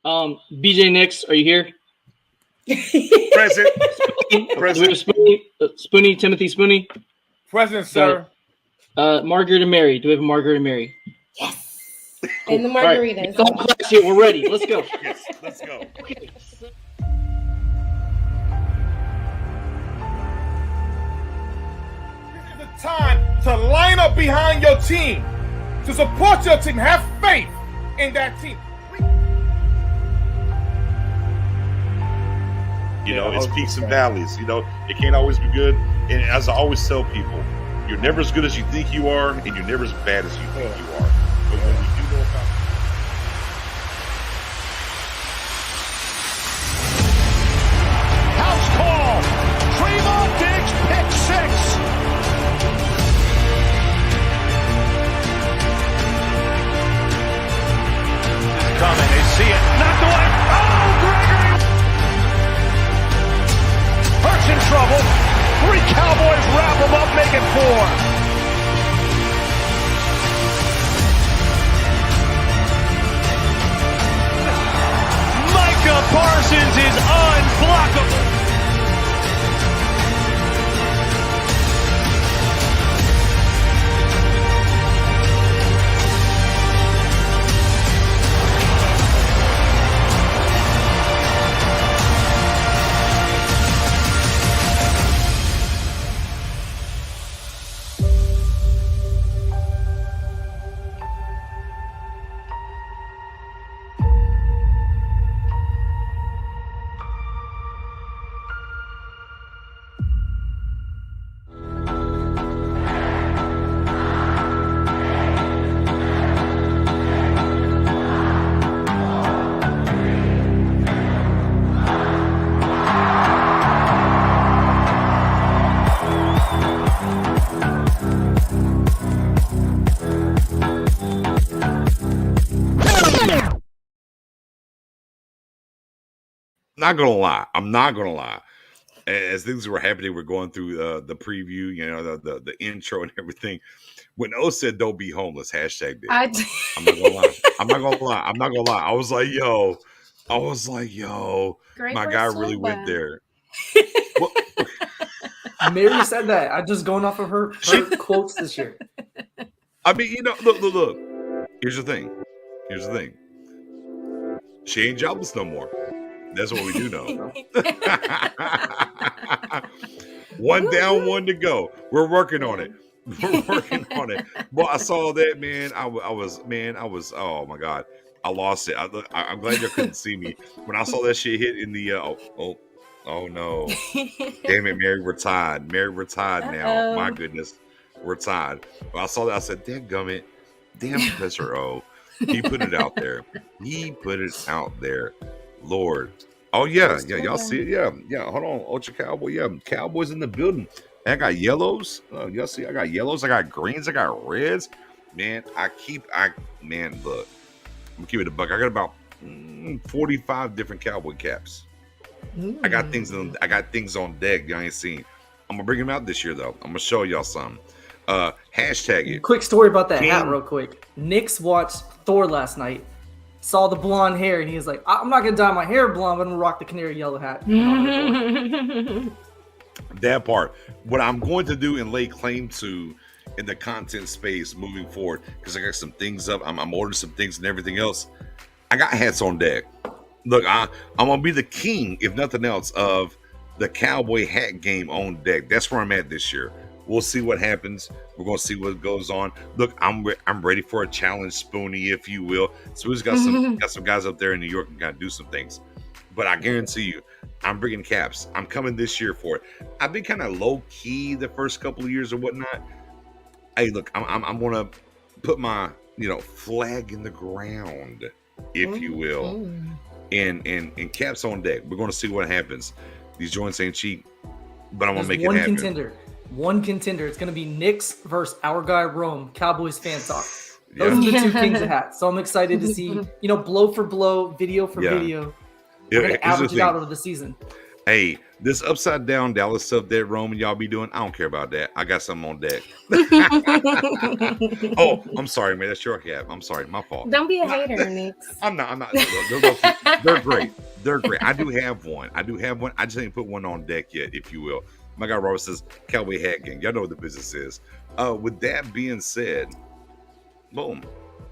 BJ Nix, are you here? Present. Present. Spoonie, Timothy Spoonie. Present, sir. Margaret and Mary. Do we have a Margaret and Mary? Yes. Cool. And the margaritas. All right. Class here. We're ready. Let's go. Yes, let's go. Okay. This is the time to line up behind your team, to support your team, have faith in that team. You know, it's peaks and valleys. You know, it can't always be good. And as I always tell people, you're never as good as you think you are, and you're never as bad as you think you are. But when we do know about house call, Trevon Diggs pick six. It's coming. They see it. Knocked away. Oh, Gregory. Hurts in trouble. 3 Cowboys wrap him up, make it 4. Parsons is unblockable. I'm not gonna lie. As things were happening, we're going through the preview, you know, the intro and everything. When O said "Don't be homeless," hashtag did. I'm not gonna lie. I'm not gonna lie. I was like, yo, Great my guy really went there. Well, Mary said that. I'm just going off of her quotes this year. I mean, you know, look. Here's the thing. She ain't jobless no more. That's what we do know. One down, one to go. We're working on it. Well, I saw that, man. I was. Oh my God, I lost it. I'm glad you couldn't see me when I saw that shit hit in the. Oh no! Damn it, Mary, we're tied. Now. My goodness, we're tied. When I saw that, I said, "Damn gummit, damn Professor O." He put it out there. Lord. Oh yeah. Y'all see it? Yeah. Hold on, Ultra Cowboy. Yeah, Cowboys in the building. And I got yellows. Y'all see? I got yellows. I got greens. I got reds. Man, look. I'm gonna keep it a buck. I got about 45 different Cowboy caps. I got things on deck y'all ain't seen. I'm gonna bring them out this year though. I'm gonna show y'all some. Hashtag it. Quick story about that hat, real quick. Nick's watched Thor last night. Saw the blonde hair, and he was like, "I'm not gonna dye my hair blonde, but I'm gonna rock the canary yellow hat." That part. What I'm going to do and lay claim to in the content space moving forward, because I got some things up. I'm ordering some things and everything else. I got hats on deck. Look, I'm gonna be the king, if nothing else, of the Cowboy hat game on deck. That's where I'm at this year. We'll see what happens. We're gonna see what goes on. Look, I'm ready for a challenge, Spoonie, if you will. So we've got some guys up there in New York and gotta do some things. But I guarantee you, I'm bringing caps. I'm coming this year for it. I've been kind of low key the first couple of years or whatnot. Hey, look, I'm gonna put my flag in the ground, if you will, and caps on deck. We're gonna see what happens. These joints ain't cheap, but I'm gonna make it happen. One contender. It's going to be Knicks versus our guy Rome. Cowboys fan talk. Those are the two kings of hats. So I'm excited to see, blow for blow, video for video. We're going to average it out over the season. Hey, this upside down Dallas stuff that Roman y'all be doing, I don't care about that. I got something on deck. Oh, I'm sorry, man. That's your cap. I'm sorry, my fault. Don't be a hater, Nix. I'm not. They're great. They're great. I do have one. I just ain't put one on deck yet, if you will. My guy Robert says, Cowboy Hat Gang. Y'all know what the business is. With that being said, boom.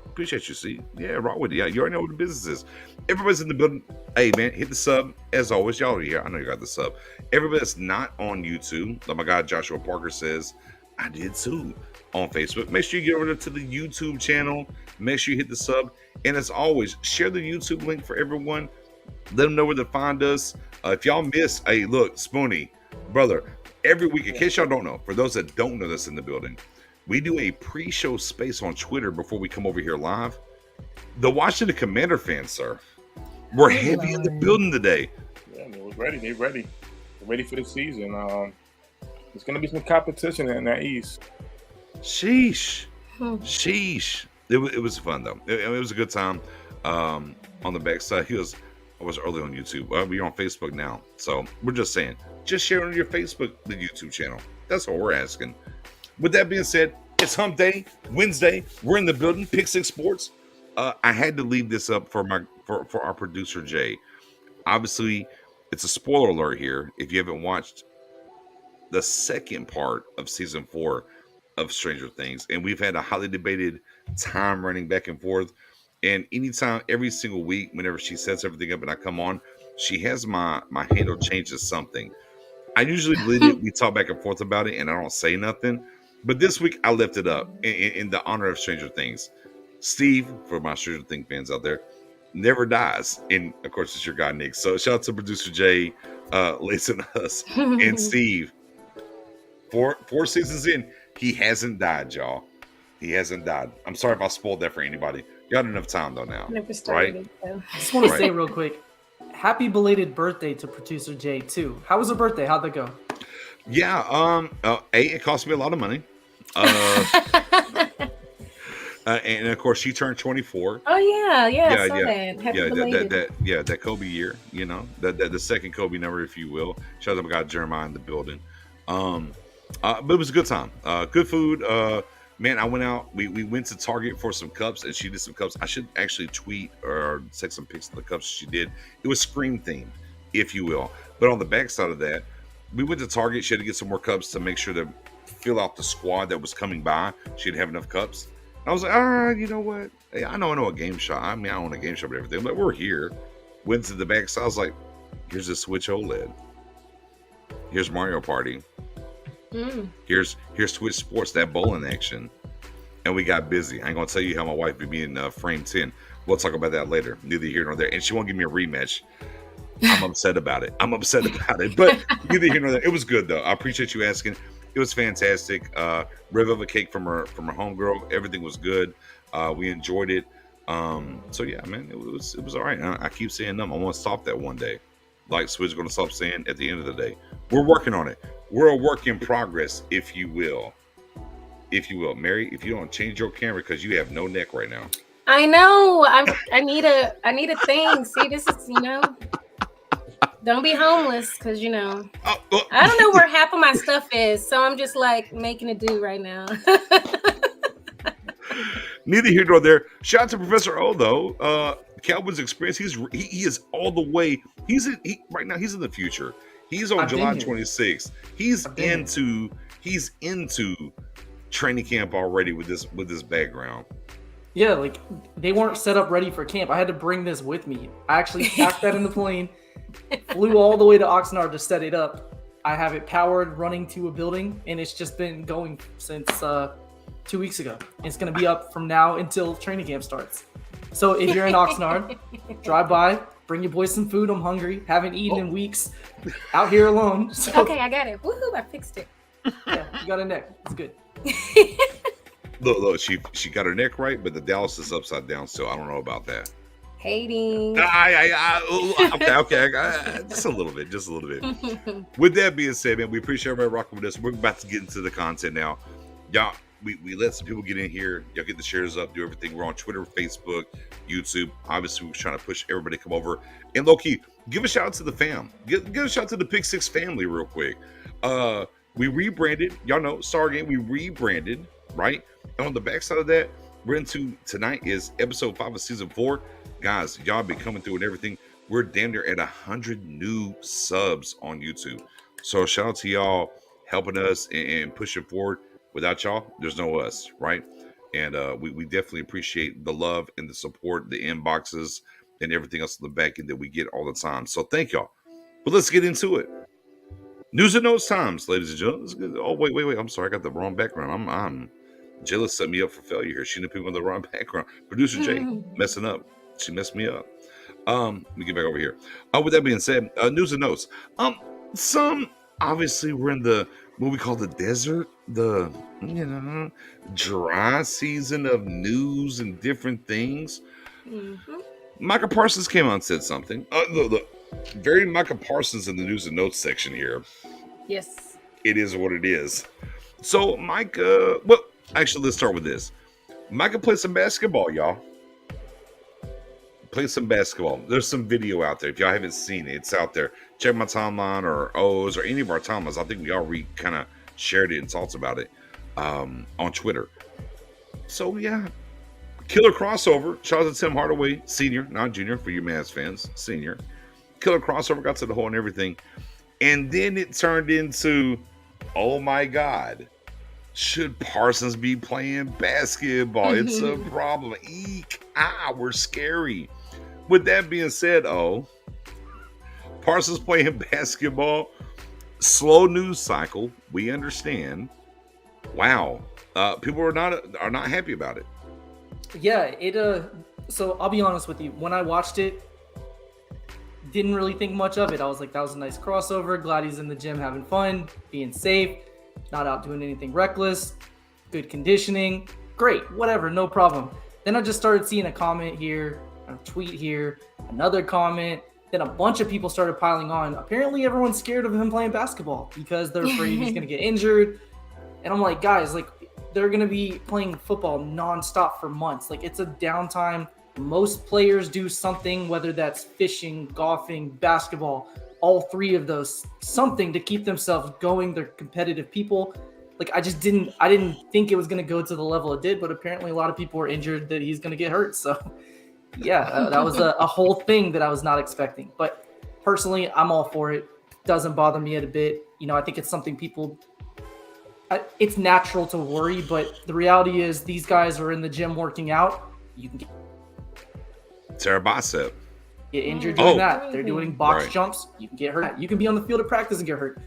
Appreciate you, see. Yeah, right with you. Yeah, you already know what the business is. Everybody's in the building. Hey, man, hit the sub. As always, y'all are here. I know you got the sub. Everybody that's not on YouTube, like my guy Joshua Parker says, I did too on Facebook. Make sure you get over to the YouTube channel. Make sure you hit the sub. And as always, share the YouTube link for everyone. Let them know where to find us. If y'all miss, hey, look, Spoonie, brother, every week, in case y'all don't know, for those that don't know this in the building, we do a pre-show space on Twitter before we come over here live. The Washington Commander fans, sir, we're heavy in the building today. Yeah, man, we're ready. They're ready. They're ready for the season. There's going to be some competition in that East. Sheesh. It was fun, though. It was a good time. On the backside, I was early on YouTube. We're on Facebook now. So we're just saying, just share on your Facebook, the YouTube channel. That's all we're asking. With that being said, it's Hump Day, Wednesday. We're in the building, Pick Six Sports. I had to leave this up for our producer, Jay. Obviously, it's a spoiler alert here. If you haven't watched the second part of season 4 of Stranger Things, and we've had a highly debated time running back and forth. And anytime, every single week, whenever she sets everything up and I come on, she has my handle changes something. I usually we talk back and forth about it, and I don't say nothing. But this week, I left it up in the honor of Stranger Things. Steve, for my Stranger Things fans out there, never dies. And, of course, it's your guy, Nick. So, shout out to producer Jay, Lacing Us, and Steve. Four seasons in, he hasn't died, y'all. He hasn't died. I'm sorry if I spoiled that for anybody. You got enough time, though, now. Never started it, though. I just want to say real quick, happy belated birthday to producer Jay, too. How was her birthday? How'd that go? Yeah, it cost me a lot of money. And of course, she turned 24. Oh yeah, I saw that. Happy belated. that Kobe year, you know, that the second Kobe number, if you will. Shout out to my guy Jeremiah in the building. But it was a good time. Good food. Man, I went out. We went to Target for some cups, and she did some cups. I should actually tweet or take some pics of the cups she did. It was Scream themed, if you will. But on the backside of that, we went to Target. She had to get some more cups to make sure to fill out the squad that was coming by. She'd have enough cups. And I was like, you know what? Hey, I know a game shop. I mean, I own a game shop and everything, but we're here. Went to the backside. I was like, here's a Switch OLED. Here's Mario Party. Here's Twitch Sports, that bowling action. And we got busy. I ain't gonna tell you how my wife be in frame 10. We'll talk about that later. Neither here nor there. And she won't give me a rematch. I'm upset about it. But neither here nor there. It was good though. I appreciate you asking. It was fantastic. Rev of a cake from her homegirl. Everything was good. We enjoyed it. So yeah, man, it was all right. I keep saying them. I want to stop that one day. Like Switch gonna stop saying at the end of the day. We're working on it. We're a work in progress, if you will. Mary, if you don't change your camera because you have no neck right now. I know. I need a thing. See, this is, don't be homeless because, I don't know where half of my stuff is. So I'm just like making it do right now. Neither here nor there. Shout out to Professor O, though. Calvin's experience, he is all the way. Right now, he's in the future. He's on July 26th. He's into training camp already with this background. Yeah, like they weren't set up ready for camp. I had to bring this with me. I actually packed that in the plane, flew all the way to Oxnard to set it up. I have it powered, running to a building, and it's just been going since 2 weeks ago. It's going to be up from now until training camp starts. So if you're in Oxnard, drive by, bring your boys some food. I'm hungry. Haven't eaten in weeks. Out here alone. So, okay, I got it. Woohoo! I fixed it. Yeah, you got a neck. It's good. Look, she got her neck right, but the Dallas is upside down, so I don't know about that. Hating. Okay, just a little bit. With that being said, man, we appreciate everybody rocking with us. We're about to get into the content now. Y'all, we let some people get in here. Y'all get the shares up, do everything. We're on Twitter, Facebook, YouTube. Obviously, we're trying to push everybody to come over. And low-key, give a shout out to the fam. Give a shout out to the Pick Six family real quick. We rebranded. Y'all know, Star Game, we rebranded, right? And on the backside of that, we're into tonight is episode 5 of season 4. Guys, y'all been coming through and everything. We're damn near at 100 new subs on YouTube. So shout out to y'all helping us and pushing forward. Without y'all, there's no us, right? And we definitely appreciate the love and the support, the inboxes, and everything else in the back end that we get all the time. So thank y'all. But let's get into it. News and notes times, ladies and gentlemen. Oh, wait. I'm sorry. I got the wrong background. I'm Jilla set me up for failure here. She knew people in the wrong background. Producer Jay messing up. She messed me up. Let me get back over here. With that being said, news and notes. Some obviously we're in the what we call the desert, the dry season of news and different things. Mm-hmm. Micah Parsons came out and said something. Look, very Micah Parsons in the news and notes section here. Yes. It is what it is. So Micah, well, actually, let's start with this. Micah played some basketball, y'all. Play some basketball. There's some video out there. If y'all haven't seen it, it's out there. Check my timeline or O's or any of our timelines. I think we all kind of shared it and talked about it on Twitter. So, yeah. Killer crossover. Shout out to Tim Hardaway, senior, not junior, for you Mavs fans, senior. Killer crossover, got to the hole and everything. And then it turned into, oh my God, should Parsons be playing basketball? It's a problem. Eek. We're scary. With that being said, Parsons playing basketball, slow news cycle. We understand. Wow, people are not happy about it. Yeah, so I'll be honest with you. When I watched it, didn't really think much of it. I was like, that was a nice crossover. Glad he's in the gym having fun, being safe, not out doing anything reckless. Good conditioning, great, whatever, no problem. Then I just started seeing a comment here, a tweet here, another comment. Then a bunch of people started piling on. Apparently everyone's scared of him playing basketball because they're afraid he's going to get injured. And I'm like, guys, like they're going to be playing football nonstop for months. Like it's a downtime. Most players do something, whether that's fishing, golfing, basketball, all three of those, something to keep themselves going. They're competitive people. Like I didn't think it was going to go to the level it did, but apparently a lot of people were injured that he's going to get hurt. So yeah, that was a whole thing that I was not expecting. But personally, I'm all for it. Doesn't bother me a bit. I think it's something it's natural to worry, but the reality is these guys are in the gym working out. You can tear a bicep. Get injured doing that. They're doing box jumps. You can get hurt. You can be on the field of practice and get hurt.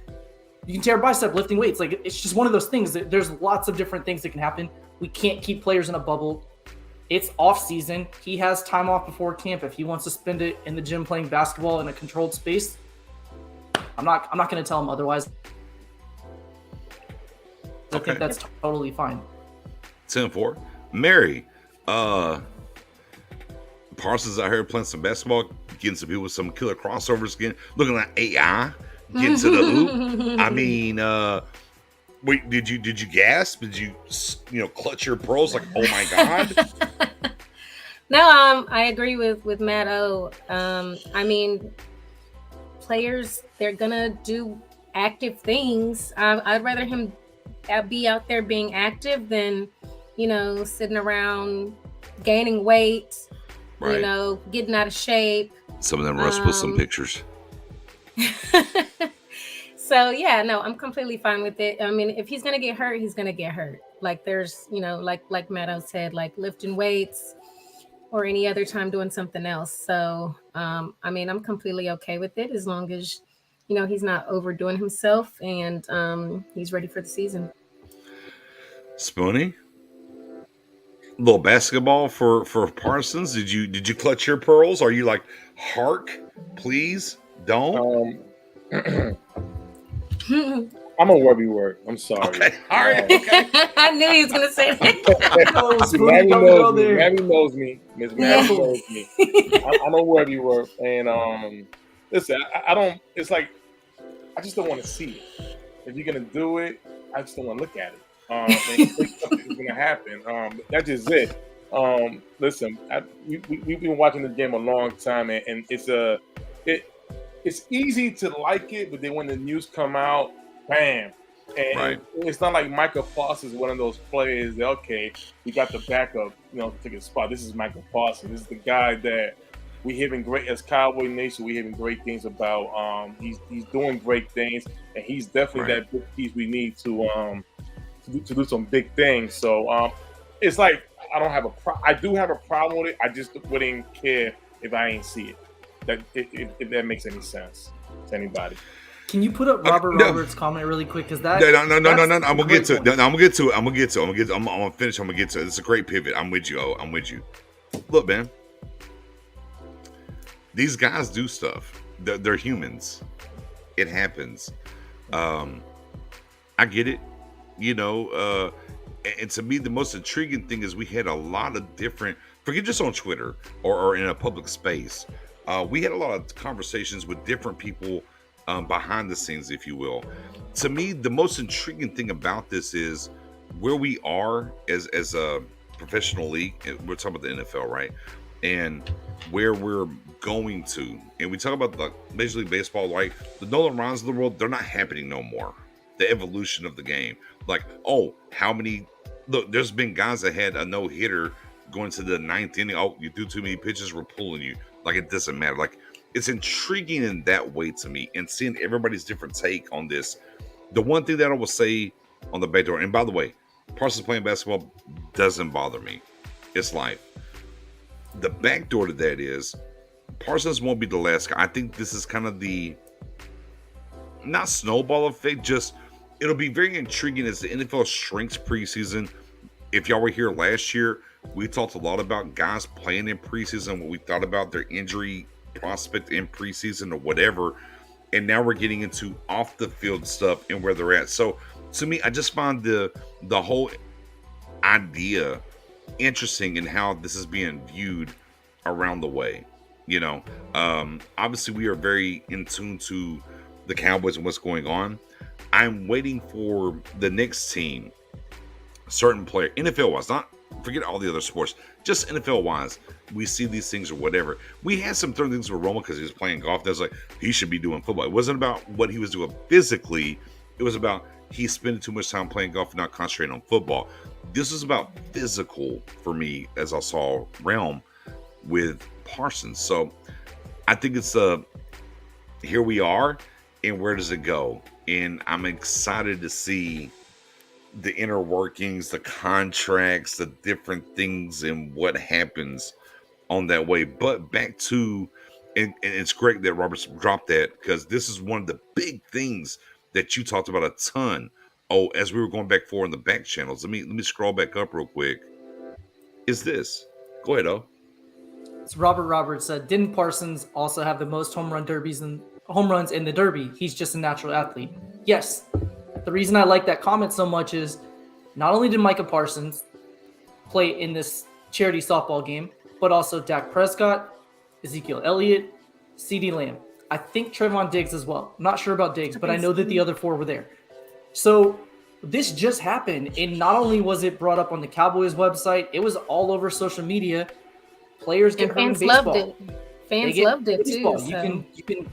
You can tear a bicep lifting weights. Like it's just one of those things. There's lots of different things that can happen. We can't keep players in a bubble. It's off season. He has time off before camp. If he wants to spend it in the gym playing basketball in a controlled space, I'm not going to tell him otherwise. I think that's totally fine. 10-4. Mary, Parsons out here playing some basketball, getting some people with some killer crossovers, looking like AI, getting to the hoop. I mean, wait, did you gasp? Did you clutch your pearls like, oh my God? No, I agree with Matt O. I mean, players, they're gonna do active things. I'd rather him be out there being active than sitting around gaining weight, getting out of shape. Some of them Russ put some pictures. So yeah, no, I'm completely fine with it. I mean, if he's gonna get hurt, he's gonna get hurt. Like there's, like Matto said, like lifting weights or any other time doing something else. So I mean, I'm completely okay with it as long as he's not overdoing himself and he's ready for the season. Spoony, little basketball for Parsons. Did you clutch your pearls? Are you like, hark, please don't? I'm a webby word. I'm sorry. Okay, all right. Okay. I knew he was gonna say that. Mabby knows me. Miss Mabby knows me. I'm a webby word, and listen, I don't. It's like I just don't want to see it. If you're gonna do it, I just don't want to look at it. and think something's going to happen. That's just it. Listen, we've been watching this game a long time, and it's easy to like it, but then when the news come out, bam. And Right. it's not like Michael Parsons is one of those players that, okay, we got the backup, to take a spot. This is Michael Parsons. This is the guy that we hearing great, as Cowboy Nation, we hearing great things about. He's doing great things, and he's definitely Right. that big piece we need to do some big things. So it's like I do have a problem with it. I just wouldn't care if I ain't see it. If that makes any sense to anybody. Can you put up Robert no. Roberts' comment really quick? Because that No. that's I'm gonna a get to it. great No, point. I'm gonna finish. I'm gonna get to it. It's a great pivot. I'm with you. Oh, I'm with you. Look, man. These guys do stuff. They're humans. It happens. I get it. And to me, the most intriguing thing is we had a lot of different. Forget just on Twitter or in a public space. We had a lot of conversations with different people. Behind the scenes, if you will. To me, the most intriguing thing about this is where we are as a professional league. We're talking about the NFL, right? And where we're going to. And we talk about the Major League Baseball, right? The Nolan Ryans of the world, they're not happening no more. The evolution of the game. Like, how many... Look, there's been guys that had a no-hitter going to the 9th inning. Oh, you threw too many pitches, we're pulling you. Like, it doesn't matter. Like, it's intriguing in that way to me, and seeing everybody's different take on this. The one thing that I will say on the backdoor, and by the way, Parsons playing basketball doesn't bother me. It's life. The backdoor to that is Parsons won't be the last guy. I think this is kind of the not snowball effect, just it'll be very intriguing as the NFL shrinks preseason. If y'all were here last year, we talked a lot about guys playing in preseason, what we thought about their injury prospect in preseason or whatever, and now we're getting into off the field stuff and where they're at. So to me, I just find the whole idea interesting in how this is being viewed around the way. Obviously we are very in tune to the Cowboys and what's going on. I'm waiting for the next team, certain player, NFL wise, not forget all the other sports, just NFL wise, we see these things or whatever. We had some certain things with Roma because he was playing golf. That's like, he should be doing football. It wasn't about what he was doing physically. It was about he's spending too much time playing golf and not concentrating on football. This is about physical for me, as I saw Realm with Parsons. So I think it's here we are, and where does it go? And I'm excited to see the inner workings, the contracts, the different things, and what happens on that way. But back to, and it's great that Roberts dropped that, because this is one of the big things that you talked about a ton. Oh, as we were going back forward in the back channels, let me scroll back up real quick. Is this? Go ahead, So Robert Roberts said, didn't Parsons also have the most home runs in the Derby? He's just a natural athlete. Yes. The reason I like that comment so much is not only did Micah Parsons play in this charity softball game, but also Dak Prescott, Ezekiel Elliott, CeeDee Lamb. I think Trevon Diggs as well. I'm not sure about Diggs, but I know that the other four were there. So this just happened, and not only was it brought up on the Cowboys website, it was all over social media. Players get hurt in fans baseball. loved it. Fans loved it too. So. You can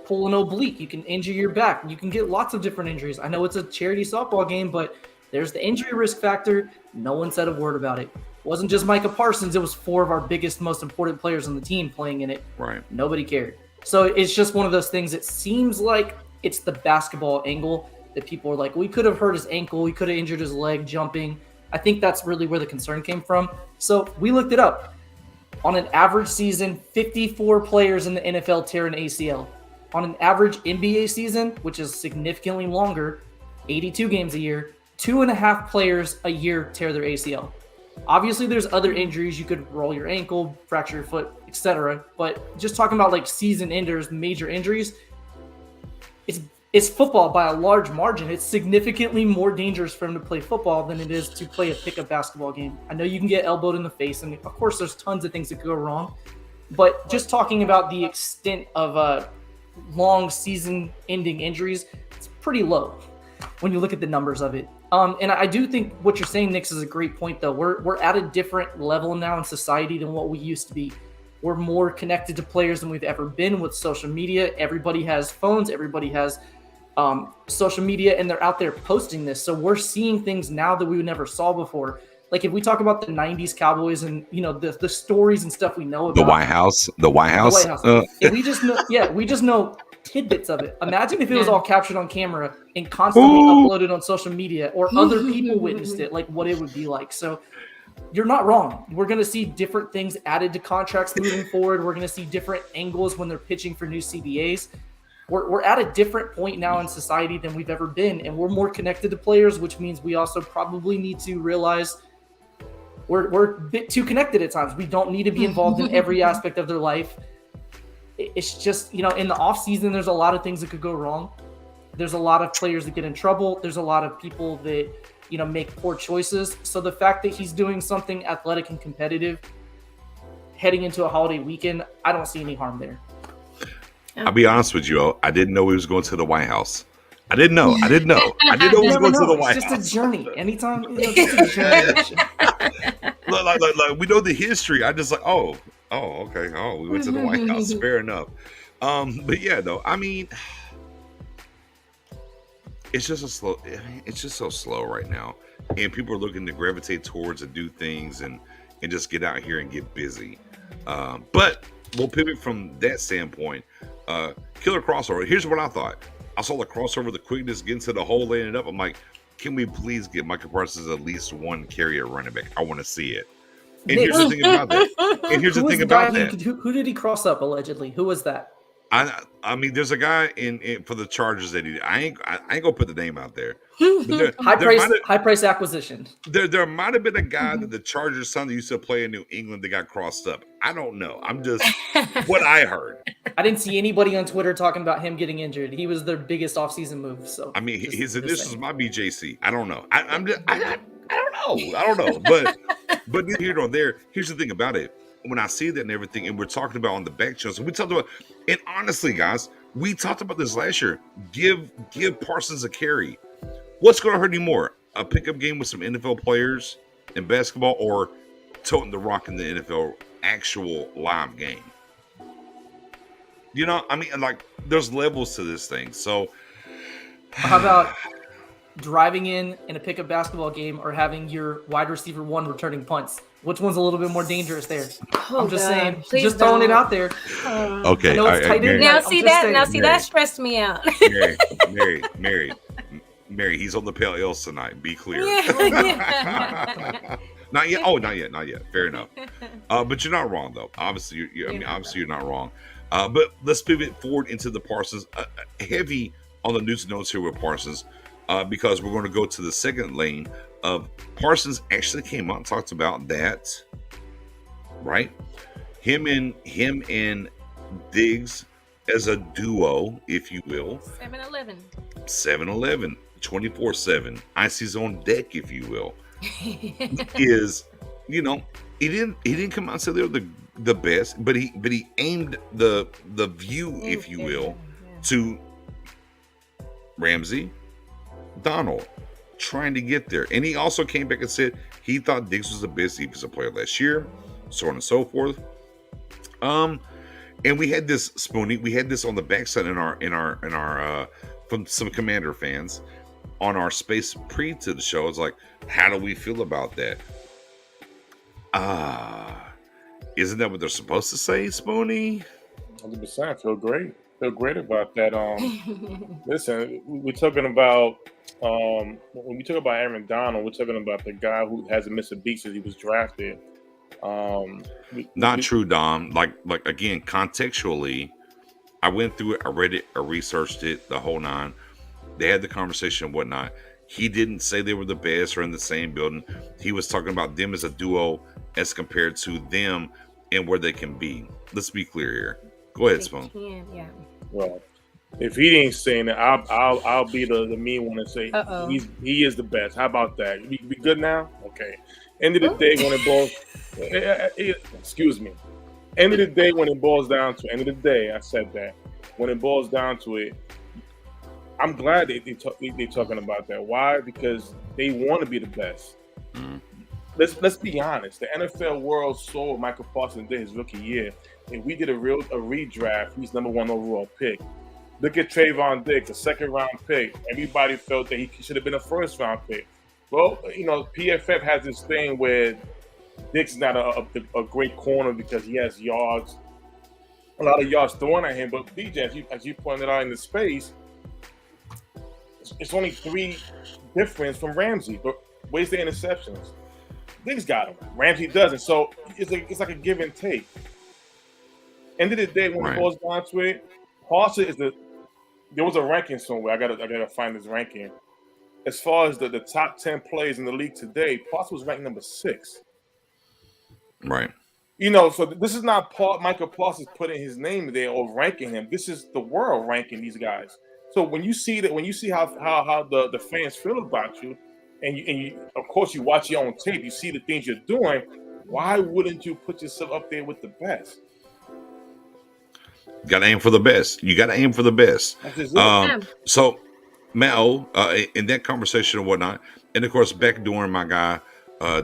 pull an oblique, you can injure your back, you can get lots of different injuries. I know it's a charity softball game, but there's the injury risk factor. No one said a word about it. It wasn't just Micah Parsons, it was four of our biggest, most important players on the team playing in it. Right. Nobody cared. So it's just one of those things. It seems like it's the basketball angle that people are like, we could have hurt his ankle, we could have injured his leg jumping. I think that's really where the concern came from. So we looked it up. On an average season, 54 players in the NFL tear an ACL. On an average NBA season, which is significantly longer, 82 games a year, 2.5 players a year tear their ACL. Obviously, there's other injuries. You could roll your ankle, fracture your foot, etc. But just talking about like season enders, major injuries, it's football by a large margin. It's significantly more dangerous for him to play football than it is to play a pickup basketball game. I know you can get elbowed in the face, and of course, there's tons of things that could go wrong. But just talking about the extent of long season-ending injuries, it's pretty low when you look at the numbers of it. And I do think what you're saying, Nix, is a great point, though. We're at a different level now in society than what we used to be. We're more connected to players than we've ever been with social media. Everybody has phones. Everybody has social media, and they're out there posting this. So we're seeing things now that we never saw before. Like if we talk about the '90s Cowboys and the stories and stuff we know about the White House. And we just know tidbits of it. Imagine if it was all captured on camera and constantly uploaded on social media, or other people witnessed it, like what it would be like. So you're not wrong. We're going to see different things added to contracts moving forward. We're going to see different angles when they're pitching for new CBAs. We're at a different point now in society than we've ever been, and we're more connected to players, which means we also probably need to realize we're a bit too connected at times. We don't need to be involved in every aspect of their life. It's just, in the off season, there's a lot of things that could go wrong. There's a lot of players that get in trouble. There's a lot of people that, make poor choices. So the fact that he's doing something athletic and competitive heading into a holiday weekend, I don't see any harm there. I'll be honest with you, I didn't know he was going to the White House. I didn't know he was going to the White House. It's just a journey. Anytime, it's a journey. Like we know the history. I just like, okay. Oh, we went to the White House. Fair enough. But yeah, though, I mean, it's just so slow right now, and people are looking to gravitate towards and do things and just get out here and get busy. But we'll pivot from that standpoint. Killer crossover. Here's what I thought. I saw the crossover, the quickness, get into the hole, laying it up. I'm like, can we please get Michael Parsons at least one carry at running back? I want to see it. And here's the thing about that. Who did he cross up allegedly? Who was that? I mean, there's a guy in for the Chargers that I ain't gonna put the name out there. High price acquisition. There might have been a guy that the Chargers son that used to play in New England that got crossed up. I don't know. I'm just what I heard. I didn't see anybody on Twitter talking about him getting injured. He was their biggest offseason move. So I mean, his initials might be JC. I don't know. I don't know. But here nor there. Here's the thing about it. When I see that and everything, and we're talking about on the back channels, we talked about, and honestly, guys, we talked about this last year. Give Parsons a carry. What's going to hurt you more? A pickup game with some NFL players in basketball, or toting the rock in the NFL actual live game? I mean, like, there's levels to this thing. So, how about driving in a pickup basketball game, or having your wide receiver one returning punts? Which one's a little bit more dangerous there? I'm just saying. Please just throwing it out there. Okay. That stressed me out. Mary, he's on the Pale Ales tonight. Be clear. Yeah. Not yet. Oh, not yet. Fair enough. But you're not wrong, though. Obviously, you're not wrong. But let's pivot forward into the Parsons. Heavy on the news and notes here with Parsons, because we're going to go to the second lane of Parsons. Actually came out and talked about that, right? Him and Diggs as a duo, if you will. 7-Eleven, 24/7. Icy's on deck, if you will. Is he didn't come out and say they were the best, but he aimed the view, if you will, to Ramsey, Donald, trying to get there. And he also came back and said he thought Diggs was the best defensive player last year, so on and so forth. And we had this, Spoonie, we had this on the backside in our from some Commander fans on our space pre to the show. It's like, how do we feel about that? Isn't that what they're supposed to say, Spoonie? 100%. Feel great about that. Listen, we're talking about when we talk about Aaron Donald, we're talking about the guy who hasn't missed a beat since he was drafted. Not true, Dom. Like again, contextually, I went through it, I read it, I researched it, the whole nine. They had the conversation and whatnot. He didn't say they were the best or in the same building. He was talking about them as a duo as compared to them and where they can be. Let's be clear here. Go ahead, Spoon. Yeah. Well, if he ain't saying it, I'll be the mean one and say he is the best. How about that? We good now? Okay. End of the day, when it boils, excuse me. End of the day, when it boils down to, end of the day, I said that. When it boils down to it, I'm glad they're talking about that. Why? Because they want to be the best. Mm. Let's be honest. The NFL world saw what Michael Parsons did his rookie year. If we did a redraft, he's #1 overall pick. Look at Trayvon Diggs, a second-round pick. Everybody felt that he should have been a first-round pick. Well, PFF has this thing where Diggs is not a great corner because he has yards, a lot of yards thrown at him. But BJ, as you pointed out in the space, it's only 3 difference from Ramsey. But where's the interceptions? Diggs got him. Ramsey doesn't. So it's like a give and take. End of the day, when it goes down to it, Parsons is there was a ranking somewhere. I gotta find this ranking. As far as the top 10 players in the league today, Parsons was ranked number 6. Right. So this is not Michael Parsons putting his name there or ranking him. This is the world ranking these guys. So when you see how the fans feel about you, and you of course you watch your own tape, you see the things you're doing. Why wouldn't you put yourself up there with the best? Got to aim for the best. You got to aim for the best. So, Mel, in that conversation and whatnot, and of course, Beck during my guy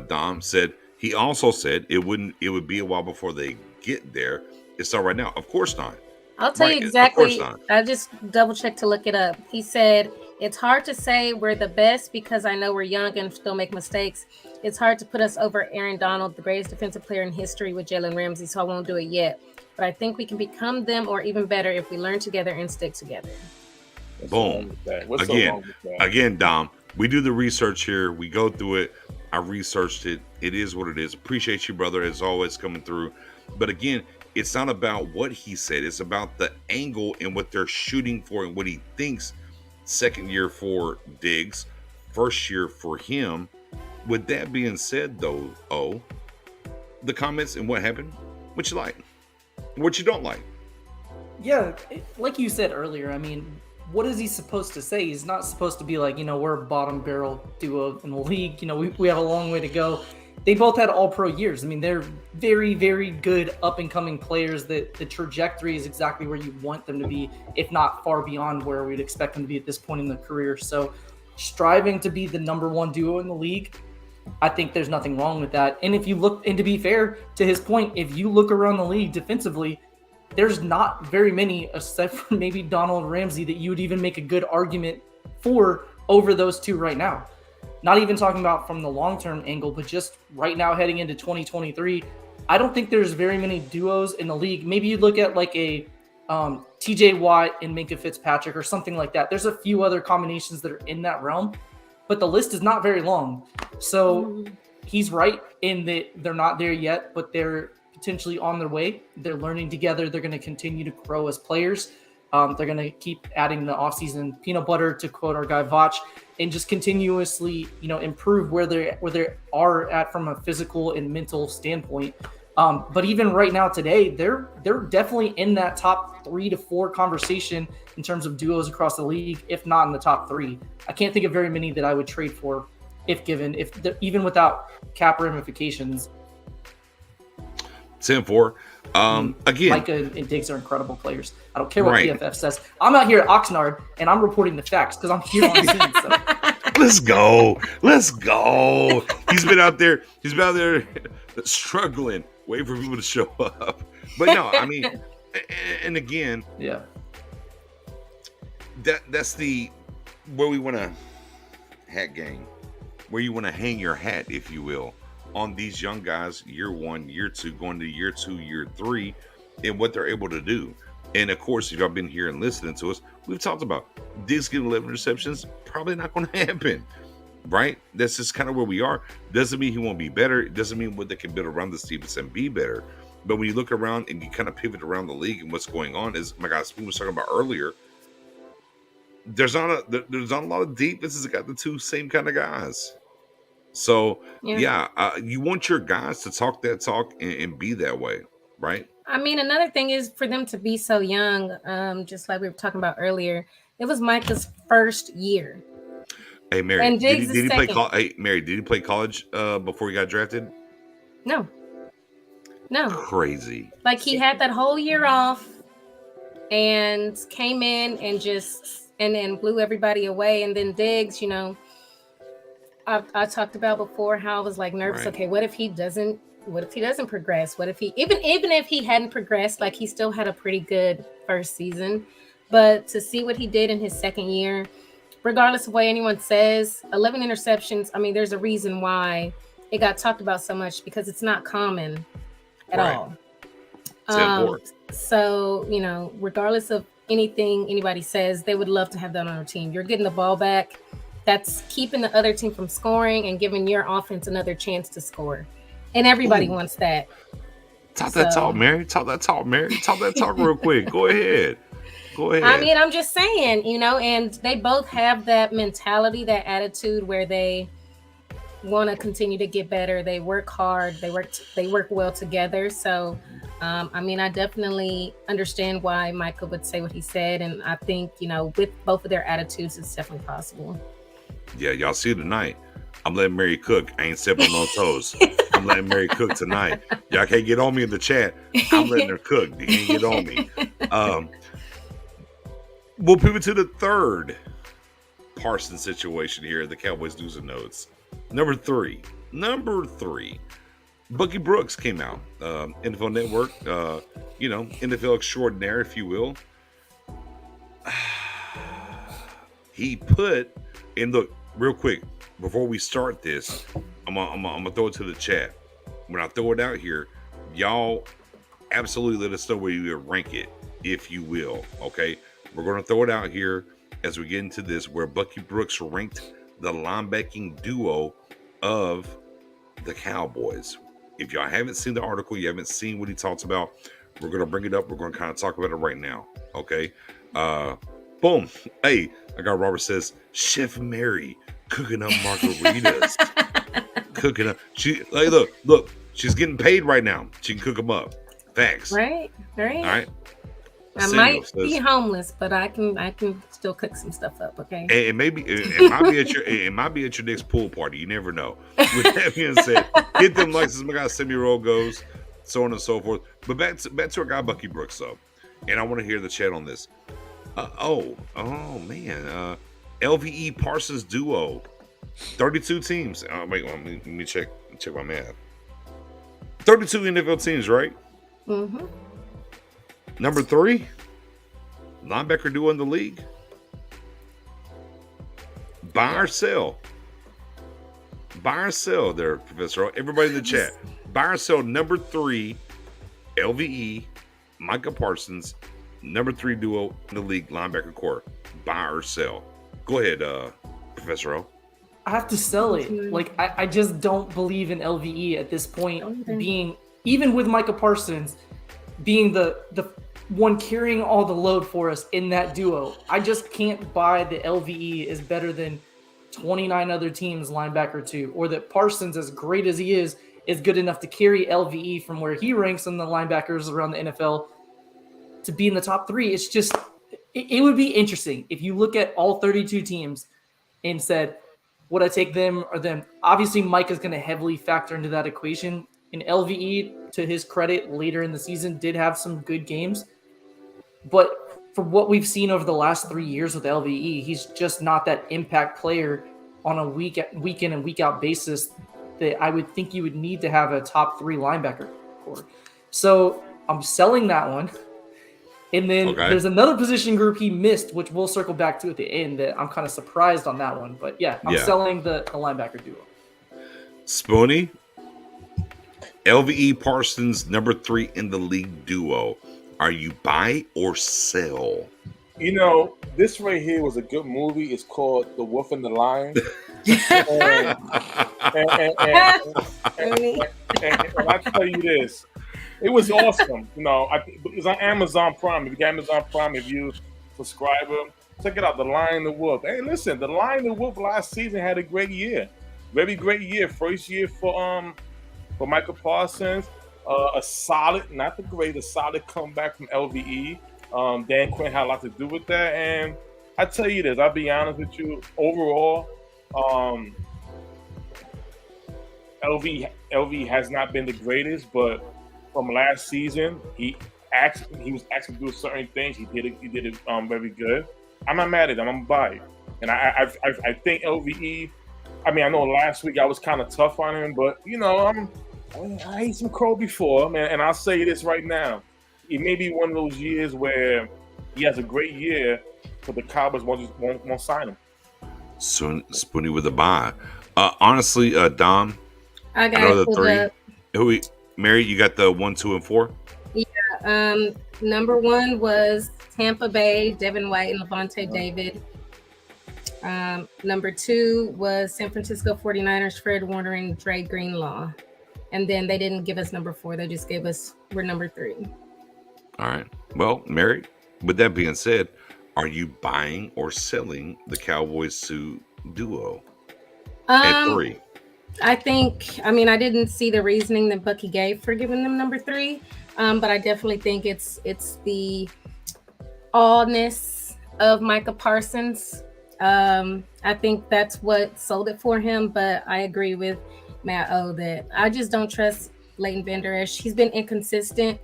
Dom said he also said it would be a while before they get there. It's not right now. Of course not. I'll tell you exactly. I just double checked to look it up. He said it's hard to say we're the best because I know we're young and still make mistakes. It's hard to put us over Aaron Donald, the greatest defensive player in history, with Jalen Ramsey. So I won't do it yet. But I think we can become them or even better if we learn together and stick together. Boom. Again, Dom, we do the research here. We go through it. I researched it. It is what it is. Appreciate you, brother, as always, coming through. But again, it's not about what he said. It's about the angle and what they're shooting for and what he thinks. Second year for Diggs, first year for him. With that being said, though, the comments and what happened, what you like, what you don't like. Yeah, like you said earlier, I mean, what is he supposed to say? He's not supposed to be like, we're a bottom barrel duo in the league. We have a long way to go. They both had all-pro years. I mean, they're very, very good up-and-coming players that the trajectory is exactly where you want them to be, if not far beyond where we'd expect them to be at this point in their career. So striving to be the #1 duo in the league, I think there's nothing wrong with that. And if you look, and to be fair, to his point, if you look around the league defensively, there's not very many, except for maybe Donald Ramsey, that you would even make a good argument for over those two right now. Not even talking about from the long-term angle, but just right now heading into 2023, I don't think there's very many duos in the league. Maybe you look at like a TJ Watt and Minkah Fitzpatrick or something like that. There's a few other combinations that are in that realm, but the list is not very long. So he's right in that they're not there yet, but they're potentially on their way. They're learning together. They're going to continue to grow as players. They're going to keep adding the offseason peanut butter, to quote our guy Vach, and just continuously, improve where they are at from a physical and mental standpoint. But even right now today, they're definitely in that top 3 to 4 conversation in terms of duos across the league, if not in the top 3. I can't think of very many that I would trade for even without cap ramifications. 10-4. Again, Micah and Diggs are incredible players. I don't care what PFF says. I'm out here at Oxnard and I'm reporting the facts because I'm here on the scene. So. Let's go. He's been out there struggling, waiting for people to show up. But no, I mean, and again, yeah, that's the where we want to hat gang, where you want to hang your hat, if you will, on these young guys, year 1, year 2, going to year 2, year 3, and what they're able to do. And of course, if y'all been here and listening to us, we've talked about Diggs getting 11 receptions, probably not going to happen, right? That's just kind of where we are. Doesn't mean he won't be better. It doesn't mean what they can build around this team and be better. But when you look around and you kind of pivot around the league and what's going on, is my guy Spoon was talking about earlier, there's not a lot of defenses that got the 2 same kind of guys. So you want your guys to talk that talk and be that way, right? I mean, another thing is for them to be so young, just like we were talking about earlier. It was Micah's first year. Hey, Mary, and did he play? Hey, Mary, did he play college before he got drafted? No. Crazy. Like he had that whole year off and came in and and then blew everybody away. And then Diggs, I talked about before how I was like nervous. Right. Okay, what if he doesn't progress? What if he even if he hadn't progressed, like he still had a pretty good first season. But to see what he did in his second year, regardless of what anyone says, 11 interceptions. I mean, there's a reason why it got talked about so much, because it's not common at all. So, regardless of anything anybody says, they would love to have that on their team. You're getting the ball back. That's keeping the other team from scoring and giving your offense another chance to score. And everybody wants that. Talk that talk, Mary. Talk that talk, Mary. Talk that talk real quick. Go ahead. I mean, I'm just saying, and they both have that mentality, that attitude where they want to continue to get better. They work hard. They work well together. So, I definitely understand why Michael would say what he said. And I think, with both of their attitudes, it's definitely possible. Yeah, y'all see tonight. I'm letting Mary cook. I ain't stepping on no toes. I'm letting Mary cook tonight. Y'all can't get on me in the chat. I'm letting her cook. You can't get on me. We'll pivot to the third Parsons situation here. The Cowboys do's and notes. Number three. Bucky Brooks came out. NFL Network. NFL extraordinaire, if you will. He put, and look, real quick, before we start this, I'm gonna throw it to the chat. When I throw it out here, y'all absolutely let us know where you rank it, if you will. Okay, we're gonna throw it out here as we get into this, where Bucky Brooks ranked the linebacking duo of the Cowboys. If y'all haven't seen the article, you haven't seen what he talks about, we're gonna bring it up. We're gonna kind of talk about it right now. Okay. Boom. Hey, I got Robert says, Chef Mary cooking up margaritas. Cooking up. Hey, look, she's getting paid right now. She can cook them up. Facts. Right. All right. I might be homeless, but I can still cook some stuff up. Okay. And maybe it might be at your next pool party. You never know. With that being said, hit them likes as my guy 7-year-old goes, so on and so forth. But back to our guy Bucky Brooks though, and I want to hear the chat on this. Man. LVE Parsons duo, 32 teams. Wait, let me check my math. 32 NFL teams, right? Mm-hmm. Number 3, linebacker duo in the league. Buy or sell? Buy or sell there, Professor. Everybody in the chat. Buy or sell number 3, LVE, Micah Parsons, number 3 duo in the league, linebacker core. Buy or sell? Go ahead, Professor O. I have to sell it. Like, I just don't believe in LVE at this point, being, even with Micah Parsons being the one carrying all the load for us in that duo. I just can't buy that LVE is better than 29 other teams linebacker 2, or that Parsons, as great as he is good enough to carry LVE from where he ranks in the linebackers around the NFL to be in the top 3. It's just, it would be interesting if you look at all 32 teams and said, would I take them or them? Obviously, Mike is going to heavily factor into that equation. And LVE, to his credit, later in the season did have some good games. But for what we've seen over the last 3 years with LVE, he's just not that impact player on a week in and week out basis that I would think you would need to have a top 3 linebacker core. So I'm selling that one. And then there's another position group he missed, which we'll circle back to at the end, that I'm kind of surprised on that one. But yeah, I'm selling the linebacker duo. Spoony, LVE Parsons, number 3 in the league duo. Are you buy or sell? This right here was a good movie. It's called The Wolf and the Lion. and I tell you this, it was awesome. It was on Amazon Prime. If you got Amazon Prime, if you subscriber, check it out. The Lion and the Wolf. Hey, listen, the Lion and the Wolf last season had a great year, very great year. First year for Michael Parsons. A solid, not the great, a solid comeback from LVE. Dan Quinn had a lot to do with that. And I tell you this, I'll be honest with you, overall, LV has not been the greatest, but from last season, he was asked to do certain things. He did it very good. I'm not mad at them. I'm by it. And I think LVE. I mean, I know last week I was kind of tough on him, but I ate some crow before, man. And I'll say this right now: it may be one of those years where he has a great year, but the Cowboys won't sign him. Spoonie with a bye. Honestly, Dom, I got the three. Mary, you got the 1, 2, and 4. Yeah. Number 1 was Tampa Bay, Devin White and Levante David. Number 2 was San Francisco 49ers, Fred Warner and Dre Greenlaw. And then they didn't give us number 4. They just gave us, we're number 3. All right. Well, Mary, with that being said, are you buying or selling the Cowboys to duo at 3? I didn't see the reasoning that Bucky gave for giving them number 3. But I definitely think it's the allness of Micah Parsons. I think that's what sold it for him, but I agree with Matt O that I just don't trust Leighton Vander Esch. He's been inconsistent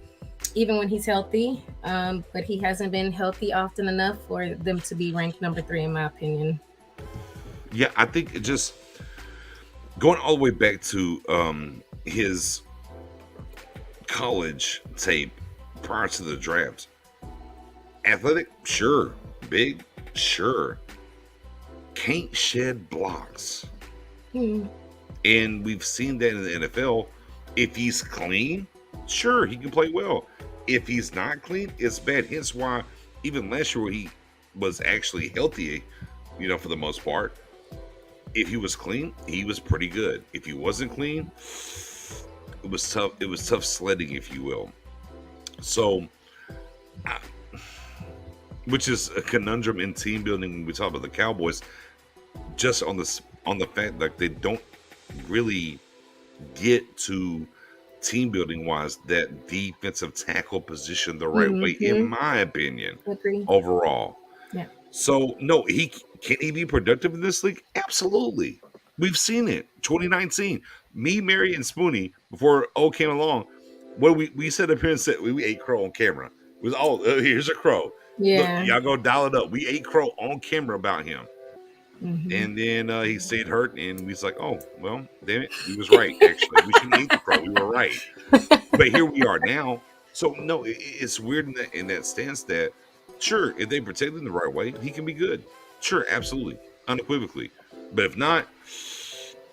even when he's healthy, but he hasn't been healthy often enough for them to be ranked number 3 in my opinion. Yeah, I think it just going all the way back to his college tape prior to the draft. Athletic, sure. Big, sure. Can't shed blocks. And we've seen that in the NFL. If he's clean, sure, he can play well. If he's not clean, it's bad. Hence why even last year he was actually healthy, for the most part. If he was clean, he was pretty good. If he wasn't clean, it was tough. It was tough sledding, if you will. So, which is a conundrum in team building when we talk about the Cowboys. Just on the fact that they don't really get to team building wise that defensive tackle position the right way, in my opinion. Agree. Overall. Yeah. So no, can he be productive in this league? Absolutely. We've seen it. 2019. Me, Mary, and Spoonie, before O came along, what we set up here and said we ate crow on camera. It was here's a crow. Yeah. Look, y'all go dial it up. We ate crow on camera about him. And then he stayed hurt, and we was like, oh, well, damn it. He was right, actually. We shouldn't eat the crow. We were right. But here we are now. So, no, it's weird in that stance that, sure, if they protect him the right way, he can be good. Sure, absolutely. Unequivocally. But if not,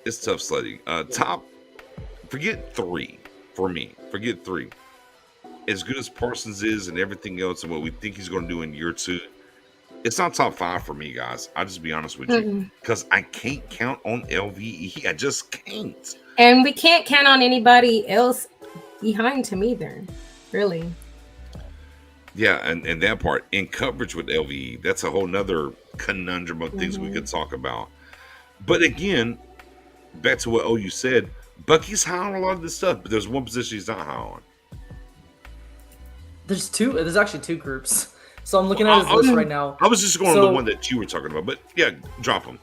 it's tough sledding. Forget 3 for me. Forget 3. As good as Parsons is and everything else and what we think he's going to do in year 2, it's not top 5 for me, guys. I'll just be honest with you. Because I can't count on LVE. I just can't. And we can't count on anybody else behind him either, really. Yeah, and that part. In coverage with LVE, that's a whole nother conundrum of things we could talk about. But again, back to what OU said, Bucky's high on a lot of this stuff, but there's one position he's not high on. There's actually 2 groups. So I'm looking at his list right now. I was just going on the one that you were talking about, but yeah, drop him.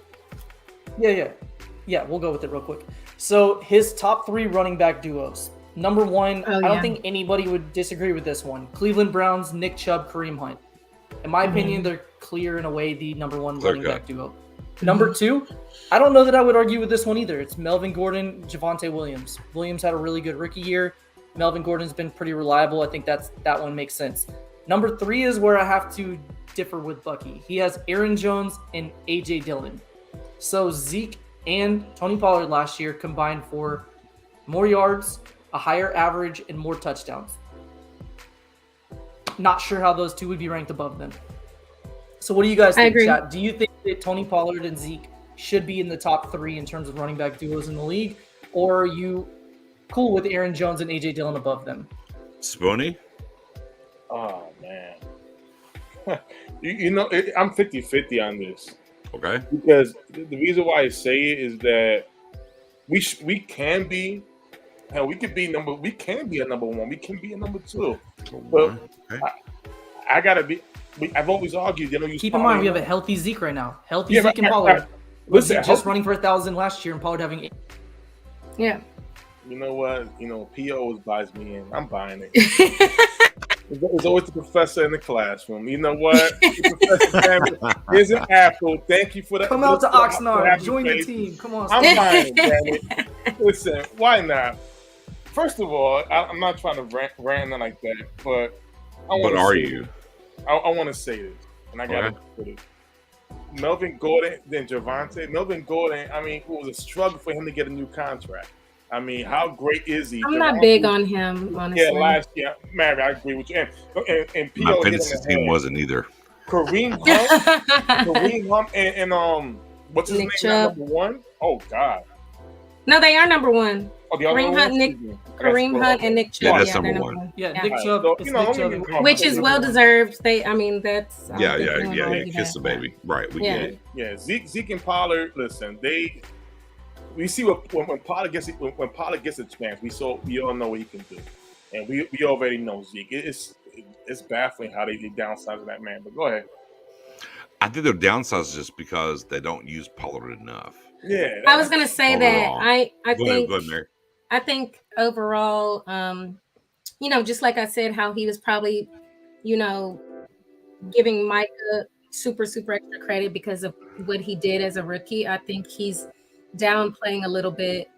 Yeah, we'll go with it real quick. So his top 3 running back duos. Number 1, I don't think anybody would disagree with this one. Cleveland Browns, Nick Chubb, Kareem Hunt. In my opinion, they're clear in a way the number 1 running back duo. Number 2, I don't know that I would argue with this one either. It's Melvin Gordon, Javonte Williams. Williams had a really good rookie year. Melvin Gordon's been pretty reliable. I think that one makes sense. Number 3 is where I have to differ with Bucky. He has Aaron Jones and A.J. Dillon. So Zeke and Tony Pollard last year combined for more yards, a higher average, and more touchdowns. Not sure how those 2 would be ranked above them. So what do you guys think, chat? Do you think that Tony Pollard and Zeke should be in the top 3 in terms of running back duos in the league? Or are you cool with Aaron Jones and A.J. Dillon above them? Spoonie? Oh, man. I'm 50-50 on this. Okay. Because the reason why I say it is that we can be, hell, we can be a number 1. We can be a number 2. But I gotta be. I've always argued. Keep in mind we have a healthy Zeke right now. Healthy Zeke and Pollard. Listen, just running for 1,000 last year, and Pollard having 8. Yeah. You know what? PO always buys me in. I'm buying it. There's always the professor in the classroom. You know what? Here's an apple. Thank you for that. Come out to Oxnard. Join the team. Come on. I'm fine, damn it. Listen, why not? First of all, I'm not trying to rant like that, but I want to say this, and I got to put it. Melvin Gordon, then Javonte. Melvin Gordon, I mean, it was a struggle for him to get a new contract. I mean, how great is he? I'm not big on him, honestly. Yeah, last year, Mary, I agree with you. And my fantasy team wasn't either. Kareem Hunt, and what's his name? Number one? Oh God. No, they are number one. Oh, Kareem Hunt and Nick Chubb. Yeah, that's number one. Yeah, Nick Chubb. Which is well deserved. That's Kiss the baby. Right, we get it. Yeah, Zeke and Pollard. Listen, we see when Pollard gets a chance. We all know what he can do, and we already know Zeke. It's baffling how they downsize that man. But go ahead. I think their downside is just because they don't use Pollard enough. Yeah, I was gonna say overall. that. Go ahead, Mary. I think overall, just like I said, how he was probably, giving Micah super extra credit because of what he did as a rookie. I think he's downplaying a little bit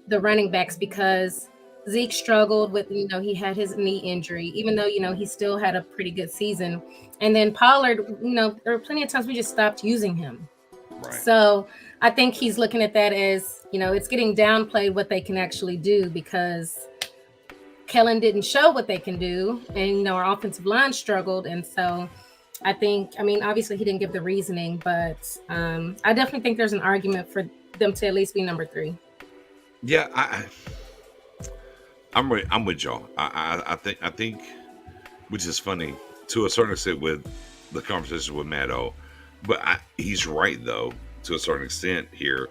the running backs because Zeke struggled with, he had his knee injury, even though, he still had a pretty good season. And then Pollard, there were plenty of times we just stopped using him. Right. So I think he's looking at that as, it's getting downplayed what they can actually do because Kellen didn't show what they can do. And, our offensive line struggled. And so I think, obviously he didn't give the reasoning, but I definitely think there's an argument for them to at least be number 3. Yeah, I'm with y'all. I think, which is funny to a certain extent with the conversation with Matt O, but he's right though to a certain extent here.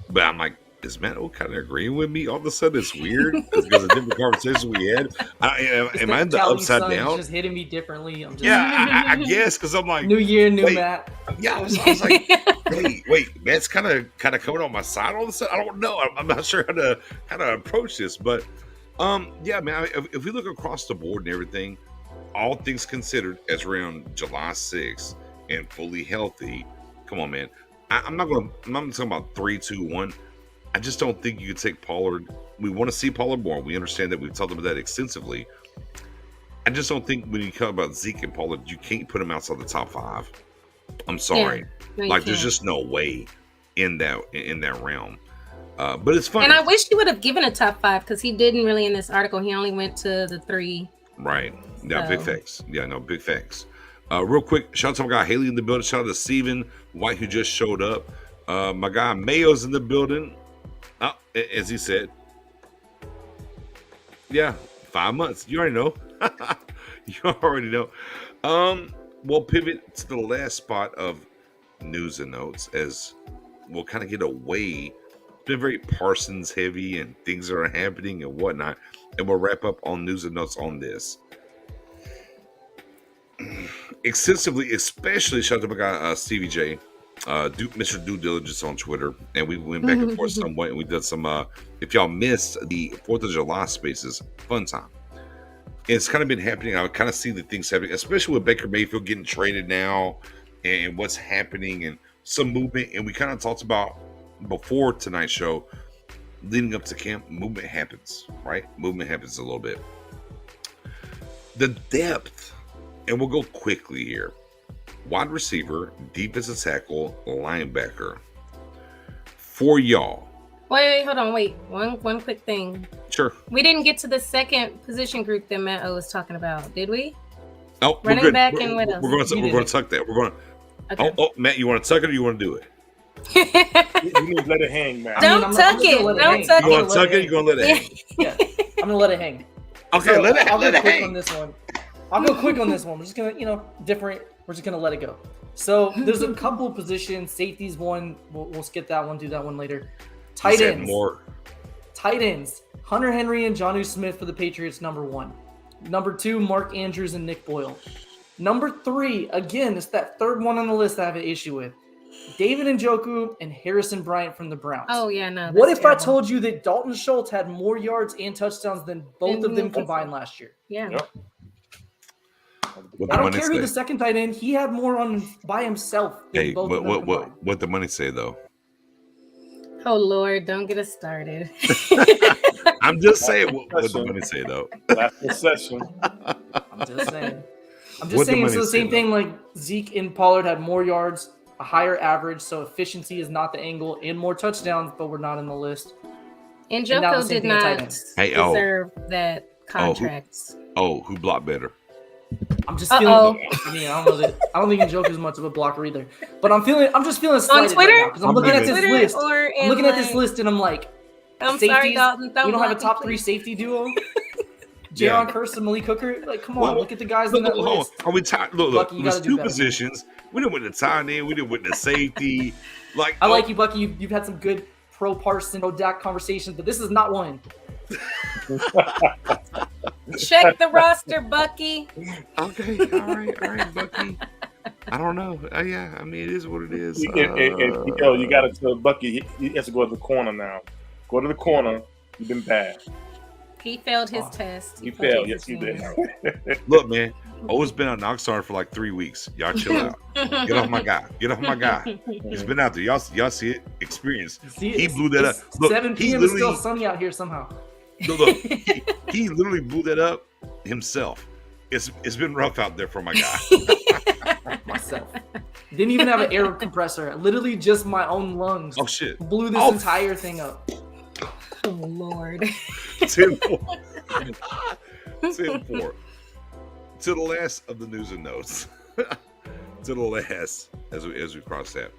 But I'm like, is Matt O kind of agreeing with me? All of a sudden, it's weird because of different conversations we had. Am I in the upside down? Just hitting me differently. I guess because I'm like, new year, new Matt. Yeah, I was like, wait, Matt's kind of coming on my side all of a sudden. I don't know. I'm not sure how to approach this, but yeah, man. If we look across the board and everything, all things considered, as around July 6th and fully healthy, come on, man. I'm not talking about 3, 2, 1. I just don't think you could take Pollard. We want to see Pollard more. We understand that. We've talked about that extensively. I just don't think when you talk about Zeke and Pollard, you can't put them outside the top 5. I'm sorry. Yeah, there's just no way in that realm. But it's fun. And I wish he would have given a top 5 because he didn't really in this article. He only went to the 3. Right. Yeah, so. Big facts. Yeah, no, big facts. Real quick, shout out to my guy Haley in the building. Shout out to Steven White who just showed up. My guy Mayo's in the building. As he said. Yeah, 5 months. You already know. You already know. We'll pivot to the last spot of news and notes as we'll kind of get away. It's been very Parsons heavy and things that are happening and whatnot. And we'll wrap up on news and notes on this. Extensively, especially shout out to my guy Stevie J, Mr. Due Diligence on Twitter, and we went back and forth somewhat, and we did some. If y'all missed the 4th of July spaces, fun time. It's kind of been happening. I kind of see the things happening, especially with Baker Mayfield getting traded now, and what's happening, and some movement. And we kind of talked about before tonight's show, leading up to camp. Movement happens, right? Movement happens a little bit. The depth. And we'll go quickly here. Wide receiver, defensive tackle, linebacker. For y'all. Wait, hold on. One quick thing. Sure. We didn't get to the second position group that Matt O was talking about, did we? Oh, running back and what else? We're going to tuck that. We're going to. Okay. Oh, Matt, you want to tuck it or you want to do it? You need to let it hang, Matt. Don't tuck it. Don't tuck it. You want to tuck it? You're going to let it hang. Yeah, I'm going to let it hang. Okay, so let it hang. On this one. I'll go quick on this one. We're just going to, different. We're just going to let it go. So there's a couple of positions. Safeties one. We'll skip that one. Do that one later. Tight ends. More. Tight ends. Hunter Henry and Jonnu Smith for the Patriots, number 1. Number 2, Mark Andrews and Nick Boyle. Number 3, again, it's that third one on the list I have an issue with. David Njoku and Harrison Bryant from the Browns. Oh, yeah, no. What if terrible. I told you that Dalton Schultz had more yards and touchdowns than both of them combined last year? Yeah. Yep. What I the don't money care who say? the second tight end. He had more on by himself than Hey, both of them combined. what the money say though? Oh Lord, don't get us started. I'm just saying what the money say though. Last possession. I'm just saying. I'm What just the saying it's money the same say, thing. Like Zeke and Pollard had more yards, a higher average, so efficiency is not the angle, and more touchdowns, but we're not in the list. And And now the Joko same did thing at tight not end. Hey, deserve that contract. Who blocked better? I'm just Uh-oh. feeling. I mean, I don't know that. I don't think Njoku is much of a blocker either. But I'm just feeling slighted Twitter? right now because I'm looking at this Twitter list. or I'm looking at this like- list and I'm like, I'm safeties, sorry, Dalton. we don't have a block top me, three please. safety duo. Yeah. Jaron Curse and Malik Hooker. Like, come on, Well, look at the guys Look, in that hold on. list. Are we tired? Look, Bucky, you it was gotta do two better. positions. We didn't win the tight end. We didn't win the safety. Like I like you, Bucky. You've had some good pro Parsons, pro Dak conversations, but this is not one. Check the roster, Bucky. Okay, all right, Bucky. I don't know. Yeah, I mean, it is what it is. You got to tell Bucky he has to go to the corner now. Go to the corner. You've been bad. He failed his test. He failed. Yes, his he did. exam. Look, man, O's been on Oxnard for like 3 weeks. Y'all chill out. Get off my guy. Get off my guy. He's been out there. Y'all see it. Experience. See, He it's- blew that it's up. Look, 7 he p.m. is literally- still sunny out here somehow. Look, he literally blew that up himself. It's been rough out there for my guy. Myself. Didn't even have an air compressor. Literally just my own lungs. Oh shit. Blew this Oh. entire thing up. Oh Lord. 10-4. 10-4. To the last of the news and notes. To the last as we cross that.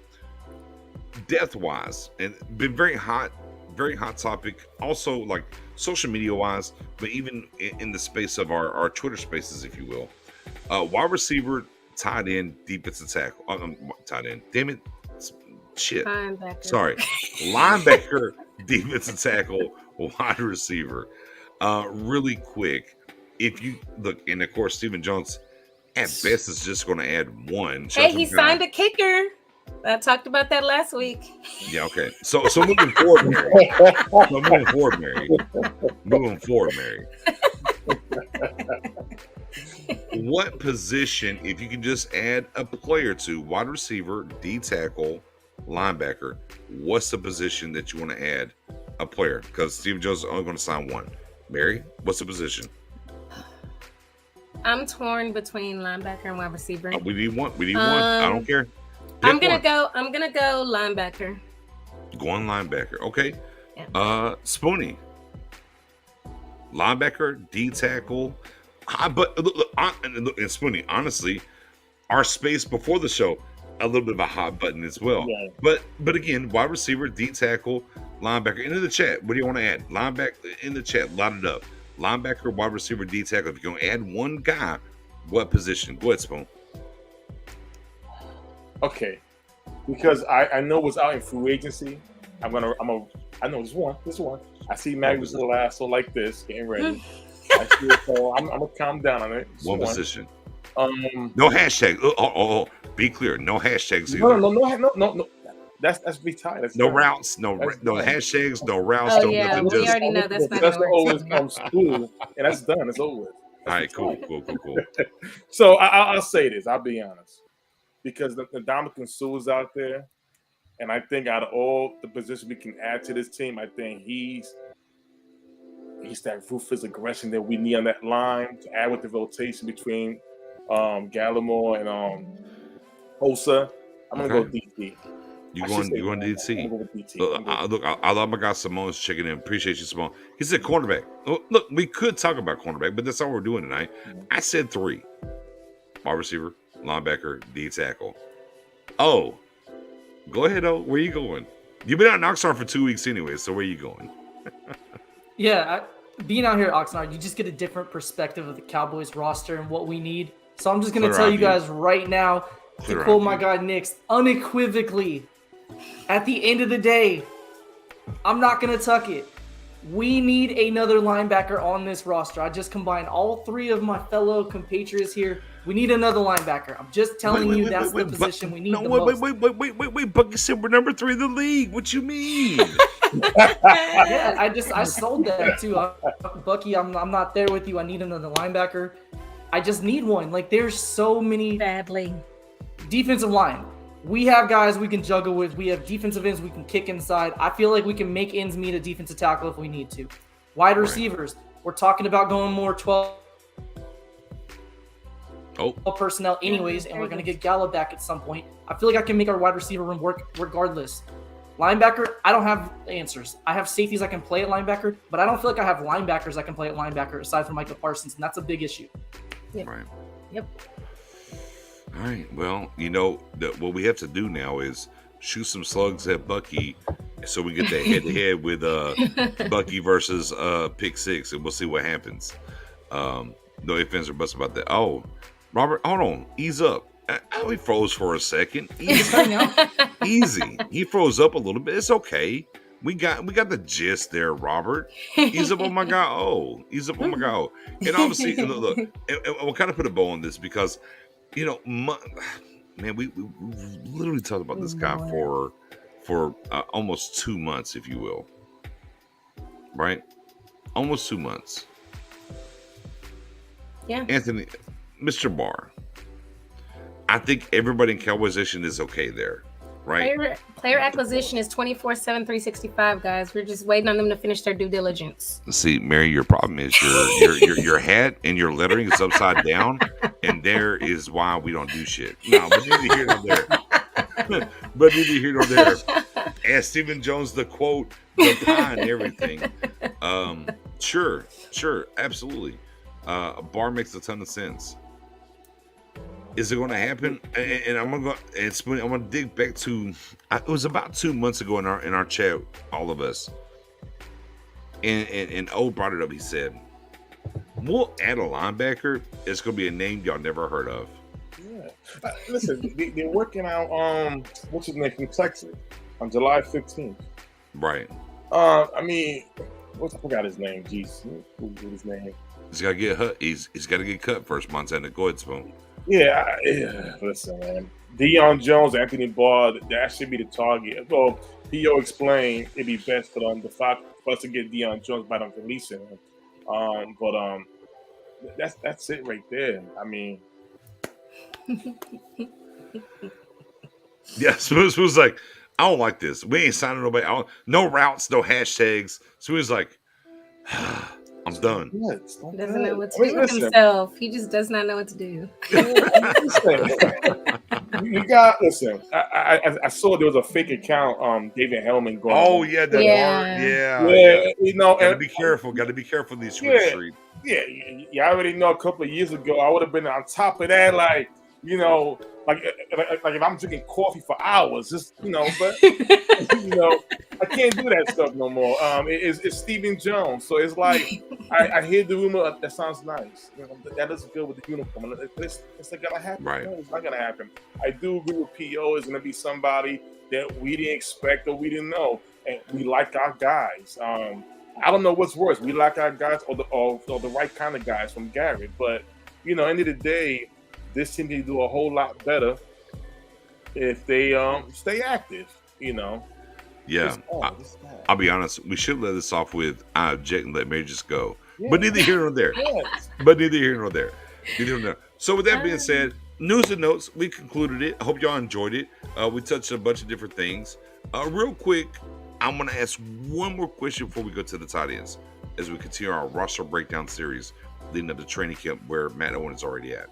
Death wise, and been very hot topic. Also, like social media wise, but even in the space of our Twitter spaces, if you will. Wide receiver, tight end, defensive tackle. Tight end. Damn it. Shit. Linebacker. Sorry. Linebacker, defensive tackle, wide receiver. Really quick. If you look, and of course, Stephen Jones at best is just going to add one. Hey, he signed a kicker. I talked about that last week. Yeah, okay. So moving forward, Mary. Moving forward, Mary. What position, if you can just add a player to wide receiver, D tackle, linebacker, what's the position that you want to add a player? Because Stephen Jones is only going to sign one. Mary, what's the position? I'm torn between linebacker and wide receiver. We need one. I don't care. I'm Pick gonna one. go linebacker. Going linebacker. Okay. Yeah. Spoonie. Linebacker, D tackle. But look, and Spoonie, honestly, our space before the show, a little bit of a hot button as well. Yeah. But again, wide receiver, D tackle, linebacker. Into the chat, what do you want to add? Linebacker in the chat, line it up. Linebacker, wide receiver, D tackle. If you're gonna add one guy, what position? Go ahead, Spoon. Okay, because I know what's out in free agency. I know this one. I see Magnus little asshole like this getting ready. I see it, so I'm gonna calm down on it. One position. No hashtag. Be clear. No hashtags either. No. That's retired. That's No fine. routes. No hashtags. No routes. Oh no yeah, nothing. we Just already know that's not That's gonna always work. comes through, and that's done. It's over. all right. Cool. So I'll say this. I'll be honest, because the Dominican Sue's out there, and I think out of all the positions we can add to this team, I think he's that ruthless aggression that we need on that line to add with the rotation between Gallimore and Osa. I'm gonna go DT. You going DT? I'm gonna go with DT. Look, I love my guy Simone's checking in. Appreciate you, Simone. He said cornerback. Look, we could talk about cornerback, but that's all we're doing tonight. I said 3. Wide receiver, linebacker, D tackle. Oh, go ahead, where you going? You've been out in Oxnard for 2 weeks anyway, so where you going? Yeah, being out here at Oxnard, you just get a different perspective of the Cowboys roster and what we need. So I'm just going to tell you guys right now, to quote my guy Nick's, unequivocally, at the end of the day, I'm not going to tuck it. We need another linebacker on this roster. I just combined all 3 of my fellow compatriots here. We need another linebacker. I'm just telling you that's the position we need the most. Wait. Bucky said we're number 3 in the league. What you mean? Yeah, I sold that too. Bucky, I'm not there with you. I need another linebacker. I just need one. Like, there's so many Badly. defensive line. We have guys we can juggle with. We have defensive ends we can kick inside. I feel like we can make ends meet a defensive tackle if we need to. Wide receivers, we're talking about going more 12 personnel anyways, and we're going to get Gallup back at some point. I feel like I can make our wide receiver room work regardless. Linebacker, I don't have answers. I have safeties I can play at linebacker, but I don't feel like I have linebackers I can play at linebacker aside from Michael Parsons, and that's a big issue. Yep. Right. Yep. All right. Well, what we have to do now is shoot some slugs at Bucky, so we get that head-to-head with Bucky versus Pick Six, and we'll see what happens. No offense or buts about that. Oh, Robert, hold on. Ease up. He froze for a second. Easy. He froze up a little bit. It's okay. We got the gist there, Robert. Ease up on my guy. Oh, ease up on my guy. Oh. And obviously, look, and we'll kind of put a bow on this because, man, we literally talked about this guy for almost 2 months, if you will. Right? Almost 2 months. Yeah. Anthony, Mr. Barr, I think everybody in Cowboys Nation is okay there, right? Player acquisition is 24/7, 365, guys. We're just waiting on them to finish their due diligence. See, Mary, your problem is your hat and your lettering is upside down, and there is why we don't do shit. No, but neither here nor there. But neither here nor there. As Stephen Jones, the quote, the pie and everything. Sure, absolutely. Barr makes a ton of sense. Is it going to happen? And I'm gonna dig back to. It was about 2 months ago in our chat, all of us. And O brought it up. He said, "We'll add a linebacker. It's going to be a name y'all never heard of." Yeah. Listen, they're working out. What's his name from Texas on July 15th. Right. I mean, I forgot his name. Jeez, what's his name? He's got to get He's got to get cut first, Montana. Go ahead, Spoon. Yeah. Listen, man. Deion Jones, Anthony Barr, that should be the target. Well, P.O. explained it'd be best for us to get Deion Jones by them releasing him. But that's it right there. I mean, yeah. Spoon's like, I don't like this. We ain't signing nobody. No routes, no hashtags. So he's like, I'm done. He doesn't know what to do with himself. He just does not know what to do. You got listen. I saw there was a fake account. David Hellman going. Oh yeah, that yeah. You know, gotta be careful. Got to be careful in these streets. Yeah, you already know. A couple of years ago, I would have been on top of that. Like if I'm drinking coffee for hours, just but I can't do that stuff no more. It's Stephen Jones, so it's like I hear the rumor that sounds nice. That doesn't go with the uniform. It's not gonna happen. Right. No, it's not gonna happen. I do agree with P.O. It's gonna be somebody that we didn't expect or we didn't know, and we like our guys. I don't know what's worse. We like our guys or the right kind of guys from Garrett, but end of the day, this team can do a whole lot better if they stay active, Yeah, I'll be honest. We should let this off with I object and let Mary just go. Yeah. But neither here nor there. Yes. But neither here nor there. So with that being said, news and notes, we concluded it. I hope y'all enjoyed it. We touched a bunch of different things. Real quick, I'm going to ask one more question before we go to the tight ends as we continue our roster breakdown series leading up to training camp where Matt Owen is already at.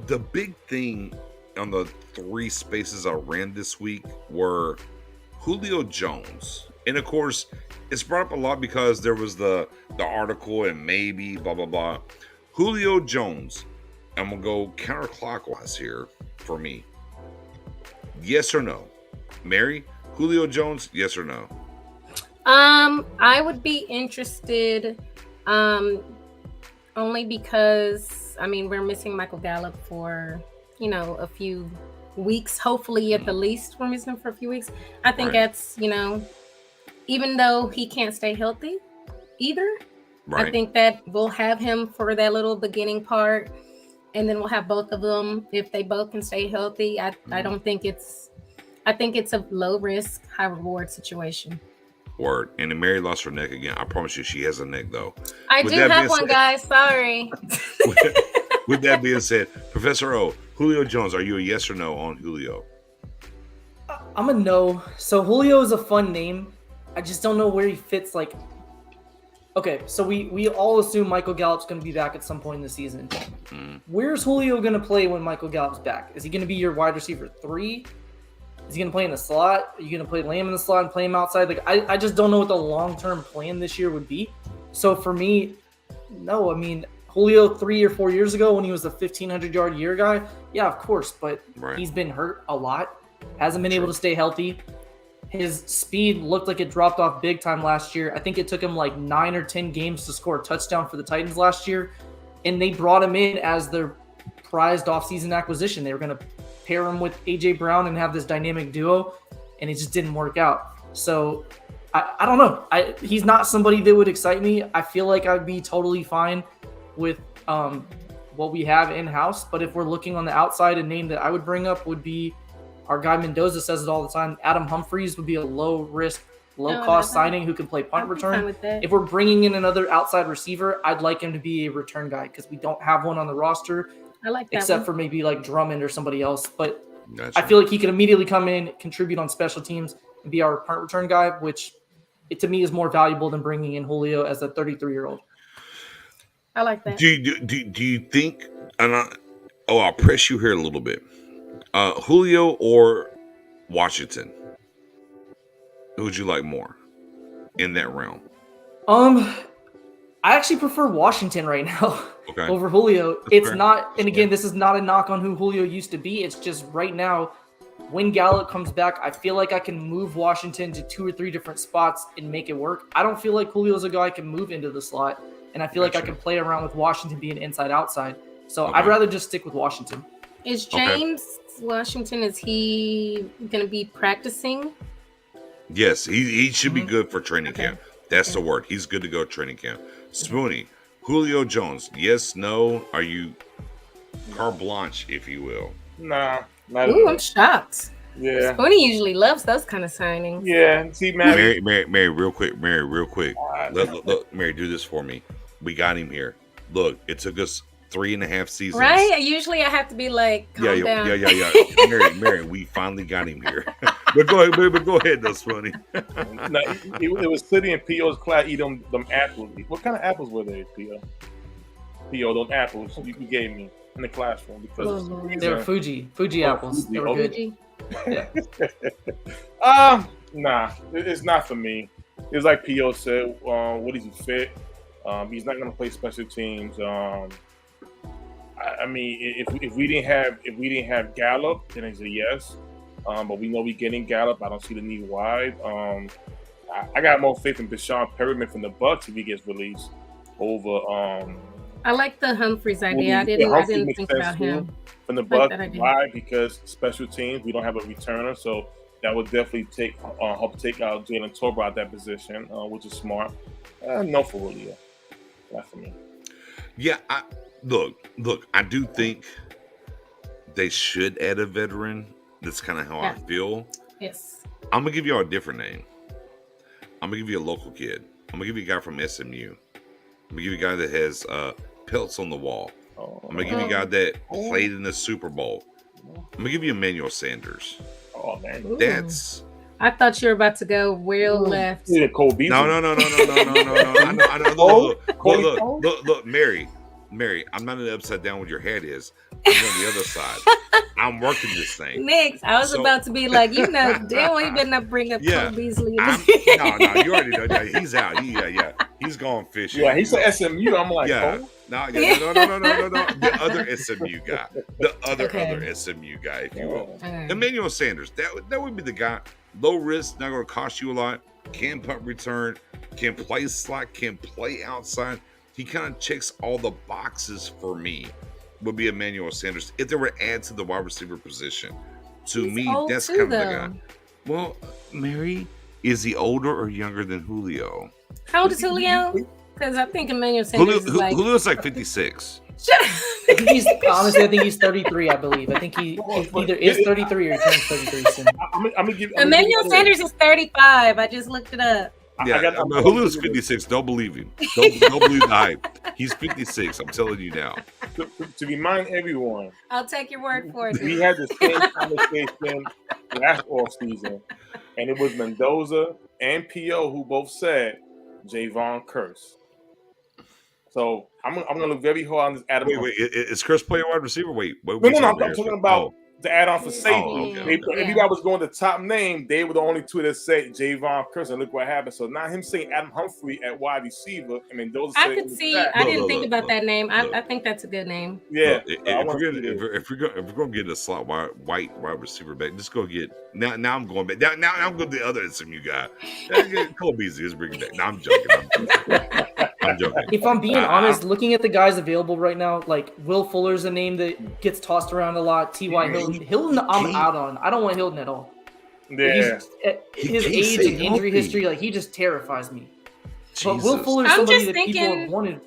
The big thing on the 3 spaces I ran this week were Julio Jones. And of course, it's brought up a lot because there was the article and maybe blah, blah, blah. Julio Jones, I'm going to go counterclockwise here for me. Yes or no? Mary, Julio Jones, yes or no? I would be interested only because, we're missing Michael Gallup for, a few weeks. Hopefully, at the least, we're missing him for a few weeks. I think that's, even though he can't stay healthy either, I think that we'll have him for that little beginning part, and then we'll have both of them if they both can stay healthy. I don't think I think it's a low risk, high reward situation. Word. And then Mary lost her neck again. I promise you she has a neck though. I do have one, guys. Sorry. With that being said, Professor O, Julio Jones, are you a yes or no on Julio? I'm a no. So Julio is a fun name. I just don't know where he fits. Like, okay, so we all assume Michael Gallup's going to be back at some point in the season. Where's Julio going to play when Michael Gallup's back? Is he going to be your wide receiver 3? Is he going to play in the slot? Are you going to play Lamb in the slot and play him outside? Like, I just don't know what the long-term plan this year would be. So for me, no. I mean, Julio 3 or 4 years ago when he was the 1,500-yard year guy, yeah, of course. But he's been hurt a lot. Hasn't been able to stay healthy. His speed looked like it dropped off big time last year. I think it took him like 9 or 10 games to score a touchdown for the Titans last year. And they brought him in as their prized offseason acquisition. They were going to pair him with A.J. Brown and have this dynamic duo, and it just didn't work out. So I don't know. He's not somebody that would excite me. I feel like I'd be totally fine with what we have in-house. But if we're looking on the outside, a name that I would bring up would be our guy Mendoza says it all the time. Adam Humphries would be a low-risk, low-cost signing who can play punt return. If we're bringing in another outside receiver, I'd like him to be a return guy because we don't have one on the roster. I like that except one. for maybe like Drummond or somebody else. But Gotcha. I feel like he can immediately come in, contribute on special teams, and be our punt return guy, which to me is more valuable than bringing in Julio as a 33-year-old. I like that. Do you think? And I'll press you here a little bit. Julio or Washington? Who would you like more in that realm? I actually prefer Washington right now over Julio. That's fair. Not, and again, this is not a knock on who Julio used to be. It's just right now, when Gallup comes back, I feel like I can move Washington to 2 or 3 different spots and make it work. I don't feel like Julio's a guy I can move into the slot, and I feel like I can play around with Washington being inside-outside. So I'd rather just stick with Washington. Is James Washington, is he going to be practicing? Yes, he should be good for training camp. That's the word. He's good to go training camp. Spoonie, Julio Jones, yes, no? Are you carte blanche, if you will? Nah, not Ooh, I'm shocked. Yeah. Spoonie usually loves those kind of signings. Yeah. See, Mary, real quick. Look, Mary, do this for me. We got him here. Look, it took us 3.5 seasons. Right? Usually I have to be like, calm down. Yeah. Mary, we finally got him here. But go ahead, though, Spoonie. It was sitting in P.O.'s class eating them apples. What kind of apples were they, P.O.? P.O., those apples you gave me in the classroom. Because they were Fuji apples. They were good. Nah, it's not for me. It's like P.O. said, what is he fit? He's not going to play special teams. I mean, if we didn't have Gallup, then it's a yes. But we know we're getting Gallup. I don't see the need why. I got more faith in Deshaun Perryman from the Bucks if he gets released over. I like the Humphries idea. I didn't think about him from the Bucks. Why? Because special teams, we don't have a returner, so that would definitely help take out Jalen Tolbert out that position, which is smart. No for Julio, not for me. Yeah, look. I do think they should add a veteran. That's kind of how I feel. Yes. I'm gonna give y'all a different name. I'm gonna give you a local kid. I'm gonna give you a guy from SMU. I'm gonna give you a guy that has pelts on the wall. I'm gonna give you a guy that played in the Super Bowl. I'm gonna give you Emmanuel Sanders. Oh man, that's. I thought you were about to go real left. Yeah, Cole Beasley. No. I know. Look, Mary, I'm not in the upside down where your head is. I'm on the other side. I'm working this thing. Next, I was about to be like, damn, you better not bring up Cole Beasley. No, you already know. He's out. He's gone fishing. Yeah, he said SMU. I'm like, no. The other SMU guy. Other SMU guy, if you will. Emmanuel Sanders. That would be the guy. Low risk, not going to cost you a lot. Can punt return. Can play slot. Can play outside. He kind of checks all the boxes for me. Would be Emmanuel Sanders if they were to add to the wide receiver position. To me, that's kind of the guy. Well, Mary, is he older or younger than Julio? How old is Julio? Because I think Emmanuel Sanders is like... Julio's like 56. Shut up. Honestly, I think he's 33, I believe. I think he either is 33 or turns 33 soon. I'm gonna give Emmanuel Sanders is 35. I just looked it up. Julio's 56. Don't believe him. Don't believe the hype. He's 56. I'm telling you now. To remind everyone, I'll take your word for it. we had the same conversation last offseason, and it was Mendoza and P.O. who both said Javon Curse. So I'm gonna look very hard on this Adam. Wait, is Curse playing wide receiver? Wait, no, I'm talking about the add-on for safety. Everybody was going to top name. They were the only two that said Javon Curse, and look what happened. So now him saying Adam Humphrey at wide receiver. I mean, those. I could see. I didn't think about that name. I think that's a good name. Yeah. If we're gonna get a slot white wide receiver back, just go get. Now I'm going back. Now I'm going to the other SMU guy. Cole Beasley is bringing back. No, I'm joking. I'm joking. If I'm being honest, looking at the guys available right now, like Will Fuller's a name that gets tossed around a lot. T.Y. Hilton, I'm out on. I don't want Hilton at all. Yeah. His age and injury history, like he just terrifies me. Jesus. But Will Fuller is somebody that people have wanted.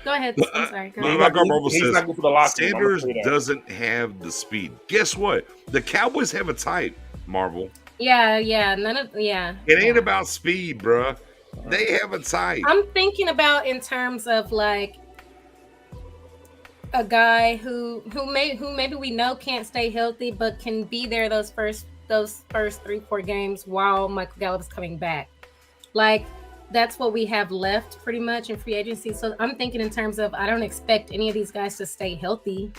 Go ahead. I'm sorry. Go ahead. Like our Marvel says, Sanders doesn't have the speed. Guess what? The Cowboys have a type, Marvel. Yeah. It ain't about speed, bruh. They have a type. I'm thinking about in terms of like a guy who maybe we know can't stay healthy, but can be there those first 3-4 games while Michael Gallup's coming back. Like that's what we have left pretty much in free agency. So I'm thinking in terms of I don't expect any of these guys to stay healthy.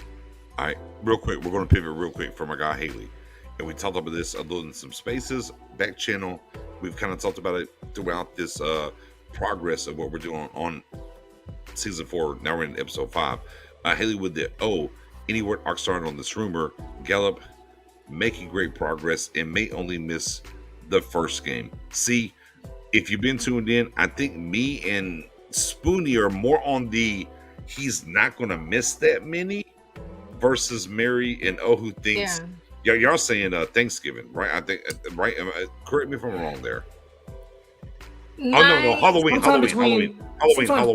All right, real quick, we're going to pivot real quick from our guy Haley, and we talked about this a little in some spaces back channel. We've kind of talked about it throughout this progress of what we're doing on season 4. Now we're in episode 5. Haley with any word Oxnard on this rumor? Gallup making great progress and may only miss the first game. See, if you've been tuned in, I think me and Spoonie are more on the he's not going to miss that many versus Mary and who thinks. Yeah. Y'all saying Thanksgiving, right? I think, right? Correct me if I'm wrong there. Nice. Oh no, Halloween.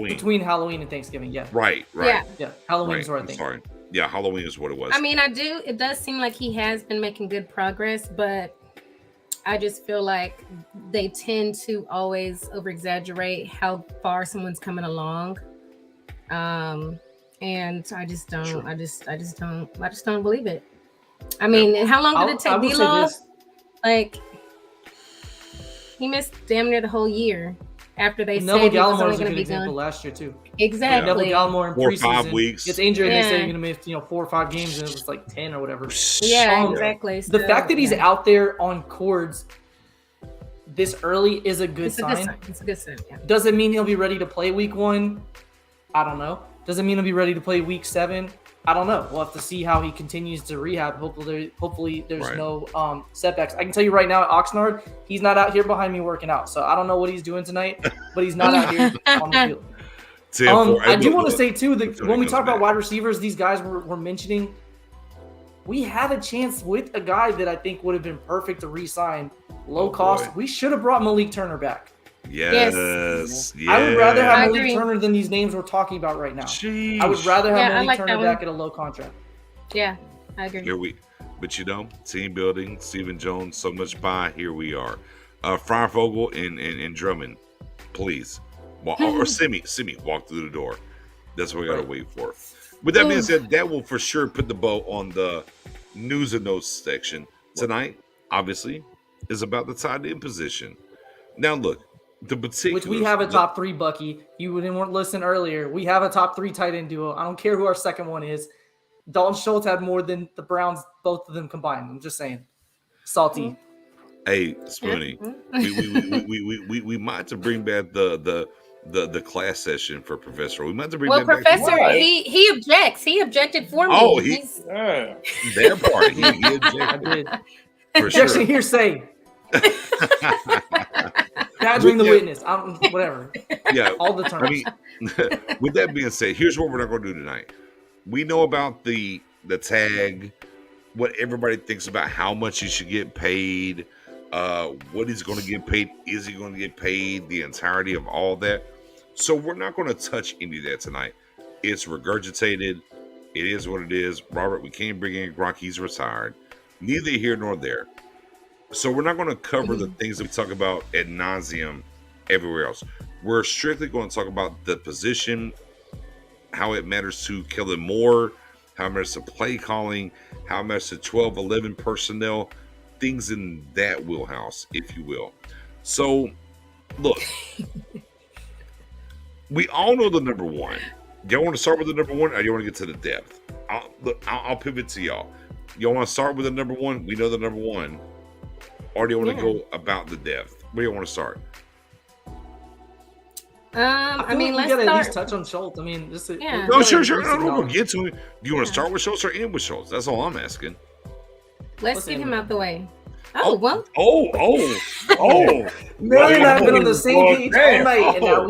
Between Halloween and Thanksgiving, yeah. Right. Yeah, Halloween is what I think. Sorry. Yeah, Halloween is what it was. I mean, it does seem like he has been making good progress, but I just feel like they tend to always over-exaggerate how far someone's coming along. And I just don't. Sure. I just don't believe it. I mean, how long did it take D-Law? Like, he missed damn near the whole year after they said he was only going to be gone. Last year too. Exactly. Neville Gallimore in 4 or preseason 5 weeks. gets injured and they say you're going to miss 4 or 5 games, and it was like 10 or whatever. Yeah, exactly. The fact that he's out there on cords this early is a good sign. It's a good sign. Yeah. Does it mean he'll be ready to play week 1? I don't know. Does it mean he'll be ready to play week 7? I don't know. We'll have to see how he continues to rehab. Hopefully there's no setbacks. I can tell you right now at Oxnard, he's not out here behind me working out. So I don't know what he's doing tonight, but he's not out here on the field. I do want to say too that when we talk about wide receivers, these guys we're mentioning, we had a chance with a guy that I think would have been perfect to re-sign, low cost. Boy. We should have brought Malik Turner back. Yes. I would rather have Malik Turner than these names we're talking about right now. Jeez. I would rather have Malik like Turner back at a low contract. Yeah, I agree. But team building, Stephen Jones, so much pie. Here we are. Freiervogel and Drummond, please. Or Simi, walk through the door. That's what we got to wait for. With that being said, that will for sure put the bow on the news and notes section. Tonight, obviously, is about the tight end position. Now, look. Which we have a top 3, Bucky. You didn't listen earlier. We have a top 3 tight end duo. I don't care who our second one is. Dalton Schultz had more than the Browns, both of them combined. I'm just saying. Salty. Hey, Spoonie, we might have to bring back the class session for Professor. We might have to bring that Professor, back. he objects. He objected for me. Oh, their part. He objected. I did. For Objection sure. hearsay. Badgering the witness. Whatever. Yeah. All the terms. I mean, with that being said, here's what we're not going to do tonight. We know about the tag, what everybody thinks about how much he should get paid, what he's going to get paid. Is he going to get paid? The entirety of all that. So we're not going to touch any of that tonight. It's regurgitated. It is what it is. Robert, we can't bring in Gronk. He's retired. Neither here nor there. So we're not going to cover the things that we talk about ad nauseum everywhere else. We're strictly going to talk about the position, how it matters to Kellen Moore, how it matters to play calling, how it matters to 12, 11 personnel, things in that wheelhouse, if you will. So, look, we all know the number one. Y'all want to start with the number one, or you want to get to the depth? I'll pivot to y'all. Y'all want to start with the number one? We know the number one. Or do you want to go about the depth? Where do you want to start? I mean, we let's gotta start. at least touch on Schultz. I mean, just Yeah. No, sure. No, we'll get to it. Do you want to start with Schultz or end with Schultz? That's all I'm asking. Let's get him out the way. Oh, well. Oh. Mary and I have been on the same page all night, and now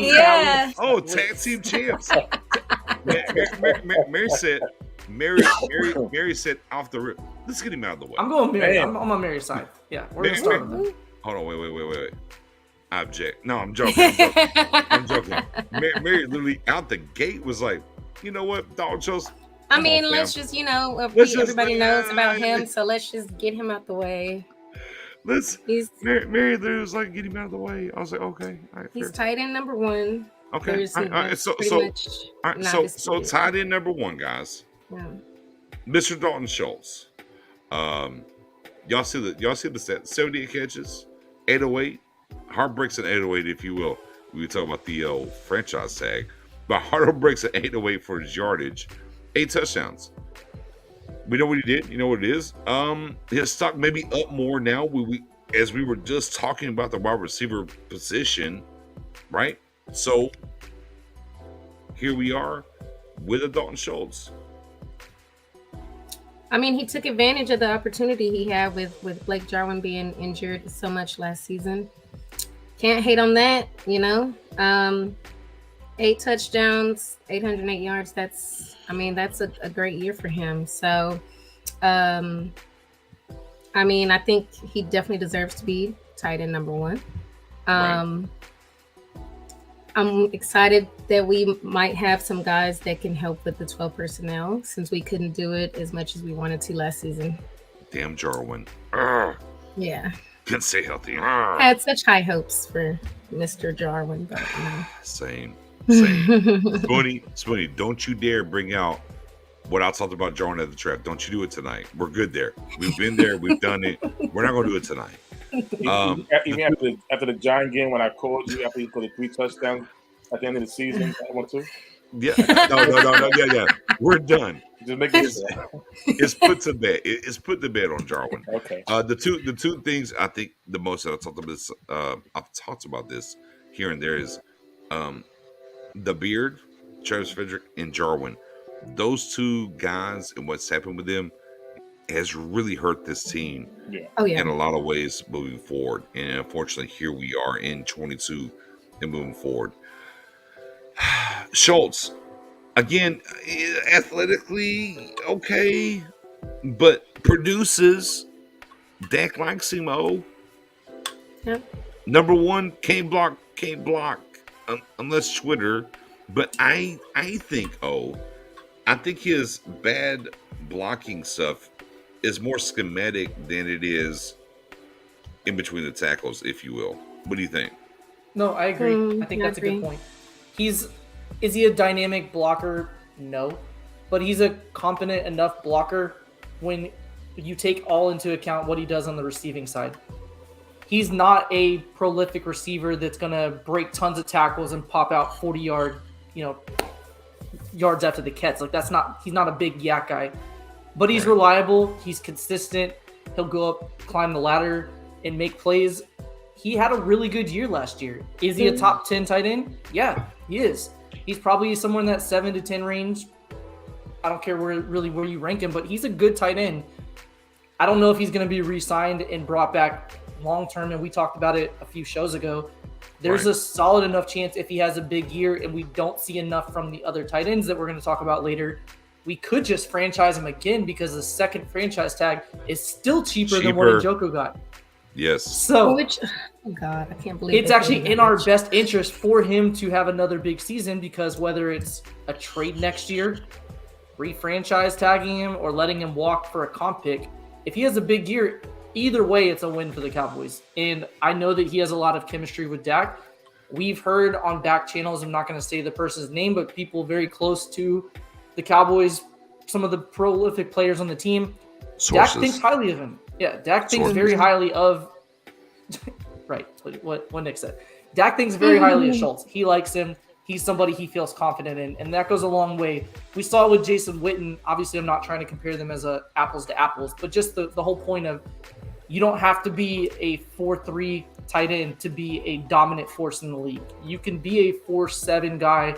we tag team champs. Mary said off the rip. Let's get him out of the way. I'm going Mary. I'm on Mary's side. Yeah, we're gonna start with him. Hold on, wait. I object. No, I'm joking. I'm joking. Mary literally out the gate was like, you know what, Dog Schultz? I mean, let's just, everybody knows about him, so let's just get him out the way. Mary literally was like, get him out of the way. I was like, okay. All right, he's tight end number one. Okay. So tight end number one, guys. Yeah. Mr. Dalton Schultz. Y'all see the stat? 78 catches, 808. Heartbreaks at 808, if you will. We talk about the franchise tag. But heartbreaks at 808 for his yardage. 8 touchdowns. We know what he did. You know what it is. His stock may be up more now. As we were just talking about the wide receiver position, right? So here we are with a Dalton Schultz. I mean, he took advantage of the opportunity he had with Blake Jarwin being injured so much last season. Can't hate on that, 8 touchdowns, 808 yards. That's a great year for him. So, I think he definitely deserves to be tight end number one. Right. I'm excited that we might have some guys that can help with the 12 personnel since we couldn't do it as much as we wanted to last season. Damn Jarwin. Yeah. Can't stay healthy. I had such high hopes for Mr. Jarwin, but Same. Spoonie, don't you dare bring out what I talked about Jarwin at the trap. Don't you do it tonight. We're good there. We've been there. We've done it. We're not going to do it tonight. Even after the Giant game, when I called you after you put 3 touchdowns at the end of the season, that one too. Yeah, no. Yeah. We're done. Just make it. It's put to bed. It's put to bed on Jarwin. Okay. The two things I think the most that I've talked about this here and there is, the beard, Travis Frederick, and Jarwin. Those two guys and what's happened with them has really hurt this team. Yeah. Oh yeah. In a lot of ways moving forward, and unfortunately, here we are in 22 and moving forward. Schultz, again, athletically okay, but produces. Dak likes him. Yep. Number one, can't block unless Twitter. But I think his bad blocking stuff is more schematic than it is in between the tackles, if you will. What do you think? No, I agree. I think that's a good point. Is he a dynamic blocker? No. But he's a competent enough blocker when you take all into account what he does on the receiving side. He's not a prolific receiver that's going to break tons of tackles and pop out 40-yard, yards after the catch. He's not a big yak guy. But he's reliable. He's consistent. He'll go up, climb the ladder, and make plays. He had a really good year last year. Is he a top 10 tight end? Yeah, he is. He's probably somewhere in that 7 to 10 range. I don't care where you rank him, but he's a good tight end. I don't know if he's going to be re-signed and brought back long-term, and we talked about it a few shows ago. There's a solid enough chance if he has a big year and we don't see enough from the other tight ends that we're going to talk about later, we could just franchise him again because the second franchise tag is still cheaper than what Njoku got. Yes. So, God, I can't believe it's actually in our best interest for him to have another big season because whether it's a trade next year, re-franchise tagging him, or letting him walk for a comp pick, if he has a big year, either way, it's a win for the Cowboys. And I know that he has a lot of chemistry with Dak. We've heard on back channels, I'm not going to say the person's name, but people very close to the Cowboys, some of the prolific players on the team, Sources. Dak thinks highly of him. Yeah, Dak thinks very highly of right, what Nick said. Dak thinks very highly of Schultz. He likes him. He's somebody he feels confident in, and that goes a long way. We saw it with Jason Witten. Obviously, I'm not trying to compare them as apples to apples, but just the whole point of you don't have to be a 4-3 tight end to be a dominant force in the league. You can be a 4-7 guy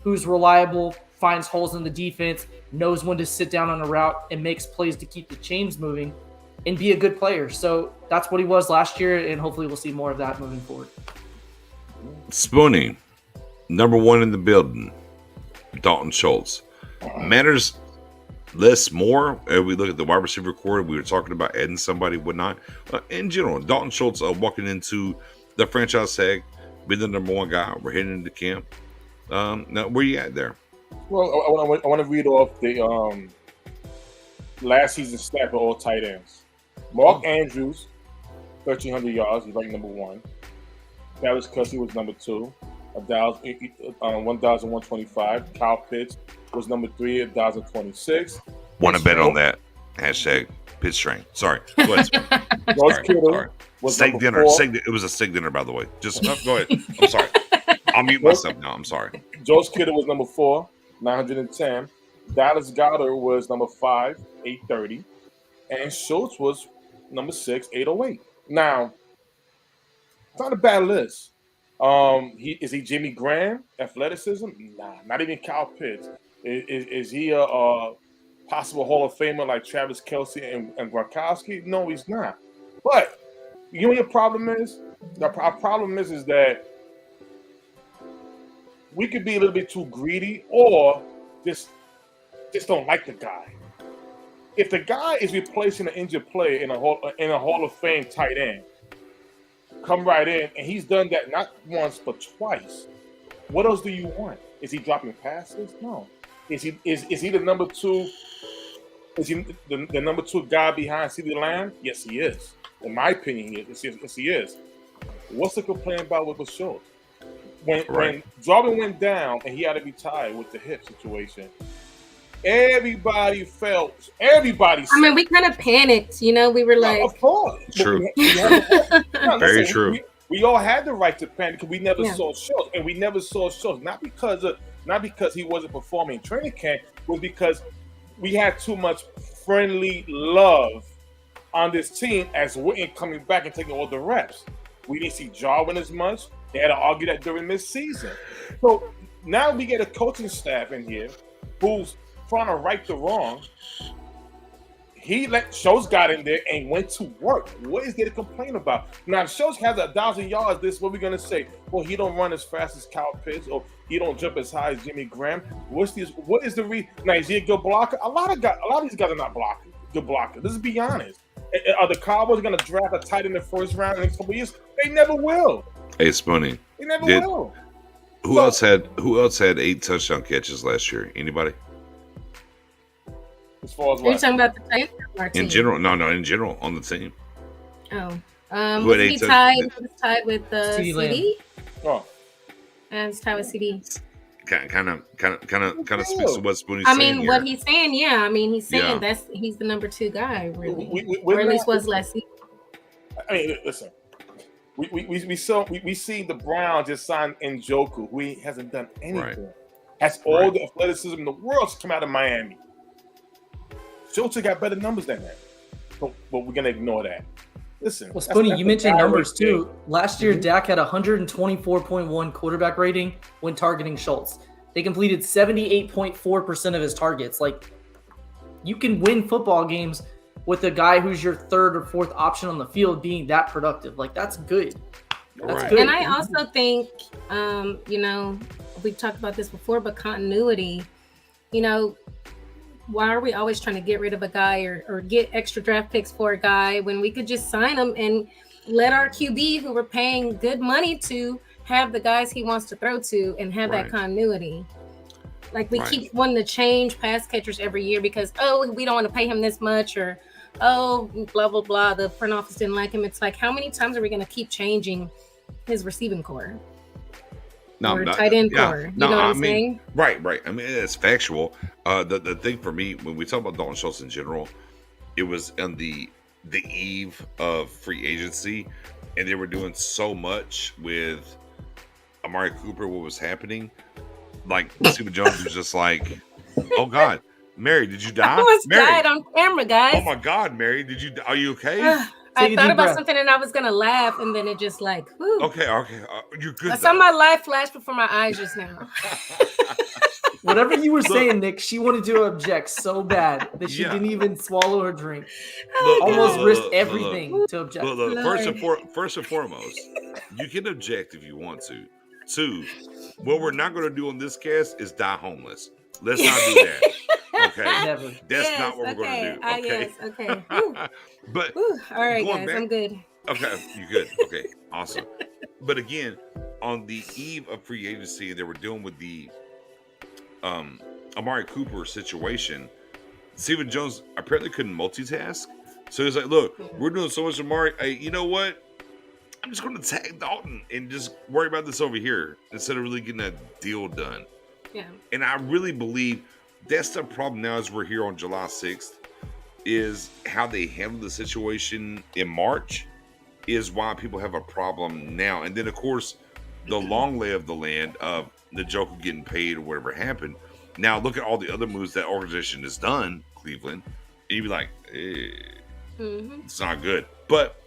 who's reliable, finds holes in the defense, knows when to sit down on a route, and makes plays to keep the chains moving and be a good player. So that's what he was last year, and hopefully we'll see more of that moving forward. Spoonie, number one in the building, Dalton Schultz. Matters less more as we look at the wide receiver core. We were talking about adding somebody, whatnot. In general, Dalton Schultz walking into the franchise tag, being the number one guy. We're heading into camp. Now, where you at there? Well, I want to read off the last season stat for all tight ends. Mark Andrews, 1,300 yards. He's ranked number one. Travis Kelce was number two, 1,125. Kyle Pitts was number three, 1,026. Want to bet on that? Hashtag pitch string. Sorry. Go ahead. George Kittle was steak number dinner. four. It was a steak dinner, by the way. Just go ahead. I'm sorry. I'll mute myself now. I'm sorry. George Kittle was number 4, 910. Dallas Goedert was number 5, 830. And Schultz was number 6, 808. Now, it's not a bad list. Is he Jimmy Graham? Athleticism? Nah, not even Kyle Pitts. Is he a possible Hall of Famer like Travis Kelce and Gronkowski? No, he's not. But you know what your problem is? Our problem is that we could be a little bit too greedy or just don't like the guy. If the guy is replacing an injured player in a Hall of Fame tight end, come right in, and he's done that not once but twice. What else do you want? Is he dropping passes? No. Is he the number two? Is he the number 2 guy behind CeeDee Lamb? Yes, he is. In my opinion, yes, he is. What's the complaint about with Schultz? When Jordan went down and he had to retire with the hip situation, everybody felt. I mean, we kind of panicked. You know, we were like, of course. True. Very true. We all had the right to panic because we never saw Schultz, and we never saw Schultz not because he wasn't performing in training camp, but because we had too much friendly love on this team as Witten coming back and taking all the reps. We didn't see Jarwin as much. They had to argue that during this season. So now we get a coaching staff in here who's trying to right the wrong. He let Schultz got in there and went to work. What is there to complain about? Now, if Schultz has 1,000 yards, this what we're gonna say? Well, he don't run as fast as Kyle Pitts, or he don't jump as high as Jimmy Graham. What is the reason? Now, is he a good blocker? A lot of these guys are not good blockers. Let's be honest. Are the Cowboys gonna draft a tight end in the first round in the next couple of years? They never will. Hey, Spoonie. They never will. Who else had 8 touchdown catches last year? Anybody? As far as you're what? talking about the team? In general, no, in general on the team. Oh, Who had was he tied? He was tied with CD CD. Oh, And it's tied with CD. Kind of speaks to what Spoonie's I saying mean, here. what he's saying, yeah. I mean, he's saying he's the number 2 guy, really, or at least was last season. I mean, listen. We see the Browns just signed Njoku, who he hasn't done anything. Right. Has all the athleticism in the world to come out of Miami. Schultz got better numbers than that, but we're gonna ignore that. Listen, Well, Spoonie, you mentioned numbers right too. Last year, Dak had 124.1 quarterback rating when targeting Schultz. They completed 78.4% of his targets. Like, you can win football games with a guy who's your 3rd or 4th option on the field being that productive. Like, that's good. That's good. And I also think, you know, we've talked about this before, but continuity, you know, why are we always trying to get rid of a guy or get extra draft picks for a guy when we could just sign him and let our QB, who we're paying good money to, have the guys he wants to throw to and have that continuity? Like, we keep wanting to change pass catchers every year because, we don't want to pay him this much, or oh, blah, blah, blah, the front office didn't like him. It's like, how many times are we going to keep changing his receiving core? Or tight end core? You know what I'm saying? Right. I mean, it's factual. The thing for me, when we talk about Dalton Schultz in general, it was on the eve of free agency, and they were doing so much with Amari Cooper, what was happening. Like, Stephen Jones was just like, oh, God. Mary, did you die? I almost Mary, died on camera, guys. oh my God, Mary, are you okay? I thought about something and I was gonna laugh, and then it just like, whew. Okay, you're good. I saw my life flash before my eyes just now. Whatever you were saying, Nick, she wanted to object so bad that she didn't even swallow her drink. Almost risked everything to object. Look, first and foremost, you can object if you want to. 2, what we're not going to do on this cast is die homeless. Let's not do that. Okay, never. That's not what we're going to do. Okay, yes, okay. Whew. But whew. All right, guys, back, I'm good. Okay, you good? Okay, awesome. But again, on the eve of free agency, they were dealing with the Amari Cooper situation. Stephen Jones apparently couldn't multitask, so he's like, "Look, we're doing so much Amari. Hey, you know what? I'm just going to tag Dalton and just worry about this over here instead of really getting a deal done." Yeah. And I really believe that's the problem now as we're here on July 6th is how they handled the situation in March is why people have a problem now. And then, of course, the long lay of the land of the Joker getting paid or whatever happened. Now, look at all the other moves that organization has done, Cleveland, and you'd be like, it's not good. But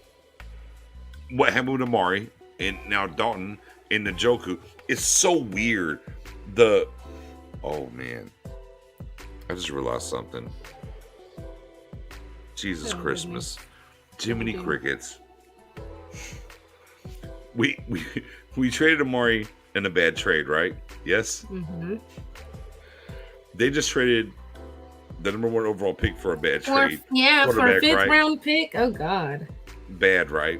what happened with Amari and now Dalton and Njoku, it's so weird. Oh, man. I just realized something. Jesus Christmas. Jiminy Crickets. We traded Amari in a bad trade, right? Yes? Mm-hmm. They just traded the number 1 overall pick for a bad trade. For a 5th round pick. Oh, God. Bad, right?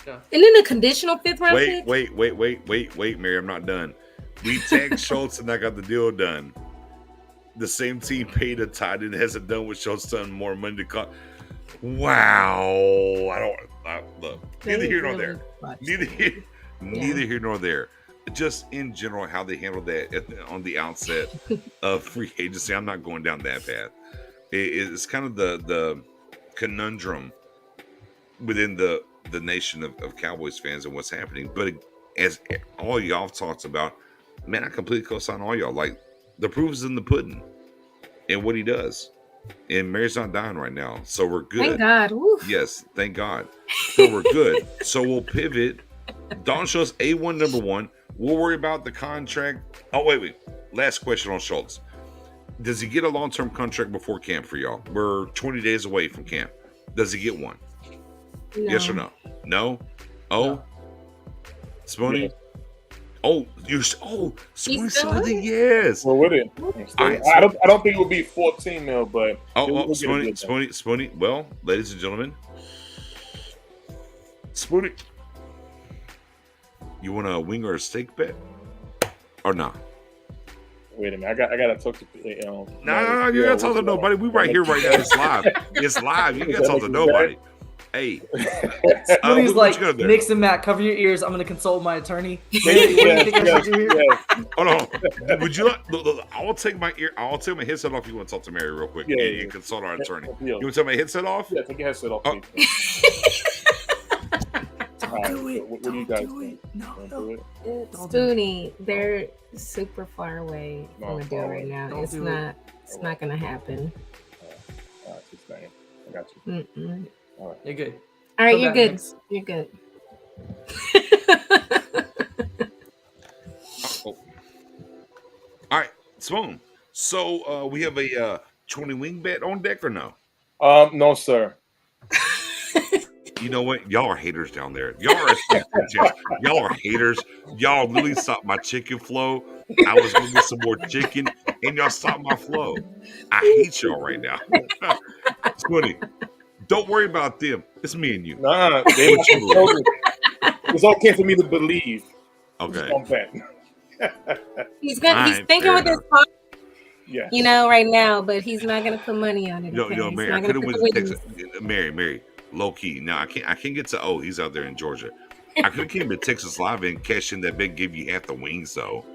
Yeah. And then a conditional 5th round pick? Wait, Mary, I'm not done. We tagged Schultz and I got the deal done. The same team paid a tight end hasn't done what Schultz done more money to cut. Wow. Look. Neither here nor there. Neither here nor there. Just in general, how they handled that on the outset of free agency. I'm not going down that path. It's kind of the conundrum within the nation of Cowboys fans and what's happening. But as all y'all talked about, man, I completely co-sign all y'all. Like, the proof is in the pudding and what he does. And Mary's not dying right now, so we're good. Thank God. Oof. Yes, thank God. So we're good. So we'll pivot. Dalton Schultz, A1 number 1. We'll worry about the contract. Oh, wait. Last question on Schultz. Does he get a long-term contract before camp for y'all? We're 20 days away from camp. Does he get one? No. Yes or no? No? Oh? No. Spoony? Yes. Oh, Spoony said the yes. We're with it. I don't think it would be 14 mil, but Spoony. Well, ladies and gentlemen, Spoony, you want a wing or a steak bet, or not? Wait a minute, I gotta talk to No, you gotta talk to nobody. We right here, right now. It's live. It's live. You gotta talk to nobody. Hey, Spoony's like, Nix and Matt, cover your ears. I'm gonna consult my attorney. Hold on. Would you? Look, I'll take my headset off. You want to talk to Mary real quick and consult our attorney? You want to take my headset off? Yeah, take your headset off. Do it. What do you guys think? No. Spoony, they're super far away from the deal right now. It's not gonna happen. All right, just saying. I got you. Mm-mm. All right. You're good. All right, you're good. You're good. All right, Spoon. So we have a 20 wing bet on deck or no? No, sir. You know what? Y'all are haters down there. Y'all are haters. Y'all literally stopped my chicken flow. I was gonna get some more chicken, and y'all stopped my flow. I hate y'all right now. Spoony, don't worry about them. It's me and you. Nah, it's okay for me to believe. Okay. He's thinking with his heart. Yes. you know, right now, but he's not gonna put money on it. Yo, Okay? yo, He's Mary, not I gonna could have put went the to winnings. Texas. Mary, low key. Now I can't get to. Oh, he's out there in Georgia. I could have came to Texas Live and cashed in that bet, give you half the wings though.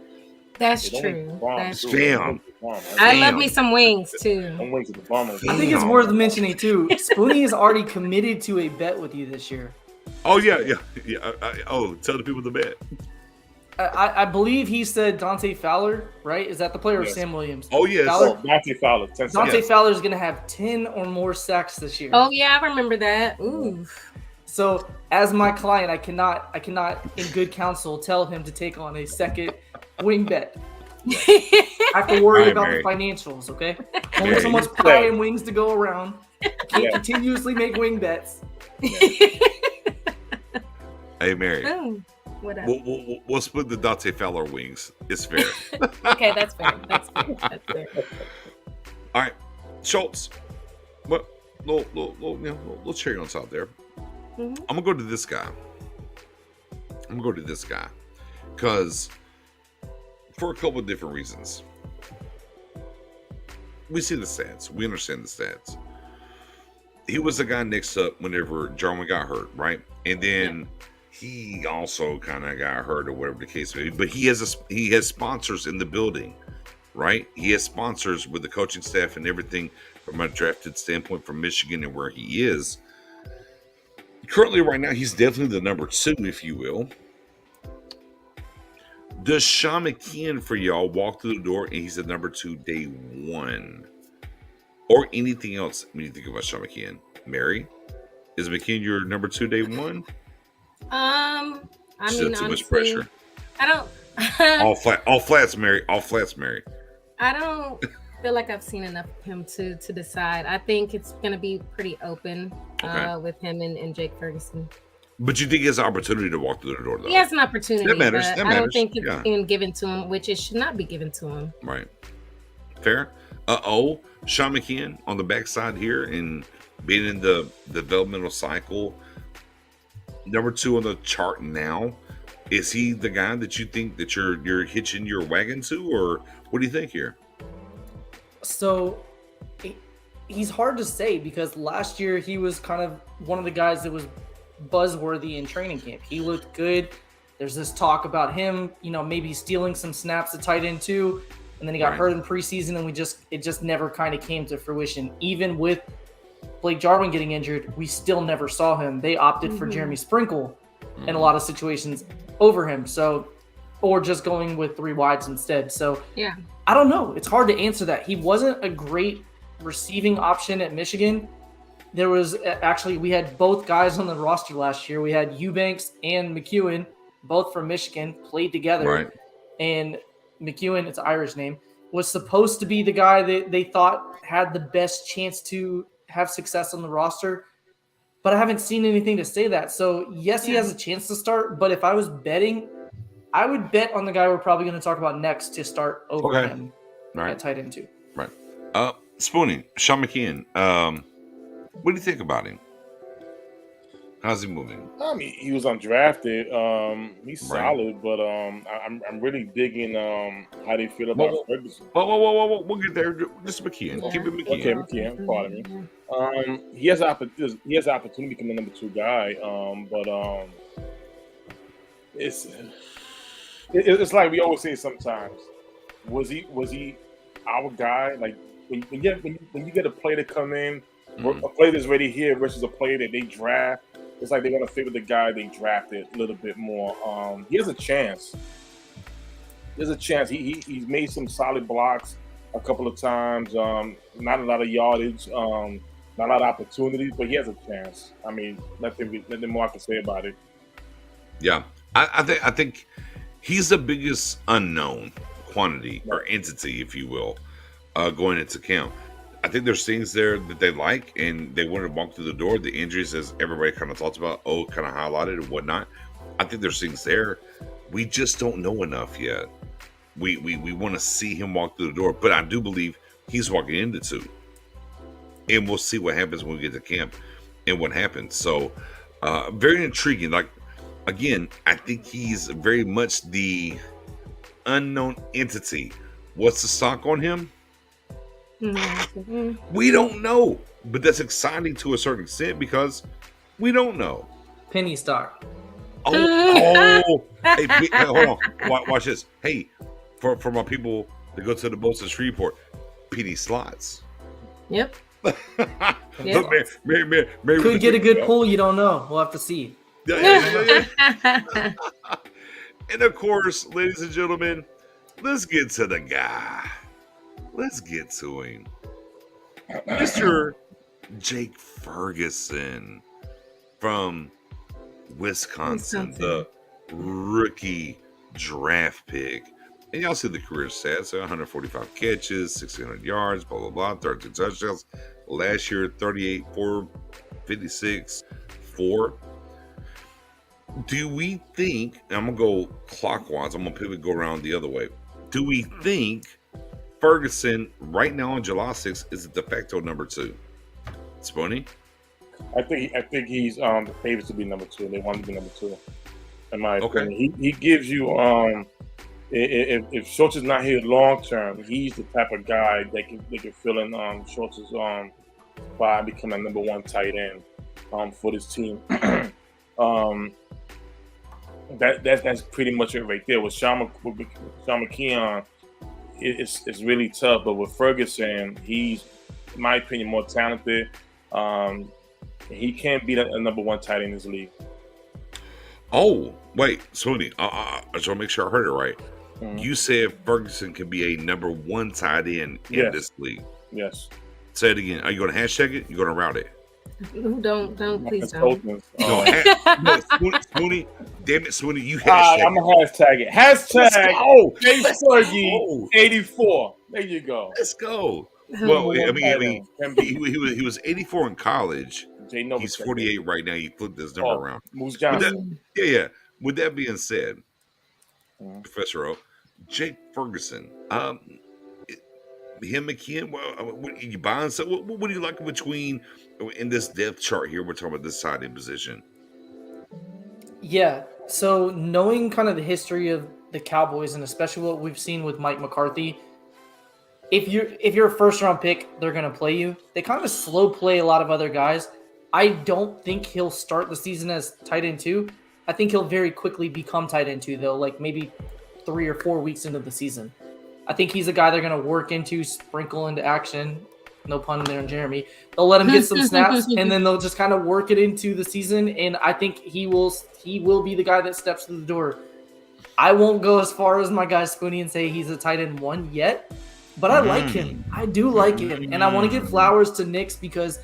That's They don't make the true. bomb, That's too. true. They Damn. don't make the bomb, right? I Damn. love me some wings too. Don't wait to the bomb. I think it's Damn. worth mentioning too. Spoonie is already committed to a bet with you this year. Oh yeah. Oh, tell the people to bet. I believe he said Dante Fowler, right? Is that the player or Yes. Sam Williams? Oh yes. Fowler? Dante Fowler, 10 Dante seconds. Fowler is going to have 10 or more sacks this year. Oh yeah, I remember that. Ooh. So as my client, I cannot in good counsel tell him to take on a second wing bet. I have to worry All right, about Mary. the financials, okay? Mary, Only so much you pie say. and wings to go around. Can't Yeah. continuously make wing bets. Hey Mary, Oh, whatever. we'll split the Dante Fowler wings. It's fair. Okay, that's fair. That's fair. That's fair. All right, Schultz. What? Little cherry on top there. Mhm. I'm gonna go to this guy. Because for a couple of different reasons. We see the stats. We understand the stats. He was the guy next up whenever Jarwin got hurt, right? And then he also kind of got hurt or whatever the case may be. But he has sponsors in the building, right? He has sponsors with the coaching staff and everything from a drafted standpoint from Michigan and where he is. Currently, right now, he's definitely the number 2, if you will. Does Sean McKeon for y'all walk through the door and he's the number 2 day 1? Or anything else when you think about Sean McKeon? Mary? Is McKeon your number 2 day 1? I Still mean, too much honestly, pressure. I don't. All flats, Mary. All flats, Mary. I don't feel like I've seen enough of him to decide. I think it's going to be pretty open Okay. with him and Jake Ferguson. But you think he has an opportunity to walk through the door, though? He has an opportunity. That matters. But That I matters. don't think it's Yeah. even given to him, which it should not be given to him. Right. Fair. Sean McKeon on the backside here and being in the developmental cycle, number 2 on the chart now. Is he the guy that you think that you're hitching your wagon to, or what do you think here? So he's hard to say because last year he was kind of one of the guys that was buzzworthy in training camp. He looked good. There's this talk about him, maybe stealing some snaps to tight end too. And then he got Right. hurt in preseason and it just never kind of came to fruition. Even with Blake Jarwin getting injured, we still never saw him. They opted for Jeremy Sprinkle in a lot of situations over him. So, or just going with 3 wides instead. So Yeah. I don't know. It's hard to answer that. He wasn't a great receiving option at Michigan. There was we had both guys on the roster last year. We had Eubanks and McEwen, both from Michigan, played together. Right. And McEwen, it's an Irish name, was supposed to be the guy that they thought had the best chance to have success on the roster. But I haven't seen anything to say that. So, yes, he has a chance to start. But if I was betting, I would bet on the guy we're probably going to talk about next to start over him Right. at tight end too. Right. Spoonie, Sean McKeon. What do you think about him? How's he moving? I mean, he was undrafted. He's Right. solid, but I'm really digging how they feel about Ferguson. Whoa. We'll get there. Just McKeon. Yeah. Keep it McKeon. Okay, McKeon, pardon me. He has an opportunity to become the number 2 guy. But it's like we always say sometimes. Was he our guy? Like when you get a player to come in, a player that's already here versus a player that they draft, it's like they're gonna favor the guy they drafted a little bit more. He has a chance. There's a chance. He's made some solid blocks a couple of times. Not a lot of yardage. Not a lot of opportunities, but he has a chance. I mean, nothing more I can say about it. Yeah, I think he's the biggest unknown quantity or entity, if you will, going into camp. I think there's things there that they like and they want to walk through the door. The injuries, as everybody kind of talks about, kind of highlighted and whatnot. I think there's things there. We just don't know enough yet. We want to see him walk through the door, but I do believe he's walking into 2. And we'll see what happens when we get to camp and what happens. So, very intriguing. Like, again, I think he's very much the unknown entity. What's the stock on him? We don't know, but that's exciting to a certain extent because we don't know. Penny stock. Oh, hey, hold on. Watch this. Hey, for my people that go to the boats in Shreveport, penny slots. Yep. Look, Mary Could get a good pull. You don't know. We'll have to see. Yeah. And of course, ladies and gentlemen, let's get to the guy. Let's get to him. Mr. Jake Ferguson from Wisconsin, the rookie draft pick. And y'all see the career stats: 145 catches, 1,600 yards, blah, blah, blah, 13 touchdowns. Last year, 38, 4, 56, 4. Do we think, and I'm going to go clockwise, I'm going to pivot, go around the other way. Do we think Ferguson, right now on July 6th, is the de facto number 2? Spoonie? I think he's the favorite to be number 2. They want him to be number 2. In my opinion, he gives you if Schultz is not here long term, he's the type of guy that can fill in Schultz's by becoming number 1 tight end for this team. That's pretty much it right there. With Sean McKeon, it's really tough. But with Ferguson, he's, in my opinion, more talented. He can't be a number 1 tight end in this league. Oh, wait, Sweeney, I just want to make sure I heard it right. You said Ferguson could be a number 1 tight end in this league. Yes. Say it again. Are you going to hashtag it? You're going to route it? Don't, please don't. No, Sweeney, damn it, Sweeney, you hashtag I'm going to hashtag it. Hashtag Fergie 84. There you go. Let's go. Well, I mean, he was 84 in college. He's 48 right now. He flipped his number around. Moose Johnson. With that being said, Professor O, Jake Ferguson, him McKeon, what you buying? So, what do you like between in this depth chart here? We're talking about this side end position. Yeah. So knowing kind of the history of the Cowboys and especially what we've seen with Mike McCarthy, if you're a first round pick, they're gonna play you. They kind of slow play a lot of other guys. I don't think he'll start the season as tight end 2. I think he'll very quickly become tight end 2 though, like maybe 3 or 4 weeks into the season. I think he's a guy they're going to work into, sprinkle into action. No pun there on Jeremy. They'll let him get some snaps, and then they'll just kind of work it into the season. And I think he will be the guy that steps through the door. I won't go as far as my guy Spoonie and say he's a tight end 1 yet, but I like him. I do like him, and I want to give flowers to Knicks because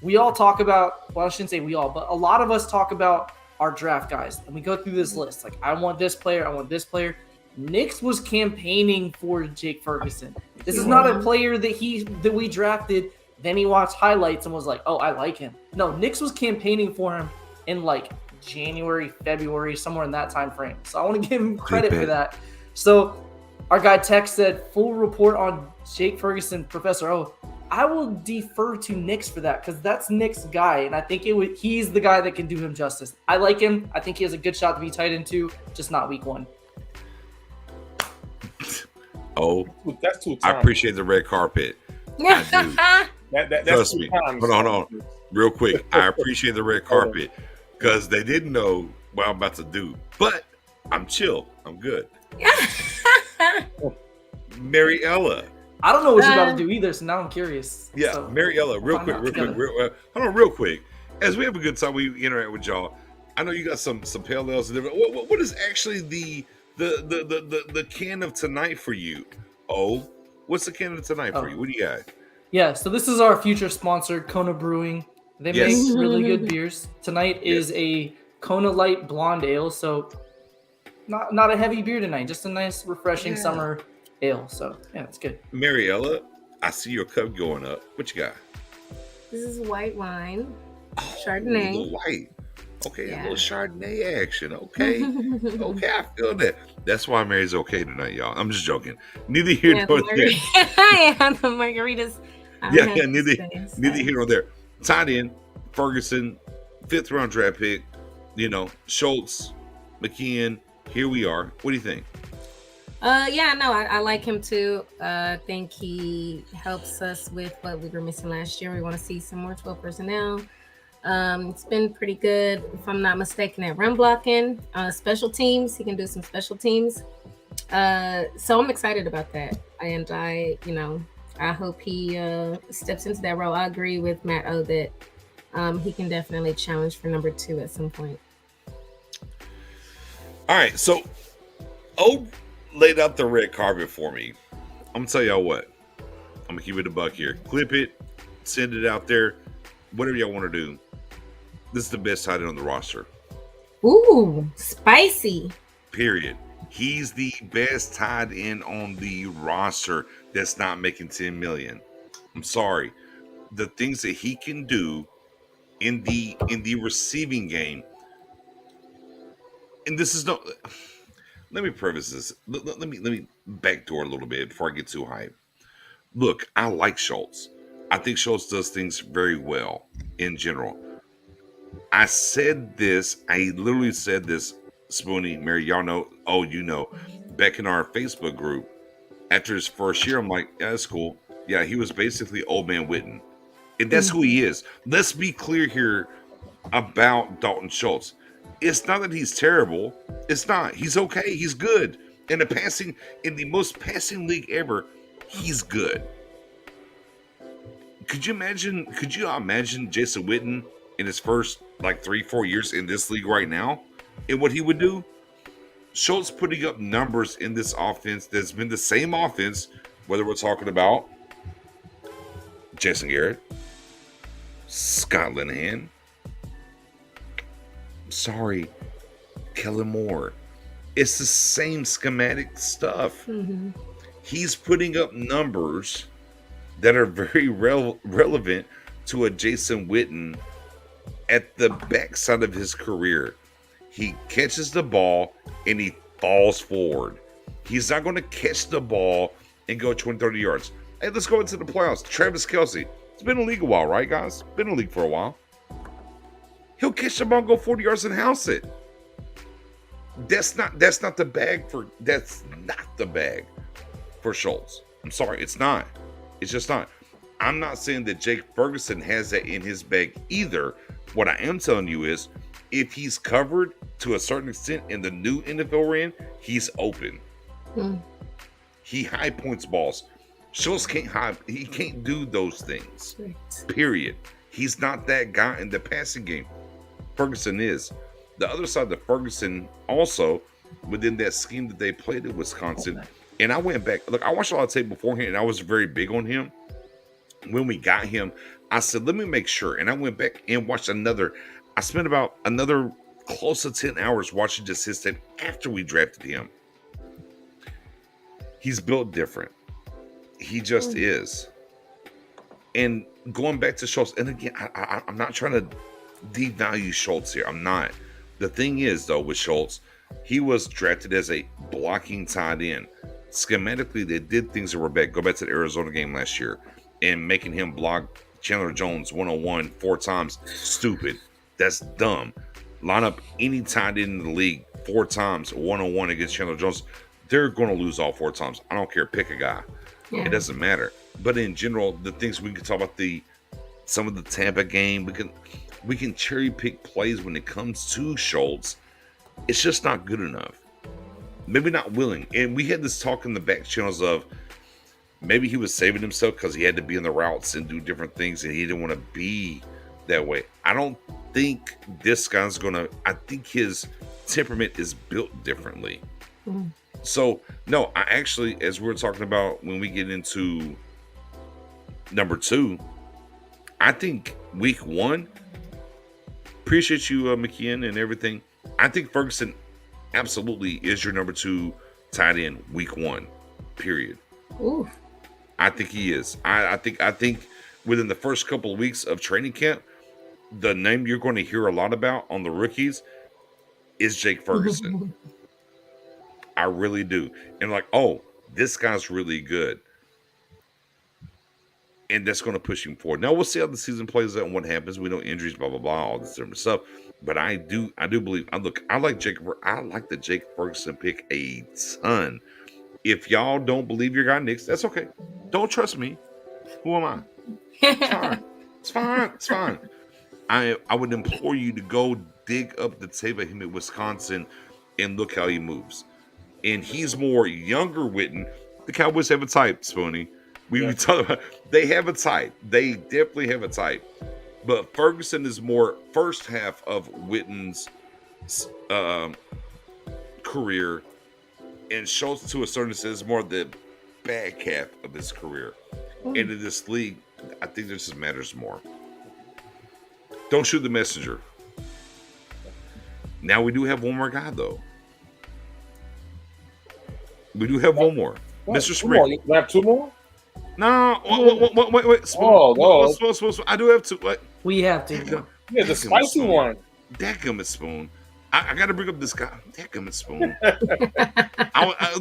we all talk about. Well, I shouldn't say we all, but a lot of us talk about our draft guys, and we go through this list. Like, I want this player. I want this player. Knicks was campaigning for Jake Ferguson. This is not a player that we drafted. Then he watched highlights and was like, "Oh, I like him." No, Knicks was campaigning for him in like January, February, somewhere in that time frame. So I want to give him credit for that. So our guy Tex said, "Full report on Jake Ferguson, Professor O." I will defer to Knicks for that because that's Knicks' guy, and I think he's the guy that can do him justice. I like him. I think he has a good shot to be tight end 2, just not week 1. Oh, that's 2 times. I appreciate the red carpet. I do. That's Trust 2 me. times. Hold on. Real quick. I appreciate the red carpet because they didn't know what I'm about to do. But I'm chill. I'm good. Mariella. I don't know what you're about to do either, so now I'm curious. Yeah, so, Mariella, real quick. Hold on, real quick. As we have a good time, we interact with y'all. I know you got some parallels. What is actually the can of tonight for you? Oh, what's the can of tonight for you? What do you got? Yeah, so this is our future sponsor, Kona Brewing. They make really good beers. Tonight is a Kona Light Blonde Ale, so not a heavy beer tonight, just a nice, refreshing summer ale. So yeah, it's good. Mariella, I see your cup going up. What you got? This is white wine, Chardonnay. A little white. Okay, a little Chardonnay action. Okay, I feel that. That's why Mary's okay tonight, y'all. I'm just joking. Neither here nor there. Yeah, the margaritas. Neither here nor there. Tied in, Ferguson, 5th round draft pick. Schultz, McKeon. Here we are. What do you think? Yeah, no, I like him too. I think he helps us with what we were missing last year. We want to see some more 12 personnel. It's been pretty good, if I'm not mistaken, at run blocking, special teams. He can do some special teams. So I'm excited about that, and I hope he steps into that role. I agree with Matt O that he can definitely challenge for number 2 at some point. All right, so O laid out the red carpet for me. I'm gonna tell y'all what. I'm gonna keep it a buck here. Clip it, send it out there, whatever y'all want to do. This is the best tight end on the roster. Ooh, spicy. Period. He's the best tight end on the roster that's not making $10 million. I'm sorry. The things that he can do in the receiving game, and this is no. Let me preface this. Let me backdoor a little bit before I get too hype. Look, I like Schultz. I think Schultz does things very well in general. I said this. I literally said this, Spoonie, Mary, y'all know. Oh, you know, back in our Facebook group. After his first year, I'm like, yeah, that's cool. Yeah, he was basically Old Man Witten. And that's who he is. Let's be clear here about Dalton Schultz. It's not that he's terrible. It's not. He's okay. He's good. In the most passing league ever, he's good. Could you imagine Jason Witten in his first 3-4 years in this league right now and what he would do? Schultz putting up numbers in this offense that's been the same offense, whether we're talking about Jason Garrett, Scott Linehan, Kellen Moore. It's the same schematic stuff. Mm-hmm. He's putting up numbers that are very relevant to a Jason Witten at the backside of his career. He catches the ball and he falls forward. He's not going to catch the ball and go 20, 30 yards. Hey, let's go into the playoffs. Travis Kelce. It's been in the league a while, right, guys? Been in the league for a while. He'll catch the ball and go 40 yards and house it. That's not the bag for Schultz. I'm sorry, it's not. It's just not. I'm not saying that Jake Ferguson has that in his bag either. What I am telling you is, if he's covered to a certain extent in the new NFL we're in, he's open. He high points balls. Schultz he can't do those things. Period. He's not that guy in the passing game. Ferguson is. The other side of Ferguson also, within that scheme that they played at Wisconsin, and I went back. Look, I watched a lot of tape beforehand, and I was very big on him. When we got him, I said, let me make sure. And I went back and watched I spent about another close to 10 hours watching just his tape after we drafted him. He's built different. He just is. And going back to Schultz, and again, I'm not trying to devalue Schultz here. I'm not. The thing is, though, with Schultz, he was drafted as a blocking tight end. Schematically, they did things that were bad. Go back to the Arizona game last year and making him block Chandler Jones 1-on-1 4 times. Stupid. That's dumb. Line up any tight end in the league 4 times 1-on-1 against Chandler Jones. They're going to lose all 4 times. I don't care. Pick a guy. Yeah. It doesn't matter. But in general, the things we can talk about some of the Tampa game, we can cherry pick plays when it comes to Schultz. It's just not good enough. Maybe not willing. And we had this talk in the back channels of maybe he was saving himself because he had to be in the routes and do different things and he didn't want to be that way. I don't think this guy's I think his temperament is built differently. Mm-hmm. So, no, I actually, as we were talking about when we get into number 2, I think week 1, appreciate you, McKeon, and everything. I think Ferguson absolutely is your number 2 tight end week 1, period. Ooh. I think he is. I think within the first couple of weeks of training camp, the name you're going to hear a lot about on the rookies is Jake Ferguson. I really do. And oh, this guy's really good. And that's going to push him forward. Now we'll see how the season plays out and what happens. We know injuries, blah, blah, blah, all this different stuff. But I do believe, I like the Jake Ferguson pick a ton. If y'all don't believe your guy Knicks, that's okay. Don't trust me. Who am I? It's fine. It's fine. It's fine. I would implore you to go dig up the tape of him at Wisconsin and look how he moves. And he's more younger Witten. The Cowboys have a type, Spoonie. We talk about they have a type. They definitely have a type. But Ferguson is more first half of Witten's career, and Schultz to a certain extent is more the back half of his career. And in this league, I think this just matters more. Don't shoot the messenger. Now we do have one more guy though. We do have one more. Mr. Sprinkle. You have two more? No, wait. Spoon. I do have two. What? We have to. Yeah, the spicy one. Dadgummit, Spoon. I got to bring up this guy. Dadgummit, Spoon.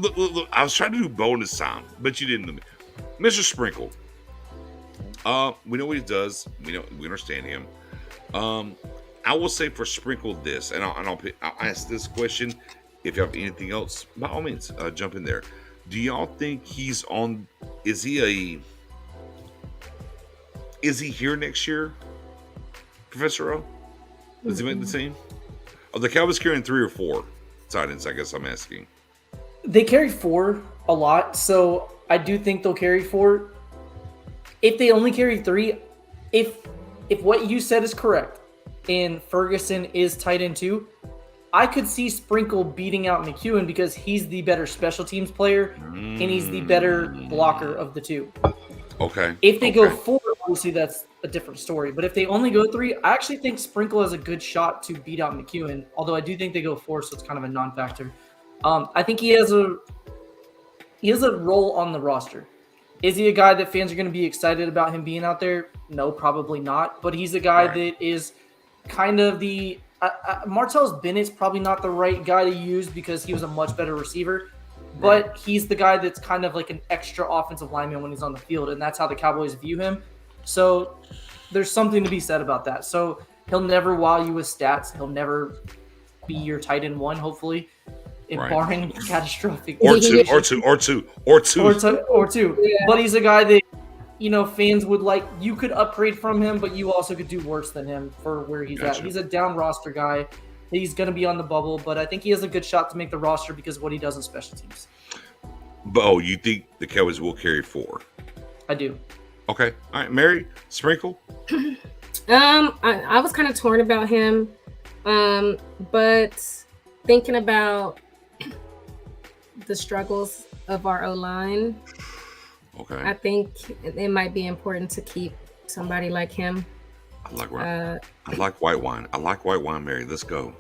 Look, I was trying to do bonus time, but you didn't do me. Mr. Sprinkle. We know what he does. We understand him. I will say for Sprinkle this, and I'll ask this question. If you have anything else, by all means, jump in there. Do y'all think he's on? Is he here next year, Professor O? Does he make the team? Are the Cowboys carrying 3 or 4 tight ends? I guess I'm asking. They carry 4 a lot, so I do think they'll carry 4. If they only carry 3, if what you said is correct, and Ferguson is tight end 2, I could see Sprinkle beating out McEwen because he's the better special teams player and he's the better blocker of the 2. Okay. If they go 4, obviously that's a different story. But if they only go 3, I actually think Sprinkle has a good shot to beat out McEwen. Although I do think they go 4, so it's kind of a non-factor. I think he has a role on the roster. Is he a guy that fans are going to be excited about him being out there? No, probably not. But he's a guy that is kind of the Martellus Bennett's probably not the right guy to use because he was a much better receiver. But he's the guy that's kind of like an extra offensive lineman when he's on the field, and that's how the Cowboys view him. So there's something to be said about that. So he'll never wow you with stats. He'll never be your tight end 1, hopefully, barring catastrophic. Or two. Yeah. But he's a guy that, fans would like. You could upgrade from him, but you also could do worse than him for where he's at. He's a down roster guy. He's going to be on the bubble, but I think he has a good shot to make the roster because of what he does in special teams. But you think the Cowboys will carry 4? I do. Okay. All right, Mary, Sprinkle. I was kind of torn about him, but thinking about the struggles of our O-line, okay, I think it might be important to keep somebody like him. I like white wine. I like white wine, Mary. Let's go.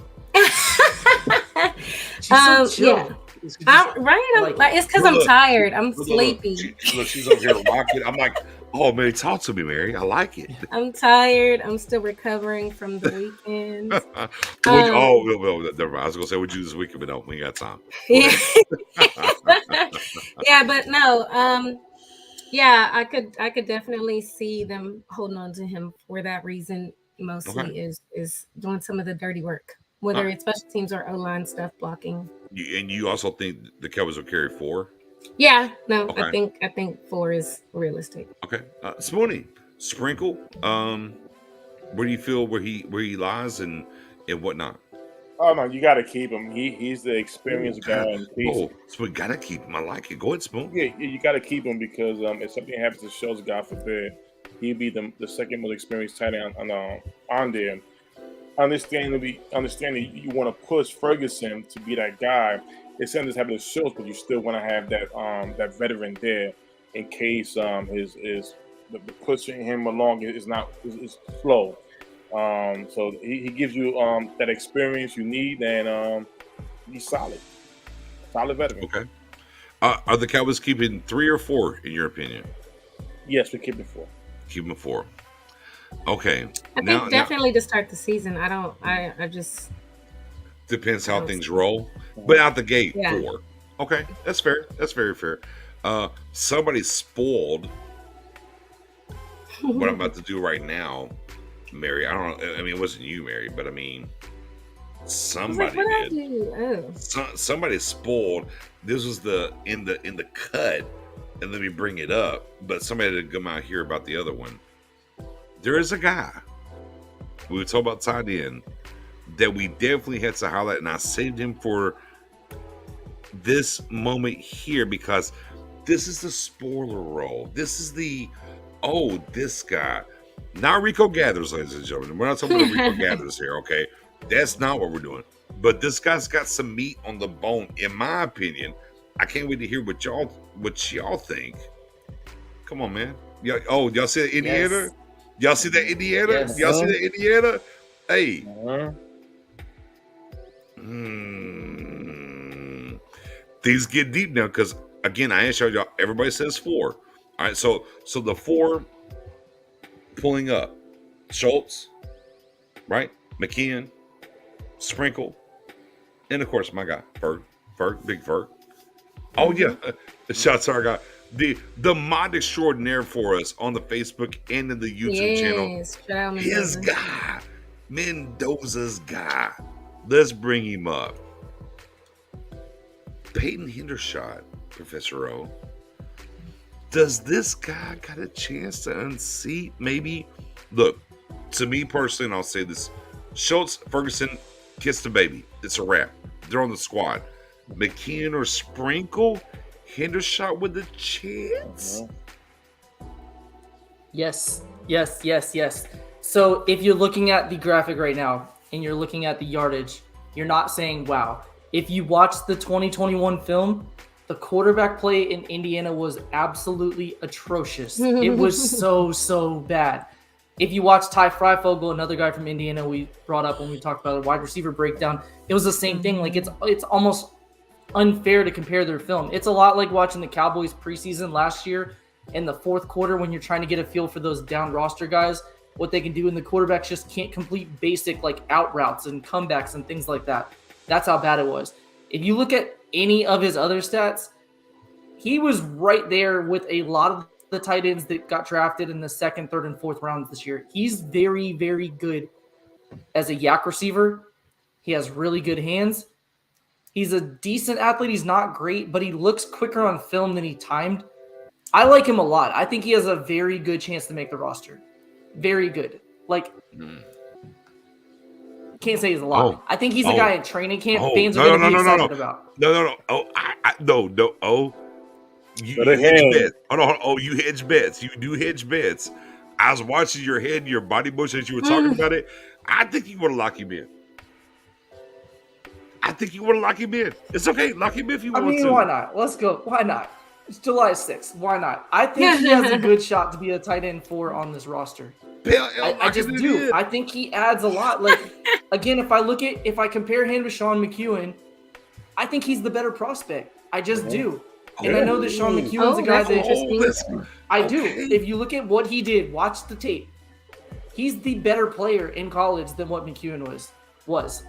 She's so chill. Yeah. It's because I'm tired. I'm sleepy. She's over here rocking. I'm like, oh, Mary, talk to me, Mary. I like it. I'm tired. I'm still recovering from the weekend. Never mind. I was gonna say what you this weekend, but no, we ain't got time. Yeah. Yeah, but no. Yeah, I could definitely see them holding on to him for that reason. Mostly is doing some of the dirty work, whether it's special teams or O-line stuff, blocking. And you also think the Cowboys will carry 4? Yeah, no, okay. I think 4 is realistic. Okay, Spoonie, Sprinkle. Where do you feel where he lies and whatnot? Oh no, you got to keep him. He's the experienced guy. So we gotta keep him. I like it. Go ahead, Spoon. Yeah, you got to keep him because if something happens to Schultz, God forbid, he'd be the second most experienced tight end on there. Understanding you want to push Ferguson to be that guy. It's not just having the Schultz, but you still want to have that veteran there in case the pushing him along is slow. So he gives you that experience you need, and he's solid veteran. Okay. Are the Cowboys keeping 3 or 4 in your opinion? Yes, we're keeping 4. Keeping 4. Okay. I think definitely to start the season. I just depends how things roll. But out the gate, 4. Okay, that's fair. That's very fair. Somebody spoiled what I'm about to do right now, Mary. I mean, it wasn't you, Mary, but I mean, I was Somebody like, what I did. do? Oh. Somebody spoiled. This was in the cut, and let me bring it up. But somebody had to come out here about the other one. There is a guy we were talking about tight end that we definitely had to highlight, and I saved him for this moment here because this is the spoiler role. This is this guy. Not Rico Gathers, ladies and gentlemen. We're not talking about Rico Gathers here, okay? That's not what we're doing. But this guy's got some meat on the bone, in my opinion. I can't wait to hear what y'all think. Come on, man. Y'all see that Indiana? Yes. Y'all see that Indiana? Yes. Y'all see that Indiana? Hey. Things get deep now because, again, I ain't y'all. Everybody says 4. All right, so the 4 pulling up. Schultz, right? McKeon, Sprinkle, and, of course, my guy, Ferg, Big Ferg. Oh, yeah. Shots to our guy. The mod extraordinaire for us on the Facebook and in the YouTube channel. His guy. Mendoza's guy. Let's bring him up. Peyton Hendershot, Professor O. Does this guy got a chance to unseat? Maybe. Look, to me personally, and I'll say this: Schultz, Ferguson, kiss the baby. It's a wrap. They're on the squad. McKeon or Sprinkle, Hendershot with a chance. Yes. So if you're looking at the graphic right now and you're looking at the yardage, you're not saying wow. If you watch the 2021 film, the quarterback play in Indiana was absolutely atrocious. It was so bad. If you watch Ty Freifogel, another guy from Indiana we brought up when we talked about a wide receiver breakdown, it was the same thing. Like it's almost unfair to compare their film. It's a lot like watching the Cowboys preseason last year in the fourth quarter when you're trying to get a feel for those down roster guys, what they can do, and the quarterbacks just can't complete basic like out routes and comebacks and things like that. That's how bad it was. If you look at any of his other stats, he was right there with a lot of the tight ends that got drafted in the second, third, and fourth rounds this year. He's very, very good as a yak receiver. He has really good hands. He's a decent athlete. He's not great, but he looks quicker on film than he timed. I like him a lot. I think he has a very good chance to make the roster. Very good. Like, can't say he's a lot. I think he's a guy in training camp. Fans are going to be excited about. No. No. You hedge bets. Hold on. Oh, you hedge bets. You do hedge bets. I was watching your head, your body motion as you were talking about it. I think you want to lock him in. It's okay. Lock him in if you want to. I mean, why not? Let's go. Why not? It's July 6th. Why not? I think he has a good shot to be a tight end 4 on this roster. I just do. I think he adds a lot. Like, again, if I compare him to Sean McEwen, I think he's the better prospect. I just do. And I know that Sean McEwen's a guy that I do. If you look at what he did, watch the tape. He's the better player in college than what McEwen was.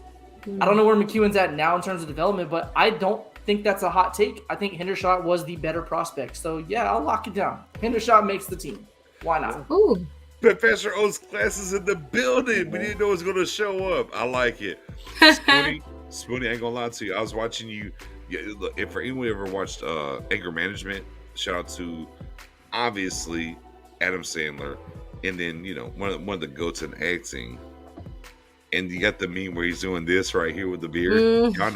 I don't know where McEwen's at now in terms of development, but I don't think that's a hot take. I think Hendershot was the better prospect. So, yeah, I'll lock it down. Hendershot makes the team. Why not? Ooh. Professor O's classes in the building. We didn't know it was going to show up. I like it. Spoonie, I ain't going to lie to you. I was watching you. Yeah, look, if for anyone who ever watched Anger Management, shout out to, obviously, Adam Sandler. And then, one of the goats in acting. And you got the meme where he's doing this right here with the beard. Y'all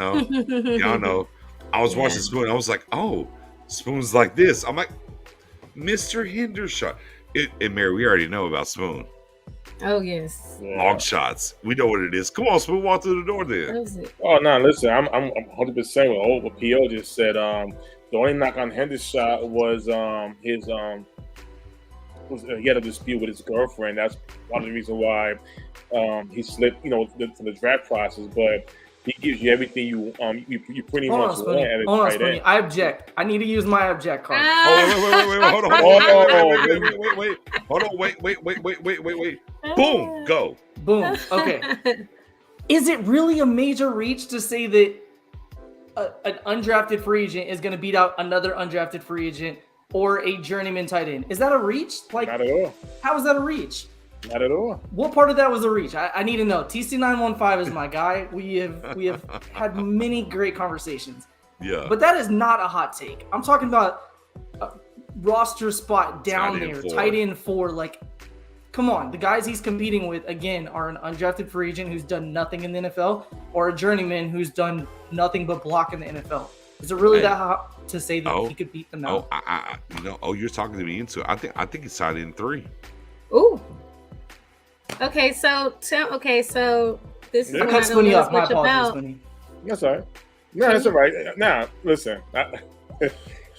know. I was watching Spoon. I was like, oh, Spoon's like this. I'm like, Mr. Hendershot. And Mary, we already know about Spoon. Oh, yes. Long shots. We know what it is. Come on, Spoon, walk through the door then. What is it? Oh, no, listen, I'm 100% with what P.O. just said. The only knock on Hendershot was he had a dispute with his girlfriend. That's one of the reasons why he slipped, for the draft process. But he gives you everything you pretty much want at a tight end. I object. I need to use my object card. Wait. Boom, go. Boom. Okay. Is it really a major reach to say that an undrafted free agent is going to beat out another undrafted free agent or a journeyman tight end? Is that a reach? Like, not at all. How is that a reach? Not at all. What part of that was a reach? I need to know. TC915 is my guy. We have had many great conversations. Yeah. But that is not a hot take. I'm talking about a roster spot down there, tight end 4. Like, come on. The guys he's competing with, again, are an undrafted free agent who's done nothing in the NFL or a journeyman who's done nothing but block in the NFL. Is it really that hot to say that he could beat them out? You're talking to me into it. I think he's tight end 3. Ooh. Okay, so this is I cut Spoonie off. My apologies, about. Spoonie. That's all right. No, that's all right. Now, listen.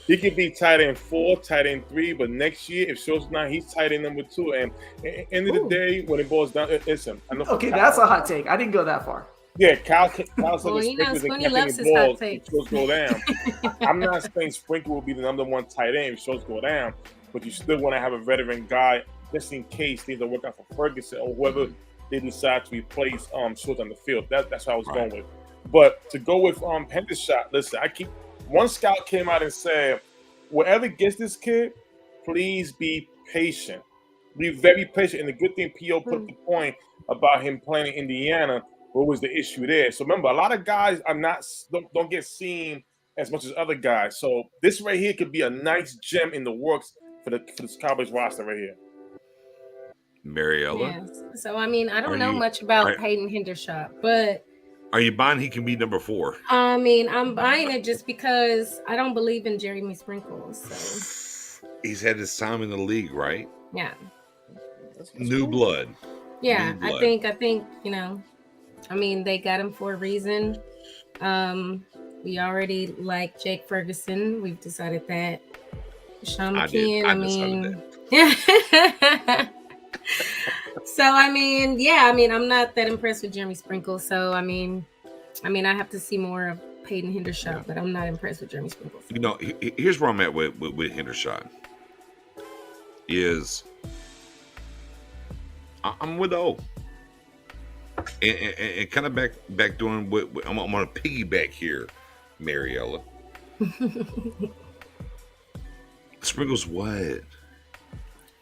He could be tight end 4, tight end 3, but next year, if Schultz not, he's tight end number 2. And at the end of the day, when it boils down, listen. I know Okay, that's a hot take. I didn't go that far. Yeah, Kyle said Well, Spoonie loves his hot takes. Schultz go down. I'm not saying Sprinkle will be the number 1 tight end if Schultz go down, but you still want to have a veteran guy just in case things don't work out for Ferguson or whoever they decide to replace Schultz on the field. That's what I was going with. But to go with Hendershot, listen, one scout came out and said, whoever gets this kid, please be patient. Be very patient. And the good thing P.O. put up the point about him playing in Indiana, what was the issue there? So remember, a lot of guys don't get seen as much as other guys. So this right here could be a nice gem in the works for this Cowboys roster right here. Mariella? Yes. So, I mean, I don't know much about Peyton Hendershot, but... Are you buying he can be number 4? I mean, I'm buying it just because I don't believe in Jeremy Sprinkles. So. He's had his time in the league, right? Yeah. New blood. Yeah, New blood. I think, I mean, they got him for a reason. We already like Jake Ferguson. We've decided that. Sean McKeon, I mean... So, I mean, I'm not that impressed with Jeremy Sprinkles. So, I mean, I have to see more of Peyton Hendershot, but I'm not impressed with Jeremy Sprinkles. Here's where I'm at with Hendershot. I'm with O. And kind of back doing what I'm going to piggyback here, Mariella. Sprinkles what?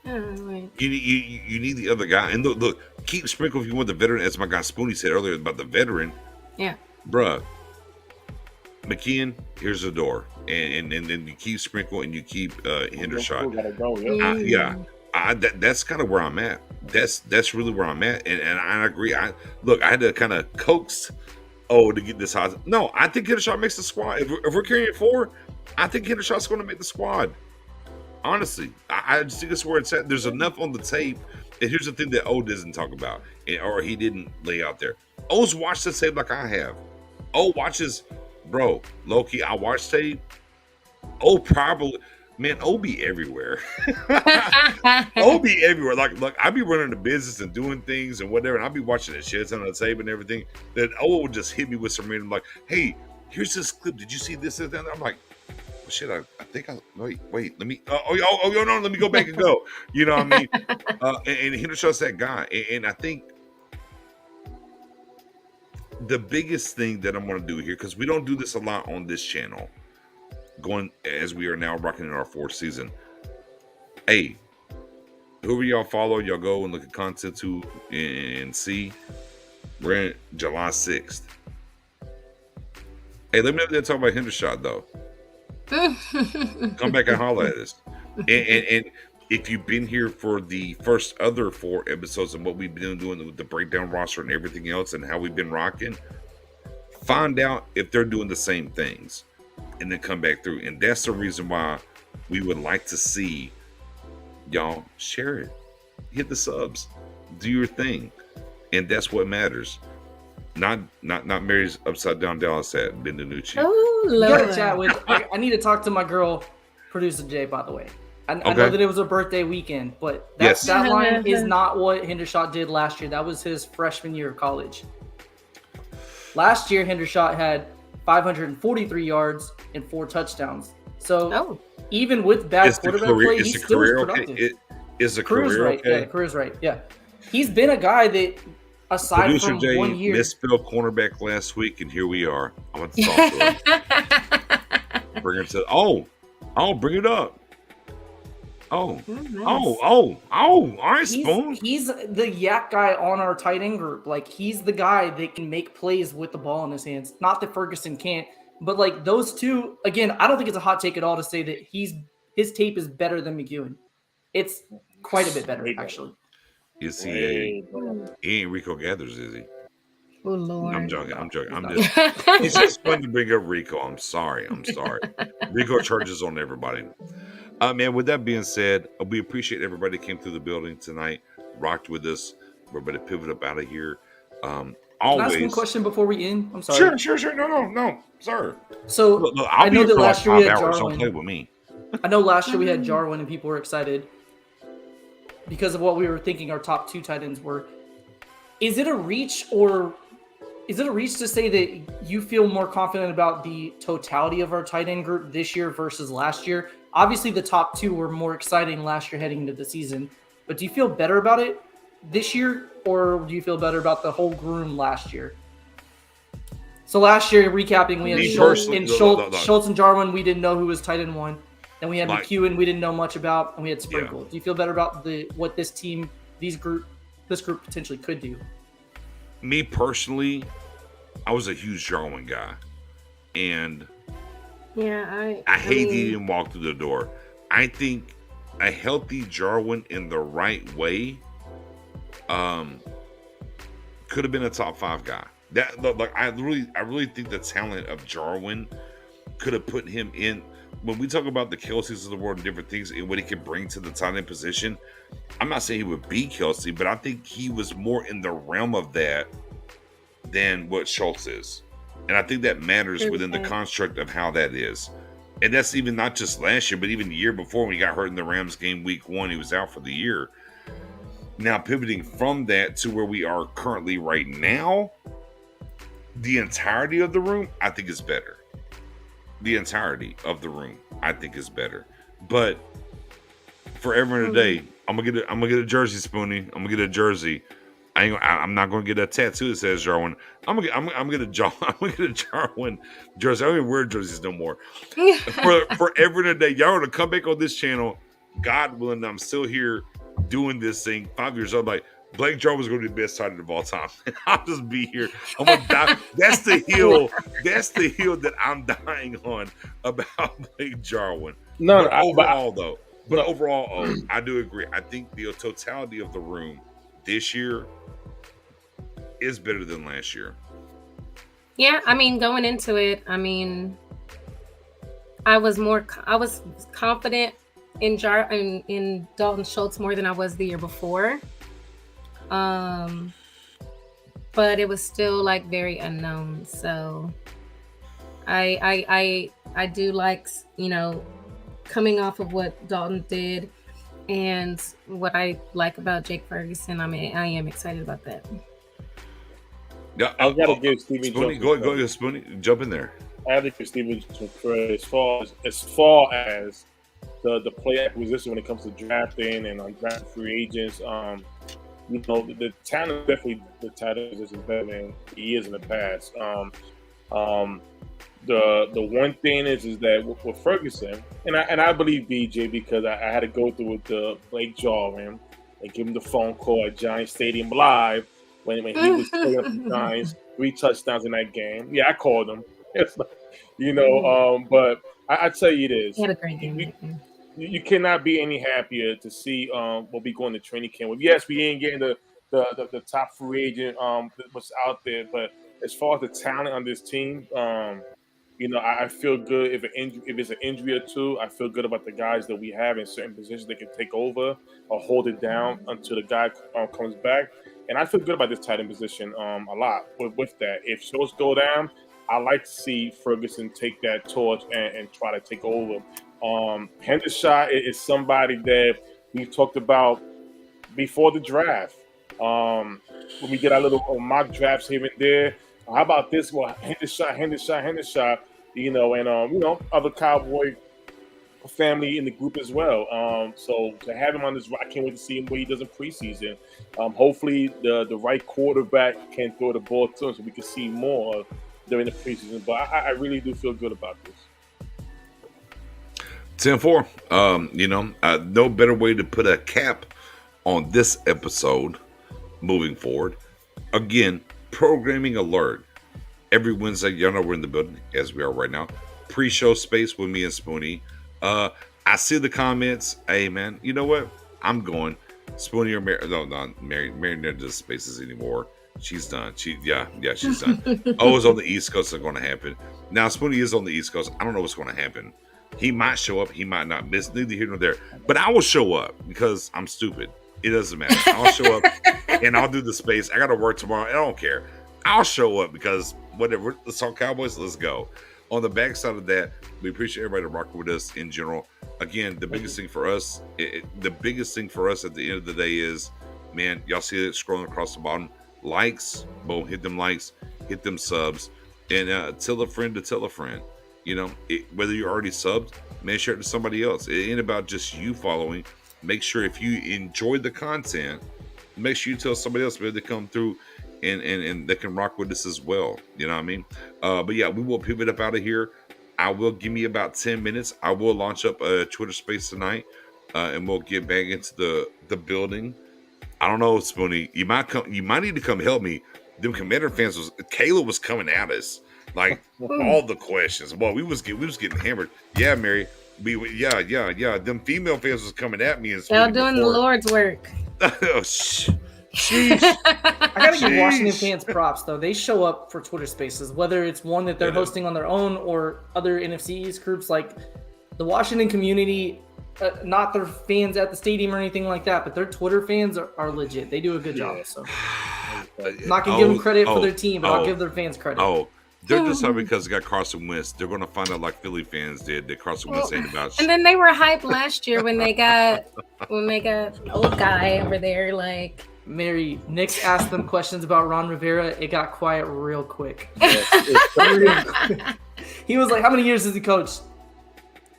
You need the other guy. And look, keep Sprinkle if you want the veteran, as my guy Spoonie said earlier about the veteran. Yeah. Bruh. McKeon, here's the door. And then you keep Sprinkle and you keep Hendershot. That's kind of where I'm at. That's really where I'm at. And I agree. I had to kind of coax to get this high. No, I think Hendershot makes the squad. If we're carrying it forward, I think Hendershot's going to make the squad. Honestly, I just think that's where it's at. There's enough on the tape. And here's the thing that O doesn't talk about, or he didn't lay out there. O's watched the tape like I have. O watches, bro, low-key, I watch tape. O probably, man, O be everywhere. O be everywhere. Like I be running the business and doing things and whatever, and I'll be watching the shit on the tape and everything. Then O will just hit me with some random, like, hey, here's this clip. Did you see this and that? I'm like, well, shit, I think wait, let me no, let me go back and go. You know what I mean? And Hendershot's that guy. And I think the biggest thing that I'm going to do here, because we don't do this a lot on this channel, going as we are now rocking in our 4th season. Hey, whoever y'all follow, y'all go and look at content to and see. We're in July 6th. Hey, let me talk about Hendershot though. Come back and holler at us. And if you've been here for the first other 4 episodes and what we've been doing with the breakdown roster and everything else and how we've been rocking, find out if they're doing the same things and then come back through. And that's the reason why we would like to see y'all share it, hit the subs, do your thing, and that's what matters. Not Mary's upside down Dallas at Benvenucci. Oh, Lord. You gotta chat with. I need to talk to my girl, producer Jay. By the way, I know that it was a birthday weekend, but that line is not what Hendershot did last year. That was his freshman year of college. Last year, Hendershot had 543 yards and 4 touchdowns. So even with bad quarterback play, he still was productive. Is the career's career right? okay? Yeah, the career's right. Yeah, he's been a guy that. Aside Producer from Jay 1 year, misspelled cornerback last week, and here we are. I'm going to talk to him. Bring him to bring it up. Oh, Nice. all right, Spoon. He's the yak guy on our tight end group. Like, he's the guy that can make plays with the ball in his hands. Not that Ferguson can't, but like those two, again, I don't think it's a hot take at all to say that his tape is better than McEwen. It's quite a bit better, actually. Is he ain't Rico Gathers, is he? Oh Lord. I'm joking. It's just fun to bring up Rico. I'm sorry. Rico charges on everybody. Man, with that being said, we appreciate everybody that came through the building tonight, rocked with us. We're about to pivot up out of here. Can Always. I ask one question before we end? I'm sorry. Sure. No, sir. So Look, I know that last year we had Don't play Jarwin. with me. I know last year we had Jarwin and people were excited because of what we were thinking our top 2 tight ends were. Is it a reach to say that you feel more confident about the totality of our tight end group this year versus last year? Obviously, the top 2 were more exciting last year heading into the season, but do you feel better about it this year, or do you feel better about the whole groom last year? So last year, recapping, we had Schultz and Jarwin. We didn't know who was tight end 1. Then we had McEwen. We didn't know much about, and we had Sprinkle. Yeah. Do you feel better about what this team, this group potentially could do? Me personally, I was a huge Jarwin guy, and Yeah, I hate he didn't walk through the door. I think a healthy Jarwin in the right way could have been a top 5 guy. I really think the talent of Jarwin could have put him in. When we talk about the Kelce's of the world and different things and what he could bring to the tight end position, I'm not saying he would be Kelce, but I think he was more in the realm of that than what Schultz is. And I think that matters within the construct of how that is. And that's even not just last year, but even the year before when he got hurt in the Rams game week 1, he was out for the year. Now, pivoting from that to where we are currently right now, the entirety of the room, I think is better. The entirety of the room, I think, is better. But for everyone today, I'm gonna get a jersey, Spoonie. I'm gonna get a jersey. I'm not gonna get a tattoo that says Jarwin. I'm gonna get a Jarwin jersey. I don't even wear jerseys no more. for everyone today, y'all want to come back on this channel, God willing, I'm still here doing this thing. 5 years old, like Blake Jarwin's going to be the best tight end of all time. I'll just be here. I'm gonna die. That's the hill that I'm dying on about Blake Jarwin. Overall, I do agree. I think the totality of the room this year is better than last year. Yeah, I mean, going into it, I mean, I was confident in Dalton Schultz more than I was the year before. But it was still like very unknown. So I do like, coming off of what Dalton did and what I like about Jake Ferguson. I mean, I am excited about that. Yeah, I gotta give Steven Spoonie, go ahead, Spoonie, jump in there. I have to give Steven some credit as far as the play acquisition when it comes to drafting and drafting free agents. The talent definitely the tight end position is better than he is in the past. The one thing is that with Ferguson, and I believe BJ because I had to go through with the Blake Jarwin and give him the phone call at Giants Stadium live when he was playing up the Giants, 3 touchdowns in that game. Yeah, I called him. But I tell you this. He had a great game. You cannot be any happier to see what we going to training camp with. Yes, we ain't getting the top free agent what's out there, but as far as the talent on this team, I feel good if it's an injury or two. I feel good about the guys that we have in certain positions that can take over or hold it down until the guy comes back. And I feel good about this tight end position a lot with that. If Schultz go down, I like to see Ferguson take that torch and try to take over. Hendershot is somebody that we talked about before the draft. When we get our little mock drafts here and there, how about this one? Hendershot, and other Cowboy family in the group as well. So to have him on this, I can't wait to see him what he does in preseason. Hopefully the right quarterback can throw the ball to him so we can see more during the preseason. But I really do feel good about this. 10-4. No better way to put a cap on this episode moving forward. Again, programming alert. Every Wednesday, y'all know we're in the building as we are right now. Pre-show space with me and Spoonie. I see the comments. Hey, man, you know what? I'm going. Spoonie or Mary? No, not Mary. Mary never does spaces anymore. She's done. She's done. It's on the East Coast. It's going to happen. Now, Spoonie is on the East Coast. I don't know what's going to happen. He might show up. He might not. Miss neither here nor there. But I will show up because I'm stupid. It doesn't matter. I'll show up and I'll do the space. I got to work tomorrow. I don't care. I'll show up because whatever. Let's talk Cowboys. Let's go. On the backside of that, we appreciate everybody rocking with us in general. Again, the biggest thing for us, at the end of the day is, man, y'all see it scrolling across the bottom. Likes, boom, hit them likes, hit them subs, and tell a friend to tell a friend. Whether you're already subbed, man, share it to somebody else. It ain't about just you following. Make sure if you enjoy the content, make sure you tell somebody else, maybe they come through and they can rock with us as well. You know what I mean? But yeah, we will pivot up out of here. I will give me about 10 minutes. I will launch up a Twitter space tonight, and we'll get back into the building. I don't know, Spoonie. You might need to come help me. Them Commander fans Kayla was coming at us. Like all the questions. Boy, we was getting hammered. Yeah, Mary. Yeah. Them female fans was coming at me. Y'all doing the Lord's work. Oh, sheesh. I gotta give Washington fans props though. They show up for Twitter Spaces, whether it's one that they're hosting on their own or other NFC East groups. Like the Washington community, not their fans at the stadium or anything like that, but their Twitter fans are legit. They do a good job. So I'm not gonna give them credit for their team, but I'll give their fans credit. They're just happy because they got Carson Wentz. They're going to find out like Philly fans did that Carson Wentz ain't about. And then they were hyped last year when they got old guy over there. Like Mary, Nick asked them questions about Ron Rivera. It got quiet real quick. He was like, "How many years has he coached?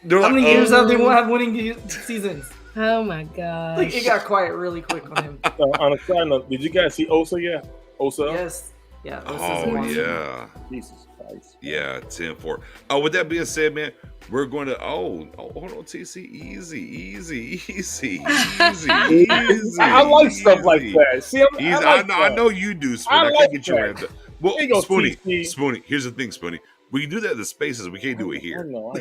How many years have they have winning seasons?" Oh my god! Like it got quiet really quick on him. On a side note, did you guys see Osa yet? Osa? Yes. Yeah. Yeah. Jesus Christ. Yeah, 10-4. With that being said, man, we're going to hold on, TC. Easy. I like stuff like that. See, I know you do, Spoonie. I can't get your answer. Well, Spoonie. Spoonie. Here's the thing, Spoonie. We can do that in the spaces. We can't do it here. I know.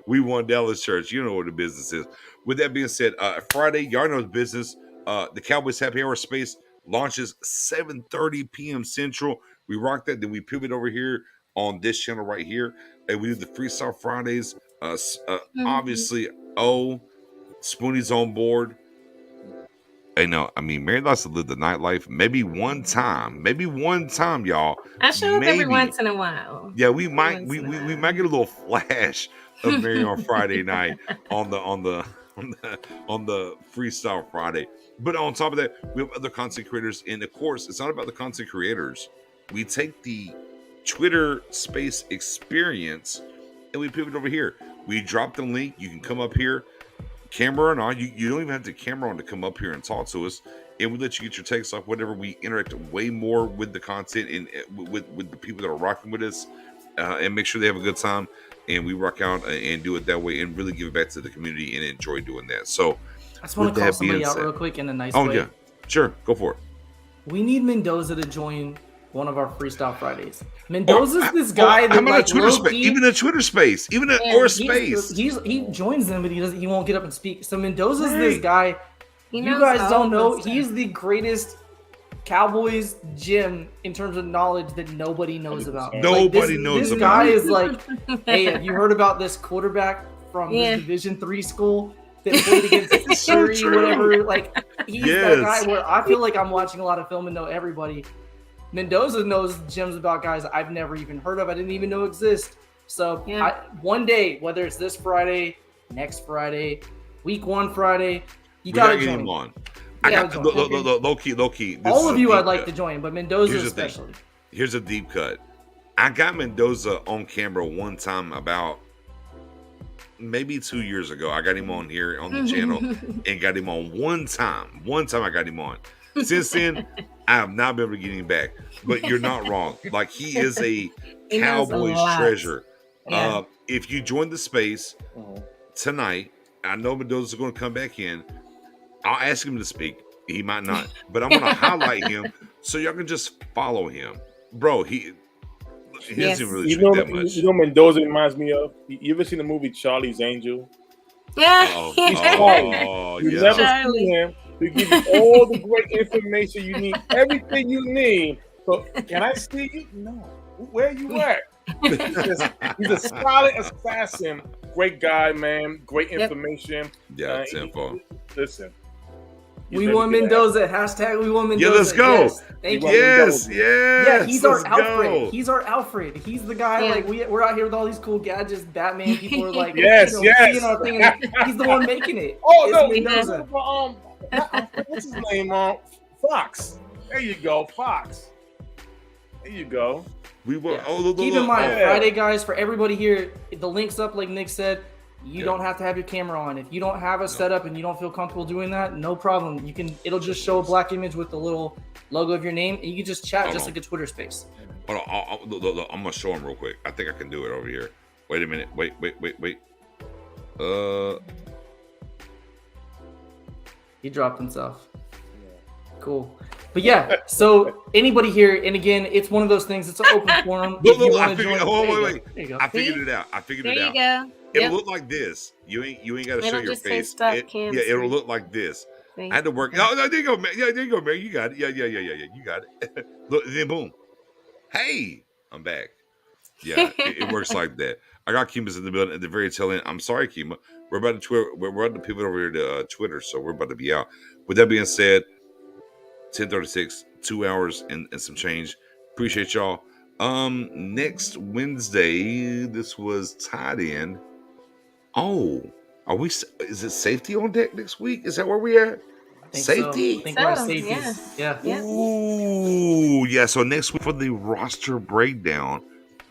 We won Dallas Church. You know what the business is. With that being said, Friday, y'all know the business. The Cowboys Happy Hour space launches 7:30 p.m. Central. We rock that. Then we pivot over here on this channel right here. And we do the Freestyle Fridays. Obviously, Spoonie's on board. Hey, no, I mean, Mary likes to live the nightlife. Maybe one time, y'all. I show up every once in a while. Yeah, we might get a little flash of Mary on Friday night on the Freestyle Friday. But on top of that, we have other content creators. And of course, it's not about the content creators. We take the Twitter space experience and we pivot over here. We drop the link. You can come up here, camera on. You don't even have to camera on to come up here and talk to us. And we let you get your takes off, whatever. We interact way more with the content and with the people that are rocking with us, and make sure they have a good time. And we rock out and do it that way and really give it back to the community and enjoy doing that. So I just want to call somebody out real quick in a nice way. Oh, yeah. Sure. Go for it. We need Mendoza to join one of our Freestyle Fridays. Mendoza's this guy that like Twitter space, even a Twitter space, even or space. He joins them, but he won't get up and speak. So Mendoza's this guy. You guys don't know. He's the greatest Cowboys gym in terms of knowledge that nobody knows about. Nobody knows this about. This guy is like, hey, have you heard about this quarterback from this Division III school that played against Missouri, whatever? Like, he's that guy where I feel like I'm watching a lot of film and know everybody. Mendoza knows gems about guys I've never even heard of. I didn't even know exist. So one day, whether it's this Friday, next Friday, week 1 Friday, you gotta get him on. I got low key. All of you I'd like to join, but Mendoza especially. Here's a deep cut. I got Mendoza on camera one time about maybe 2 years ago. I got him on here on the channel and got him on one time. I got him on. Since then, I have not been able to get him back. But you're not wrong. Like, he is a Cowboys treasure. Yeah. If you join the space Mhm. tonight, I know Mendoza's going to come back in. I'll ask him to speak. He might not, but I'm going to highlight him so y'all can just follow him, bro. He Yes. doesn't really You tweet know, that much. you know, Mendoza reminds me of. You ever seen the movie Charlie's Angel? Yeah. Oh, You yeah. never Charlie. see him. He gives you all the great information you need, everything you need. So, can I see you? No. Where you at? He's a solid assassin. Great guy, man. Great Yep. information. Yeah, tenfold. Listen. We won Mendoza. Hashtag we won Mendoza. Yeah, let's go. Yes. Thank We you. won. Yes, Yeah, he's our let's Alfred. go. He's our Alfred. He's the guy. Yeah. Like we're out here with all these cool gadgets, Batman. People are like, Yes, yes. seeing our thing, and he's the one making it. Oh, no. It's Mendoza. What's his name? Fox. There you go, Fox. There you go. We won. Yeah. Oh, look, Keep in mind, Yeah. Friday, guys, for everybody here, the link's up, like Nick said. You don't have to have your camera on. If you don't have a setup and you don't feel comfortable doing that, no problem. You can. It'll just show a black image with the little logo of your name, and you can just chat Hold just on. like a Twitter space. Hold on. Look, I'm gonna show him real quick. I think I can do it over here. Wait a minute. Wait. He dropped himself. Cool. But yeah, so anybody here, and again, it's one of those things. It's an open forum. If you Look, I want to figured. join, Oh, there you wait. go. There you go. I figured it out. There you out. go. It'll Yep. look like this. You ain't got to show It'll your just say face. stop cam Yeah, it'll screen. look like this. See? I had to work. Oh, no, there you go, man. Yeah, there you go, man. You got it. Yeah. You got it. Look, then boom. Hey, I'm back. Yeah, it works like that. I got Kima's in the building at the very tail end. I'm sorry, Kima. We're about to pivot over here to Twitter, so we're about to be out. With that being said, 10:36, 2 hours and some change. Appreciate y'all. Next Wednesday, this was tied in. Oh, is it safety on deck next week? Is that where we at? I think Safety? So. I think we're at So, safeties. Yeah. Yeah. Ooh, yeah. So next week for the roster breakdown,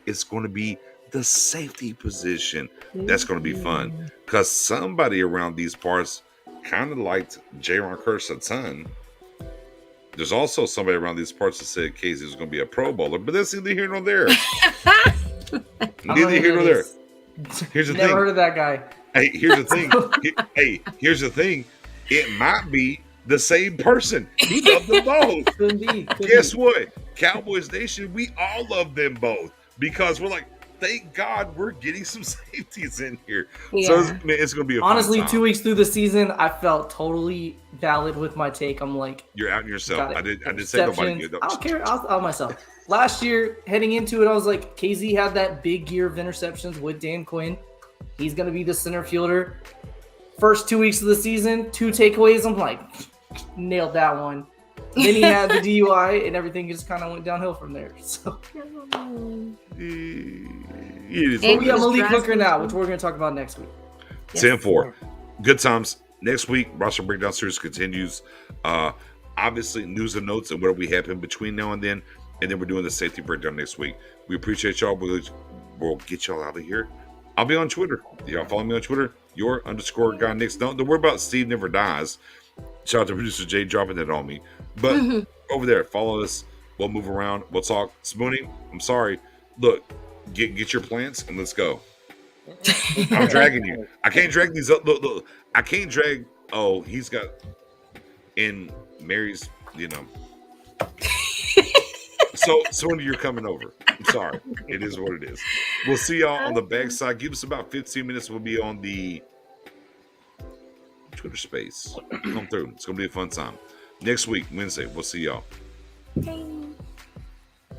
it's going to be the safety position. That's going to be fun because somebody around these parts kind of liked J-Ron Curse a ton. There's also somebody around these parts that said Casey was going to be a Pro Bowler, but that's neither here nor there. Neither here nor there. Here's the Never thing. heard of that guy. Hey, here's the thing. Here's the thing. It might be the same person. He loved them both. Could be. Guess what? Cowboys Nation, we all love them both because we're like, thank God we're getting some safeties in here. Yeah. So it's going to be a Honestly, fun time. 2 weeks through the season, I felt totally valid with my take. I'm like, You're out yourself. got it. I didn't say nobody Exceptions. good. I don't care. I'll myself. Last year, heading into it, I was like, KZ had that big year of interceptions with Dan Quinn. He's going to be the center fielder. First 2 weeks of the season, 2 takeaways. I'm like, nailed that one. Then he had the DUI, and everything just kind of went downhill from there. So It is we got Just Malik drives Hooker me now, too. which we're going to talk about next week. 10-4. Good times. Next week, roster breakdown series continues. Obviously, news and notes and what we have in between now and then we're doing the safety breakdown next week. We appreciate y'all. We'll get y'all out of here. I'll be on Twitter. Y'all follow me on Twitter. _guy Nick. Don't worry about Steve Never Dies. Shout out to producer Jay dropping that on me. But over there, follow us. We'll move around. We'll talk. Spoonie, I'm sorry. Look, get your plants and let's go. I'm dragging you. I can't drag these up. Look. I can't drag. Oh, he's got in Mary's, So when you're coming over, I'm sorry. It is what it is. We'll see y'all on the backside. Give us about 15 minutes. We'll be on the Twitter space. Come through. It's gonna be a fun time. Next week, Wednesday. We'll see y'all. Okay.